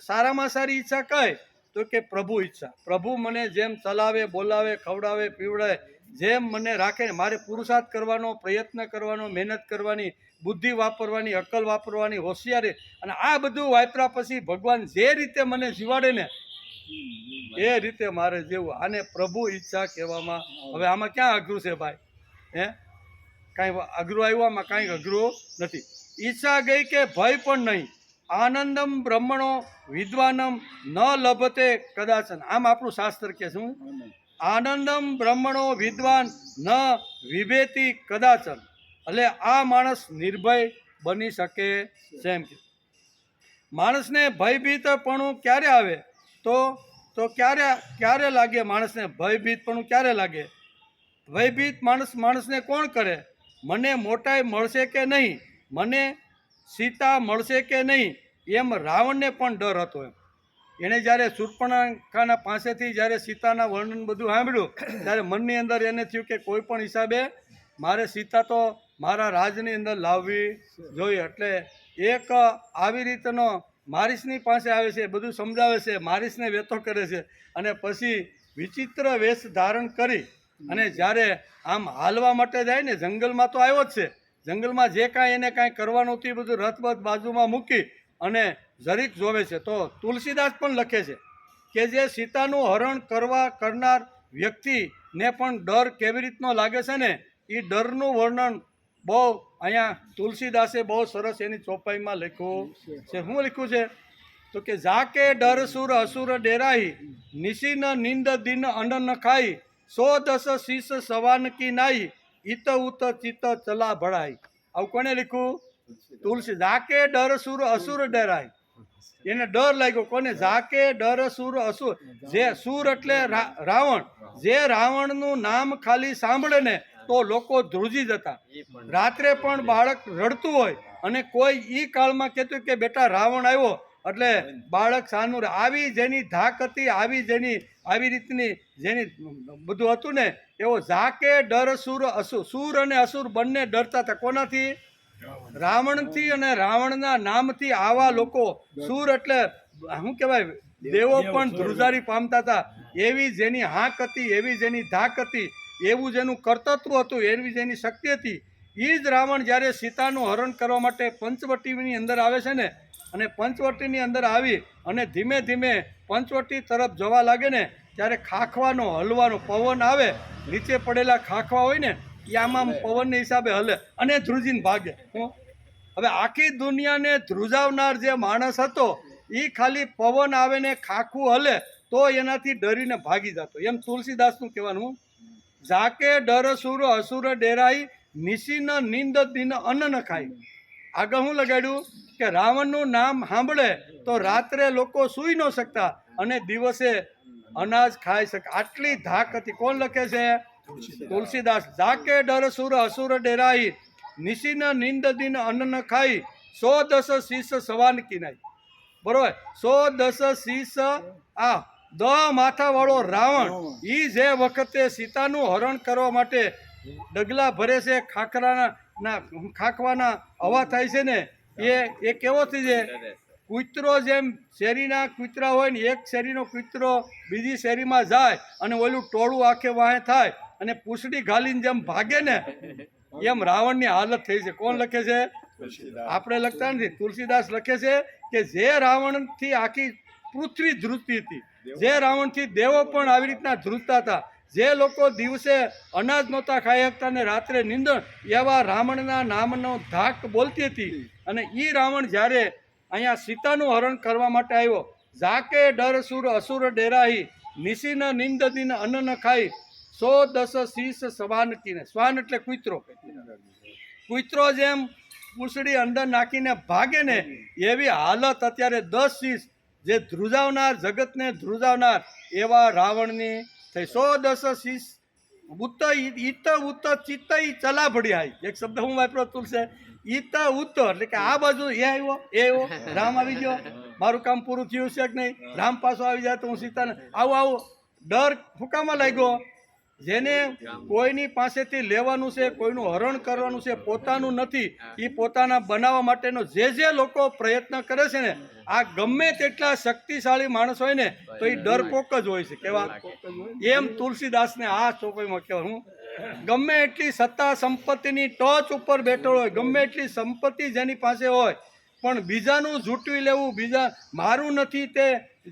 સારામાં સારી ઈચ્છા કઈ? તો કે પ્રભુ ઈચ્છા. પ્રભુ મને જેમ ચલાવે, બોલાવે, ખવડાવે, પીવડાવે, જેમ મને રાખે, મારે પુરુષાર્થ કરવાનો, પ્રયત્ન કરવાનો, મહેનત કરવાની, બુદ્ધિ વાપરવાની, અક્કલ વાપરવાની, હોશિયારી, અને આ બધું વાપર્યા પછી ભગવાન જે રીતે મને જીવાડે ને એ રીતે મારે જેવું. આને પ્રભુ ઈચ્છા કહેવામાં. હવે આમાં ક્યાં અઘરું છે ભાઈ? કાંઈ અઘરું આવ્યું? આમાં કાંઈ અઘરું નથી. ઈચ્છા ગઈ કે ભય પણ નહીં. આનંદમ બ્રહ્મણો વિદ્વાનમ ન લભતે કદાચન. આમ આપણું શાસ્ત્ર કે શું? આનંદમ બ્રહ્મણો વિદ્વાન ન વિભેતી કદાચન. એટલે આ માણસ નિર્ભય બની શકે છે એમ કે. માણસને ભયભીતપણું ક્યારે આવે? તો ક્યારે લાગે માણસને ભયભીતપણું? ક્યારે લાગે? ભયભીત માણસને કોણ કરે? મને મોટાઈ મળશે કે નહીં, મને સીતા મળશે કે નહીં, એમ રાવણને પણ ડર હતો. એમ એણે જ્યારે શૂર્પણખાના પાસેથી જ્યારે સીતાના વર્ણન બધું સાંભળ્યું ત્યારે મનની અંદર એને થયું કે કોઈ પણ હિસાબે મારે સીતા તો મારા રાજની અંદર લાવવી જોઈએ. એટલે એક આવી રીતનો મારીસની પાસે આવે છે, બધું સમજાવે છે, મારીસને વેતો કરે છે, અને પછી વિચિત્ર વેશ ધારણ કરી અને જ્યારે આમ હાલવા માટે જાય ને, જંગલમાં તો આવ્યો જ છે, જંગલમાં જે કાંઈ એને કાંઈ કરવાનું હતું બધું રથબથ બાજુમાં મૂકી અને જરીક જોવે છે. તો તુલસીદાસ પણ લખે છે કે જે સીતાનું હરણ કરનાર વ્યક્તિને પણ ડર કેવી રીતનો લાગે છે ને, એ ડરનું વર્ણન બહુ અહીંયા તુલસીદાસે બહુ સરસ એની ચોપાઈમાં લખ્યું છે. શું લખ્યું છે? તો કે જાકે ડર સુર અસુર ડેરાઈ, નિશિન નિંદ દિન અન્ન ન ખાઈ, 110 શીશ સવાન કી નાઈ, ઈત ઉત ચિત્ત ચલા ભળાઈ. આવું કોને લખ્યું? તુલસી. જાકે ડર સુર અસુર ડરાય, એને ડર લાગ્યો. કોને? જાકે ડર સુર અસુર. જે સુર એટલે રાવણ, જે રાવણનું નામ ખાલી સાંભળે ને તો લોકો ધ્રુજી જતા. રાત્રે પણ બાળક રડતું હોય અને કોઈ ઈ કાળમાં કહેતું કે બેટા રાવણ આવ્યો એટલે બાળક સાનું. આવી જેની ધાક હતી, આવી રીતની જેની બધું હતું ને, એવો જાકે ડર સુર અસુર. સુર અને અસુર બંને ડરતા હતા. કોનાથી? રાવણથી અને રાવણના નામથી. આવા લોકો સુર એટલે શું કહેવાય, દેવો પણ ધ્રુજારી પામતા હતા. એવી જેની હાંક હતી, એવી જેની ધાક હતી, એવું જેનું કર્તૃત્વ હતું, એવી જેની શક્તિ હતી, એ જ રાવણ જ્યારે સીતાનું હરણ કરવા માટે પંચવટીની અંદર આવે છે ને, અને પંચવટીની અંદર આવી અને ધીમે ધીમે પંચવટી તરફ જવા લાગે ને, ત્યારે ખાખવાનો હલવાનો પવન આવે, નીચે પડેલા ખાખવા હોય ને એ આમાં પવનને હિસાબે હલે અને ધ્રુજીને ભાગે. હવે આખી દુનિયાને ધ્રુજાવનાર જે માણસ હતો એ ખાલી પવન આવે ને ખાખું હલે તો એનાથી ડરીને ભાગી જતો. એમ તુલસીદાસનું કહેવાનું. જાકે ડર સુર અસુર ડેરાઈ, નિશિન નિંદ દિન અન્ન ન ખાય. આગળ શું લગાડ્યું કે રાવણનું નામ સાંભળે તો રાત્રે લોકો સૂઈ ન શકતા અને દિવસે અનાજ ખાઈ શકે. આટલી ધાક હતી. કોણ લખે છે? તુલસીદાસ. ઝાકે ડર સુર અસુર ડેરાઈ, નિશિન નિંદ દિન અન્ન ન ખાઈ, 110 શીશ સવાન કિનાઈ. બરોબર, 110 શીશ. આ 10 માથા વાળો રાવણ ઈ જે વખતે સીતાનું હરણ કરવા માટે ડગલા ભરે છે, ખાખવાના અવાજ થાય છે ને, એ કેવો થઈ છે? કૂતરો જેમ શેરીના કૂતરા હોય ને, એક શેરીનો કૂતરો બીજી શેરીમાં જાય અને ઓલું ટોળું આખે વાહે થાય અને પૂંછડી ઘાલીને જેમ ભાગે ને, એમ રાવણની હાલત થઈ છે. કોણ લખે છે? આપણે લખતા નથી. તુલસીદાસ લખે છે કે જે રાવણથી આખી પૃથ્વી ધ્રુજતી હતી, જે રાવણથી દેવો પણ આવી રીતના ધ્રુજતા હતા, જે લોકો દિવસે અનાજ નહોતા ખાઈ શકતા ને રાત્રે નિંદણ, એવા રાવણના નામનો ધાક બોલતી હતી. અને એ રાવણ જ્યારે અહીંયા સીતાનું હરણ કરવા માટે આવ્યો, ઝાકે ડર સુર અસુર ડેરાહી, નિશિન નિંદ દિન અન્ન ન ખાઈ, 110 શીશ સવાન કીને. શ્વાન એટલે કૂતરો. કૂતરો જેમ પૂંછડી અંદર નાખીને ભાગે ને, એવી હાલત અત્યારે 10 શીશ જે ધ્રુજાવનાર, જગતને ધ્રુજાવનાર એવા રાવણની થઈ. 110 શીશ ઉત્ત ઈત ઉત્ત ચિત્ત ચલા ભડિયાઈ. એક શબ્દ હું વાપરો તુલસે, ઈત ઉત્ત એટલે કે આ બાજુ એ આવ્યો, રામ આવી ગયો, મારું કામ પૂરું થયું છે કે નહીં, રામ પાછો આવી જાય તો હું સીતાને આવું ડર ફૂંકામાં લાગ્યો. જેને કોઈની પાસેથી લેવાનું છે, કોઈનું હરણ કરવાનું છે, પોતાનું નથી, એ પોતાના બનાવવા માટેનો જે લોકો પ્રયત્ન કરે છે ને, આ ગમે તેટલા શક્તિશાળી માણસ હોય ને તો એ ડરપોક જ હોય છે. કેવા? એમ તુલસીદાસને આ ચોપાઈમાં કહેવાય. હું ગમે એટલી સત્તા સંપત્તિની ટોચ ઉપર બેઠો હોય, ગમે એટલી સંપત્તિ જેની પાસે હોય, પણ બીજાનું ઝૂંટવી લેવું, બીજા મારું નથી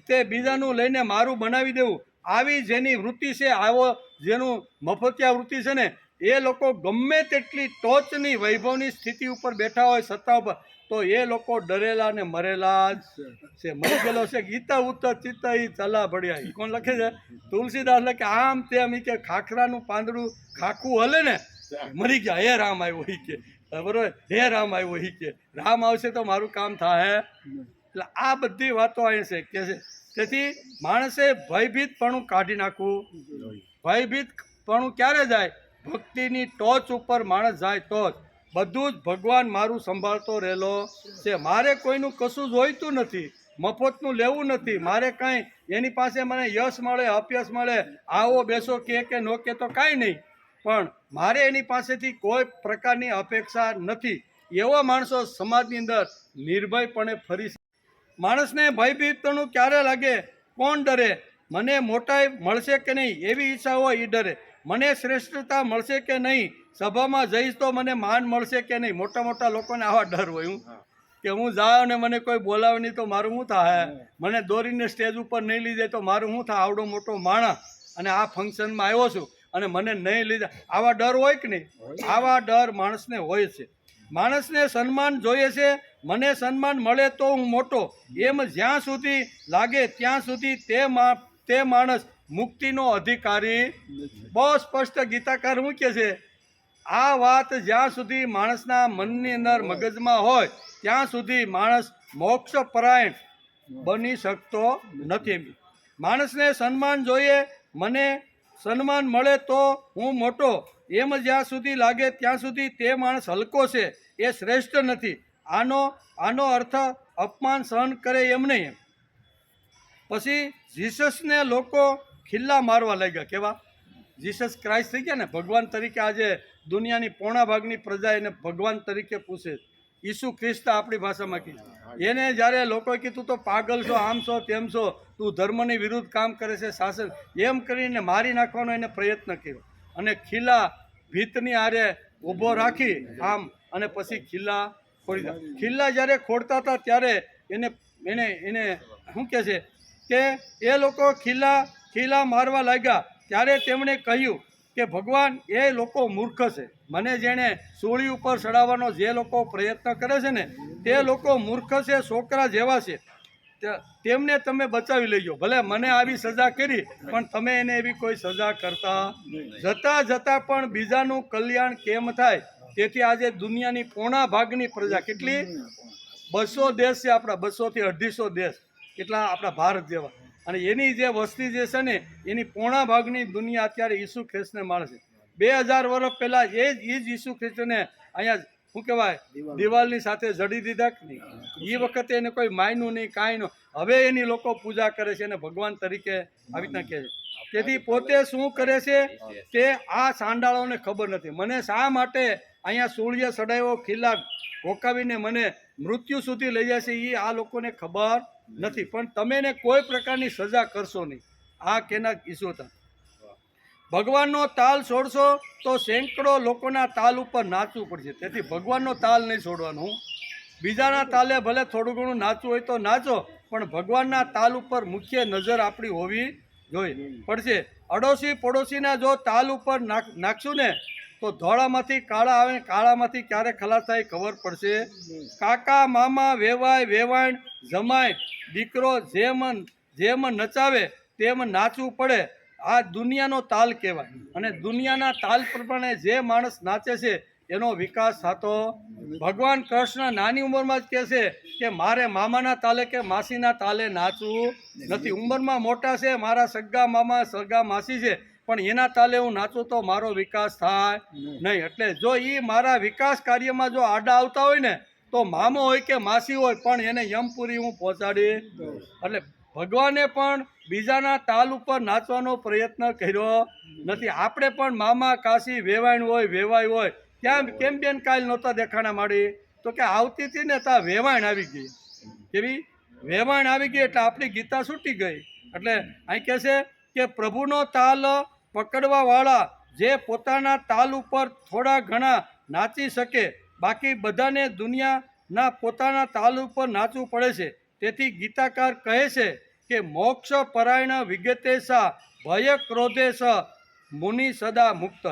તે બીજાનું લઈને મારું બનાવી દેવું, આવી જેની વૃત્તિ છે, આવો જેનું મફતિયા વૃત્તિ છે ને, એ લોકો ગમે તેટલી ટોચની વૈભવની સ્થિતિ ઉપર બેઠા હોય, સત્તા ઉપર, તો એ લોકો ડરેલા ને મરેલા જ છે. મરી ગયેલો છે. ગીતા ઉત્તર ચિત્ત ચલા ભડિયા. કોણ લખે છે? તુલસીદાસ લખે આમ તેમ કે ખાખરાનું પાંદડું ખાખું હલે ને, મરી ગયા, હે રામ આવ્યો ઈ કે. બરોબર, હે રામ આવ્યો ઈ કે. રામ આવશે તો મારું કામ થાય. એટલે આ બધી વાતો અહીં છે કે છે. તેથી માણસે ભયભીતપણું કાઢી નાખવું. ભયભીતપણું ક્યારે જાય? ભક્તિની ટોચ ઉપર માણસ જાય તો જ. બધું જ ભગવાન મારું સંભાળતો રહેલો છે. મારે કોઈનું કશું જોઈતું નથી, મફતનું લેવું નથી. મારે કાંઈ એની પાસે મને યશ મળે, અપયશ મળે, આવો બેસો કે નો કે તો કાંઈ નહીં, પણ મારે એની પાસેથી કોઈ પ્રકારની અપેક્ષા નથી. એવા માણસો સમાજની અંદર નિર્ભયપણે ફરી. માણસને ભયભીતપણું ક્યારે લાગે? કોણ ડરે? મને મોટાઈ મળશે કે નહીં એવી ઈચ્છા હોય એ ડરે. મને શ્રેષ્ઠતા મળશે કે નહીં, સભામાં જઈશ તો મને માન મળશે કે નહીં. મોટા મોટા લોકોને આવા ડર હોય. કે હું જાઉં ને મને કોઈ બોલાવે નહીં તો મારું શું થાય, મને દોરીને સ્ટેજ ઉપર નહીં લઈ જાય તો મારું શું થાય, આવડો મોટો માણસ અને આ ફંક્શનમાં આવ્યો છું અને મને નહીં લીધા. આવા ડર હોય કે નહીં? આવા ડર માણસને હોય છે. માણસને સન્માન જોઈએ છે. મને સન્માન મળે તો હું મોટો, એમ જ્યાં સુધી લાગે ત્યાં સુધી તે માણસ મુક્તિનો અધિકારી. બહુ સ્પષ્ટ ગીતાકાર શું કહે છે? આ વાત જ્યાં સુધી માણસના મનની અંદર મગજમાં હોય ત્યાં સુધી માણસ મોક્ષપરાયણ બની શકતો નથી. માણસને સન્માન જોઈએ, મને સન્માન મળે તો હું મોટો, એમ જ્યાં સુધી લાગે ત્યાં સુધી તે માણસ હલકો છે, એ શ્રેષ્ઠ નથી. આનો અર્થ અપમાન સહન કરે એમ નહીં. પછી જીસસને લોકો ખિલ્લા મારવા લાગ્યા. કેવા? જીસસ ક્રાઇસ્ટ થઈ ગયા ને ભગવાન તરીકે. આજે દુનિયાની પોણા ભાગની પ્રજા એને ભગવાન તરીકે પૂછે. ઈસુ ખ્રિસ્ત આપણી ભાષામાં કીધું. એને જ્યારે લોકોએ કીધું તો પાગલ છો, આમ છો, તેમ છો, તું ધર્મની વિરુદ્ધ કામ કરે છે, શાસન, એમ કરીને મારી નાખવાનો એને પ્રયત્ન કર્યો. અને ખીલા ભીતની આરે ઊભો રાખી આમ, અને પછી ખીલા ખોડી દીધા. ખીલા જ્યારે ખોડતા હતા ત્યારે એને શું કહે છે કે એ લોકો ખીલા મારવા લાગ્યા. ત્યારે તેમણે કહ્યું કે ભગવાન, એ લોકો મૂર્ખ છે. મને જેણે સૂળી ઉપર ચડાવવાનો જે લોકો પ્રયત્ન કરે છે ને, તે લોકો મૂર્ખ છે, છોકરા જેવા છે. તેમને તમે બચાવી લેજો. ભલે મને આવી સજા કરી, પણ તમે એને એવી કોઈ સજા કરતા. જતાં પણ બીજાનું કલ્યાણ કેમ થાય તેથી આજે દુનિયાની પોણા ભાગની પ્રજા, કેટલી 200 દેશ છે આપણા, 200 થી 250 દેશ, કેટલા આપણા ભારત જેવા, અને એની જે વસ્તી જે છે ને એની પોણા ભાગની દુનિયા અત્યારે ઈસુ ખ્રિસ્તને માણે છે. 2000 વર્ષ પહેલા એ જ ઈસુ ખ્રિસ્તને અહીંયા શું કહેવાય દિવાલની સાથે જડી દીધા કે નહીં? એ વખતે એને કોઈ માયનું નહીં, કાંઈ નહીં. હવે એની લોકો પૂજા કરે છે અને ભગવાન તરીકે આવી રીતના કહે છે. તેથી પોતે શું કરે છે તે આ સાંડાળોને ખબર નથી. મને શા માટે અહીંયા સૂળિયા સડાયો ખીલા ઘોકાવીને મને મૃત્યુ સુધી લઈ જાય છે એ આ લોકોને ખબર નથી. પણ તમે ને કોઈ પ્રકારની સજા કરશો નહીં. આ કેના ઈસુ હતા. ભગવાનનો તાલ છોડશો તો સેંકડો લોકોના તાલ ઉપર નાચવું પડશે. તેથી ભગવાનનો તાલ નહીં છોડવાનો. બીજાના તાલે ભલે થોડું ઘણું નાચવું હોય તો નાચો, પણ ભગવાનના તાલ ઉપર મુખ્ય નજર આપણી હોવી જોઈએ પડશે. અડોશી પડોશીના જો તાલ ઉપર નાખશું ને તો ધોળામાંથી કાળા આવે, કાળામાંથી ક્યારે ખલાસ થાય ખબર પડશે. કાકા મામા વેવાય વેવાણ જમાય દીકરો જેમ નચાવે તેમ નાચવું પડે. આ દુનિયાનો તાલ કહેવાય, અને દુનિયાના તાલ પ્રમાણે જે માણસ નાચે છે એનો વિકાસ થતો. ભગવાન કૃષ્ણ નાની ઉંમરમાં જ કહે છે કે મારે મામાના તાલે કે માસીના તાલે નાચવું નથી. ઉંમરમાં મોટા છે, મારા સગા મામા સગા માસી છે, પણ એના તાલે હું નાચું તો મારો વિકાસ થાય નહીં. એટલે જો એ મારા વિકાસ કાર્યમાં જો આડા આવતા હોય ને તો મામો હોય કે માસી હોય પણ એને યમપુરી હું પહોંચાડી. એટલે ભગવાને પણ બીજાના તાલ ઉપર નાચવાનો પ્રયત્ન કર્યો નથી. આપણે પણ મામા કાશી વેવાણ હોય વેવાય હોય ત્યાં કેમ બેન કાલ નહોતા દેખાણા માંડી? તો કે આવતી હતી ને ત્યાં વેવાણ આવી ગઈ. કેવી વેવાણ આવી ગઈ એટલે આપણી ગીતા છૂટી ગઈ. એટલે અહીં કહે છે કે પ્રભુનો તાલ પકડવાવાળા જે પોતાના તાલ ઉપર થોડા ઘણા નાચી શકે, બાકી બધાને દુનિયાના પોતાના તાલ ઉપર નાચવું પડે છે. તેથી ગીતાકાર કહે છે કે મોક્ષ પરાયણ વિગતે સા ભય ક્રોધે સ મુનિ સદા મુક્ત.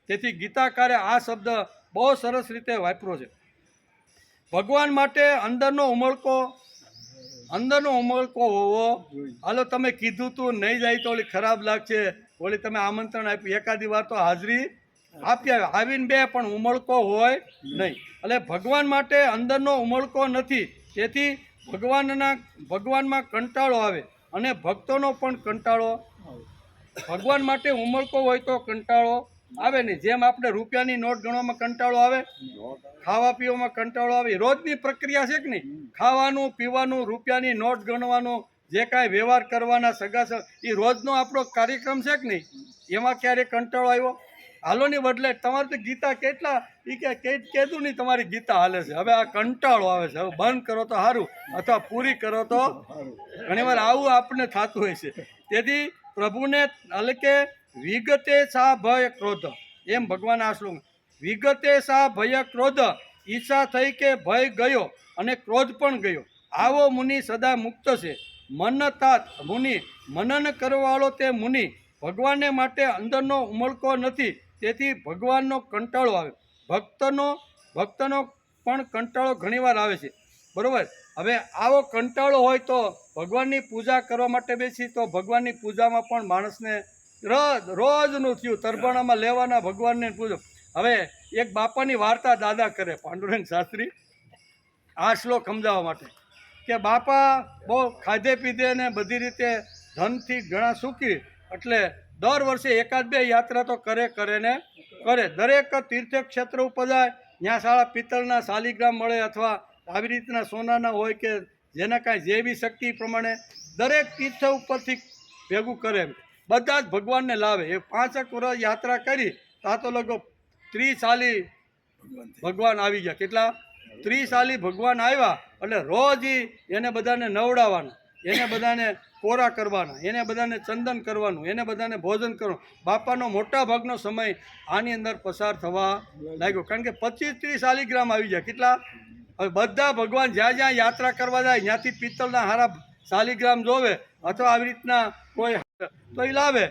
તેથી ગીતાકારે આ શબ્દ બહુ સરસ રીતે વાપર્યો છે. ભગવાન માટે અંદરનો ઉમળકો હોવો. હાલો તમે કીધું તું નહીં જાય તો ઓલી ખરાબ લાગશે, ઓલી તમે આમંત્રણ આપ્યું એકાદી વાર તો હાજરી આપી આવે, આવીને બે, પણ ઉમળકો હોય નહીં. એટલે ભગવાન માટે અંદરનો ઉમળકો નથી. તેથી ભગવાનમાં કંટાળો આવે અને ભક્તોનો પણ કંટાળો. ભગવાન માટે ઉમળકો હોય તો કંટાળો આવે નહીં. જેમ આપણે રૂપિયાની નોટ ગણવામાં કંટાળો આવે, ખાવા પીવામાં કંટાળો આવે. રોજની પ્રક્રિયા છે કે નહીં? ખાવાનું પીવાનું, રૂપિયાની નોટ ગણવાનું, જે કાંઈ વ્યવહાર કરવાના સગા એ રોજનો આપણો કાર્યક્રમ છે કે નહીં? એમાં ક્યારેક કંટાળો આવ્યો? હાલોની બદલે તમારે તો ગીતા કેટલા એ કહેતું નહીં તમારી ગીતા હાલે છે, હવે આ કંટાળો આવે છે, હવે બંધ કરો તો સારું અથવા પૂરી કરો તો ઘણીવાર આવું આપણને થતું હોય છે. તેથી પ્રભુને એટલે કે વિગતે સા ભય ક્રોધ, એમ ભગવાન આ શ્લોક વિગતે સા ભય ક્રોધ, ઈચ્છા થઈ કે ભય ગયો અને ક્રોધ પણ ગયો. આવો મુનિ સદા મુક્ત છે. મન તાત મુનિ, મનન કરવાવાળો તે મુનિ. ભગવાનને માટે અંદરનો ઉમળકો નથી, તેથી ભગવાનનો કંટાળો આવે. ભક્તનો પણ કંટાળો ઘણીવાર આવે છે, બરાબર. હવે આવો કંટાળો હોય તો ભગવાનની પૂજા કરવા માટે બેસી તો ભગવાનની પૂજામાં પણ માણસને રોજનું થયું તરબાણામાં લેવાના ભગવાનને પૂજો. હવે એક બાપાની વાર્તા દાદા કરે, પાંડુરંગ શાસ્ત્રી, આ શ્લોક સમજાવવા માટે કે બાપા બહુ ખાધે પીધે ને બધી રીતે ધનથી ઘણા સુખી, એટલે દર વર્ષે એકાદ બે યાત્રા તો કરે ને કરે. દરેક તીર્થક્ષેત્ર ઉપર જાય, ત્યાં સારા પિત્તળના શાલિગ્રામ મળે અથવા આવી રીતના સોનાના હોય કે જેના કાંઈ જેવી શક્તિ પ્રમાણે દરેક તીર્થ ઉપરથી ભેગું કરે. બધા જ ભગવાનને લાવે. એ 5 વર્ષ યાત્રા કરી ત્યાં તો લગભગ 30 સાલી ભગવાન આવી ગયા. કેટલા? 30 સાલી ભગવાન આવ્યા. એટલે રોજ એને બધાને નવડાવવાના, એને બધાને કોરા કરવાના, એને બધાને ચંદન કરવાનું, એને બધાને ભોજન કરવાનું. બાપાનો મોટા ભાગનો સમય આની અંદર પસાર થવા લાગ્યો, કારણ કે 25-30 શાલિગ્રામ આવી જાય. કેટલા? હવે બધા ભગવાન જ્યાં જ્યાં યાત્રા કરવા જાય ત્યાંથી પિત્તળના હારા શાલિગ્રામ જોવે અથવા આવી રીતના કોઈ તો એ લાવે.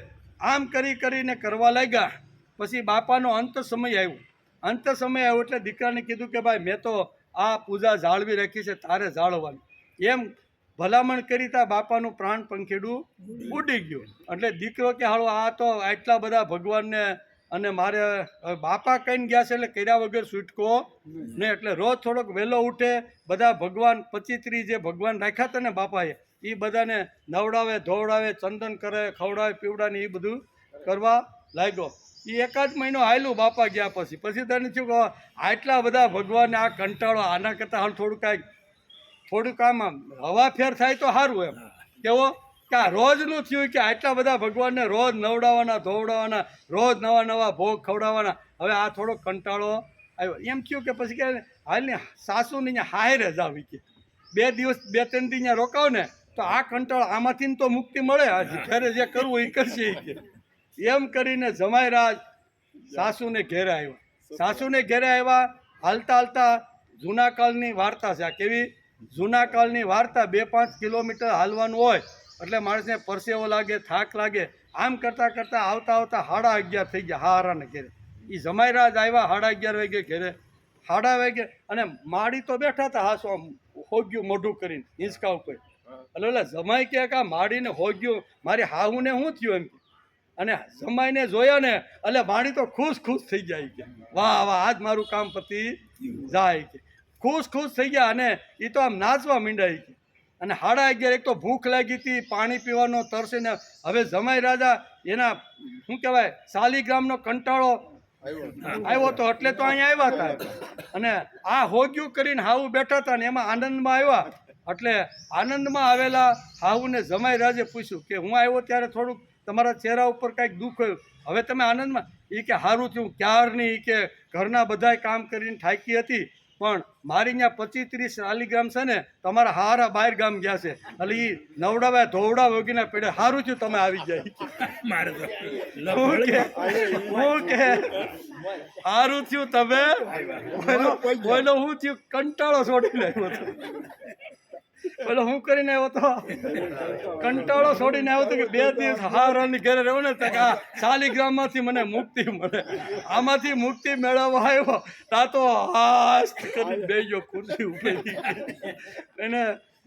આમ કરીને કરવા લાગ્યા. પછી બાપાનો અંત સમય આવ્યો. એટલે દીકરાને કીધું કે ભાઈ મેં તો આ પૂજા જાળવી રાખી છે, તારે જાળવવાની. એમ ભલામણ કરી તા બાપાનું પ્રાણ પંખીડું ઉડી ગયું. એટલે દીકરો કે હાલો આ તો આટલા બધા ભગવાનને અને મારે હવે બાપા કહીને ગયા છે એટલે કર્યા વગર છૂટકો નહીં. એટલે રોજ થોડોક વહેલો ઉઠે, બધા ભગવાન 25-30 જે ભગવાન રાખ્યા હતા ને બાપાએ એ બધાને નવડાવે ધોવડાવે, ચંદન કરે, ખવડાવે પીવડાવે, એ બધું કરવા લાગ્યો. એ એકાદ મહિનો હાલ્યું બાપા ગયા પછી તને થયું કે આટલા બધા ભગવાનને આ કંટાળો, આના કરતાં હાલ થોડુંક આમ હવા ફેર થાય તો સારું. એમ કેવો કે આ રોજનું થયું કે આટલા બધા ભગવાનને રોજ નવડાવવાના ધોવડાવવાના, રોજ નવા નવા ભોગ ખવડાવવાના, હવે આ થોડો કંટાળો આવ્યો. એમ થયું કે પછી કે હાલને સાસુને અહીંયા હાયરે જ આવી કે 2 દિવસ 2-3 દી અહીંયા રોકાવ ને તો આ કંટાળો આમાંથી તો મુક્તિ મળે, ઘરે જે કરવું એ કરશે કે. એમ કરીને જમાઈરાજ સાસુને ઘેરે આવ્યા. સાસુને ઘેરે આવ્યા, હાલતા હાલતા જૂના કાળની વાર્તા છે આ. કેવી જૂના કાળની વાર્તા. 2-5 કિલોમીટર હાલવાનું હોય એટલે માણસને પરસેવો લાગે, થાક લાગે. આમ કરતાં કરતાં આવતા આવતા 11:30 થઈ ગયા હારાને ઘેરે. એ જમાઈરાજ આવ્યા 11:30 વાગે ઘેરે. 11:30 વાગે અને માડી તો બેઠા હતા હાસો આમ હોગ્યું મોઢું કરીને હિંચકા ઉપર. એટલે ઓલા જમાઈ કે આ માડીને હોગ્યું, મારી હાહુને શું થયું એમ. અને જમાઈને જોયા ને એટલે માડી તો ખુશ થઈ જાય કે વાહ વાહ આજ મારું કામ પતી જાય કે. ખુશ થઈ ગયા અને એ તો આમ નાચવા માંડ્યા કે. અને 11:30 એક તો ભૂખ લાગી હતી, પાણી પીવાનો તરસે ને. હવે જમાઈ રાજા એના શું કહેવાય શાલિગ્રામનો કંટાળો આવ્યો તો એટલે તો અહીંયા આવ્યા હતા. અને આ હોગ્યું કરીને હાવું બેઠા હતા ને એમાં આનંદમાં આવ્યા. એટલે આનંદમાં આવેલા હાવુને જમાઈ રાજે પૂછ્યું કે હું આવ્યો ત્યારે થોડુંક તમારા ચહેરા ઉપર કાંઈક દુઃખ થયું, હવે તમે આનંદમાં. એ કે સારું થયું ક્યારની કે ઘરના બધાય કામ કરીને થાકી હતી, પણ મારી અહીંયા 25-30 શાલિગ્રામ છે ને તમારા હારા બહાર ગામ ગયા છે એટલે એ નવડાવ્યા ધોવડાવ્યા વગેરે પેડે સારું થયું તમે આવી જાય. હું કે સારું થયું તમે બોલો. શું થયું કંટાળો છોડીને આવ્યો હતો. બોલો હું કરીને આવ્યો તો કંટાળો છોડીને આવ્યો હતો કે 2 દિવસ હારાની ઘરે રહ્યો ને તો આ શાલિગ્રામમાંથી મને મુક્તિ મળે. આમાંથી મુક્તિ મેળવવા આવ્યો તા તો હાસ્ત કરીને બેસી ગયો ખુરશી ઉપર. એને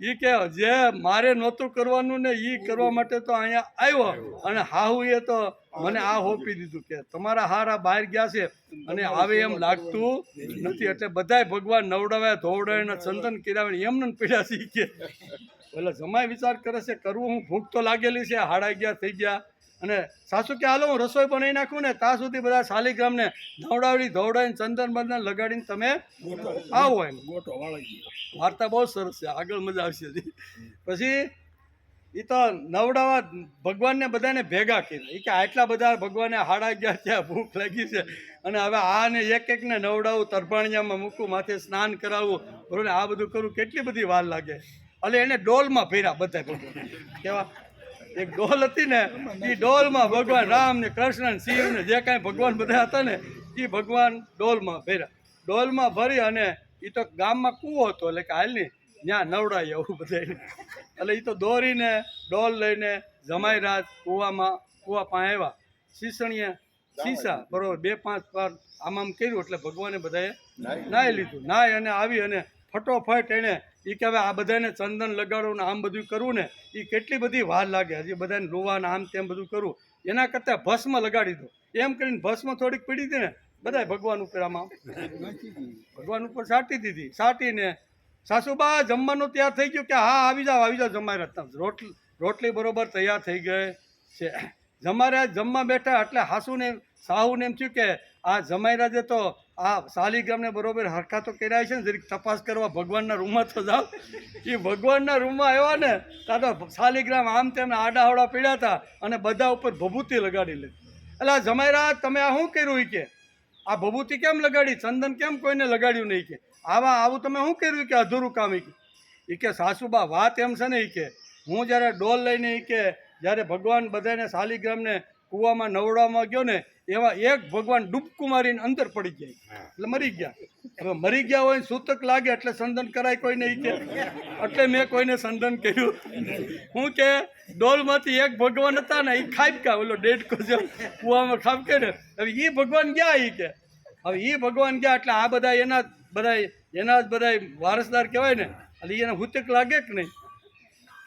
એ કે જે મારે નહોતું કરવાનું ને એ કરવા માટે તો અહીંયા આવ્યો. અને હાહુએ તો મને આ હોપી દીધું કે તમારા હારા બહાર ગયા છે અને આવે એમ લાગતું નથી. એટલે બધાય ભગવાન નવડાવ્યા ધોવડાવીને ચંદન કિરાવીને એમને પીડ્યા છે કે. એટલે જમાઈ વિચાર કરે છે કરવું હું, ભૂખ તો લાગેલી છે, 11:30 થઈ ગયા. અને સાસુ કે હાલો હું રસોઈ બનાવી નાખું ને ત્યાં સુધી બધા શાલિગ્રામને ધોવડાવીને ચંદન બંદન લગાડીને તમે આવો. એમ વાર્તા બહુ સરસ છે, આગળ મજા આવશે. પછી એ તો નવડાવા ભગવાનને બધાને ભેગા કર્યા. એ કે આટલા બધા ભગવાને 11:30 ત્યાં ભૂખ લાગી છે અને હવે આને એકને નવડાવું, તરભાણિયામાં મૂકું, માથે સ્નાન કરાવવું, બરોબર આ બધું કરું, કેટલી બધી વાર લાગે. એટલે એને ડોલમાં ભર્યા બધા ભગવાન. કેવા એક ડોલ હતી ને એ ડોલમાં ભગવાન રામ ને કૃષ્ણ ને શિવ ને જે કાંઈ ભગવાન બધા હતા ને એ ભગવાન ડોલમાં ભર્યા. ડોલમાં ભરી અને એ તો ગામમાં કૂવો હતો એટલે કે હાલ ને ત્યાં નવડાવી આવું બધા. એટલે એ તો દોરીને ડોલ લઈને જમાઈ રાત કૂવા પાસે આવ્યા. શીસણીએ શીશા બરોબર 2-5 વાર આમ કર્યું એટલે ભગવાને બધાએ નાહી લીધું. નાહી અને આવી અને ફટોફટ એણે એ કે હવે આ બધાને ચંદન લગાડવું ને આમ બધું કરવું ને એ કેટલી બધી વાર લાગે, હજી બધાને રૂવાને આમ તેમ બધું કરવું. એના કરતાં ભસ્મ લગાડી દો. એમ કરીને ભસ્મ થોડીક પીડી હતી ને બધાય ભગવાન ઉપર આમાં ભગવાન ઉપર સાટી દીધી. સાટીને સાસુબા જમવાનું તૈયાર થઈ ગયું કે હા આવી જાઓ જમાઈ રહ્યા. રોટલી બરોબર તૈયાર થઈ ગઈ છે. જમાઈ જમવા બેઠા એટલે સાહુને એમ થયું કે આ જમાઈ રાજે તો આ શાલિગ્રામને બરોબર હરખા તો કર્યા છે ને, જરીક તપાસ કરવા ભગવાનના રૂમમાં તો જાઓ. એ ભગવાનના રૂમમાં આવ્યા ને ત્યાં તો શાલિગ્રામ આમ તેમ આડાહવડા પીડ્યા હતા અને બધા ઉપર ભભૂતિ લગાડી લીધી. એટલે આ જમાઈ રાજ તમે આ શું કર્યું? એ કે આ ભભૂતિ કેમ લગાડી, ચંદન કેમ કોઈને લગાડ્યું નહીં? કે આવું તમે શું કર્યું કે અધૂરું કામ? એ કે સાસુબા વાત એમ છે ને એ કે હું જ્યારે ડોલ લઈને એ કે જ્યારે ભગવાન બધાને શાલિગ્રામને કૂવામાં નવડાવવામાં ગયો ને એવા એક ભગવાન ડૂબકું મારીને અંદર પડી ગયા એટલે મરી ગયા. હવે મરી ગયા હોય સૂતક લાગે એટલે સંદન કરાય કોઈ નહીં કે એટલે મેં કોઈને સંદન કર્યું. હું કે ડોલમાંથી એક ભગવાન હતા ને એ ખાબકા ઓલો ડેડકો જેમ કૂવામાં ખાબકે ને હવે એ ભગવાન ગયા. એ કે હવે એ ભગવાન ગયા એટલે આ બધા એના જ બધા વારસદાર કહેવાય ને એટલે એને સૂતક લાગે કે નહીં?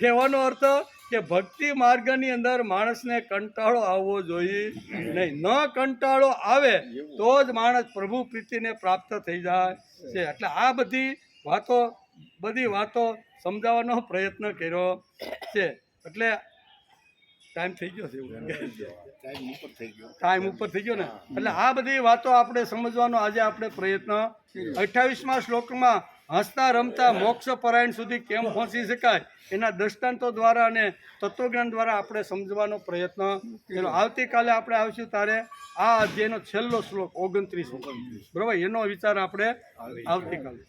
કહેવાનો અર્થ કે ભક્તિ માર્ગની અંદર માણસને કંટાળો આવવો જોઈએ નહીં. ન કંટાળો આવે તો જ માણસ પ્રભુ પ્રીતિને પ્રાપ્ત થઈ જાય છે. એટલે આ બધી વાતો સમજાવવાનો પ્રયત્ન કર્યો છે. એટલે ટાઈમ થઈ ગયો છે એવું ટાઈમ ઉપર થઈ ગયો ને. એટલે આ બધી વાતો આપણે સમજવાનો આજે આપણે પ્રયત્ન 28મા શ્લોકમાં હસતા રમતા મોક્ષ પરાયણ સુધી કેમ પહોંચી શકાય એના દ્રષ્ટાંતો દ્વારા અને તત્વજ્ઞાન દ્વારા આપણે સમજવાનો પ્રયત્ન કર્યો. આવતીકાલે આપણે આવીશું ત્યારે આ અધ્યાયનો છેલ્લો શ્લોક 29 બરાબર, એનો વિચાર આપણે આવતીકાલે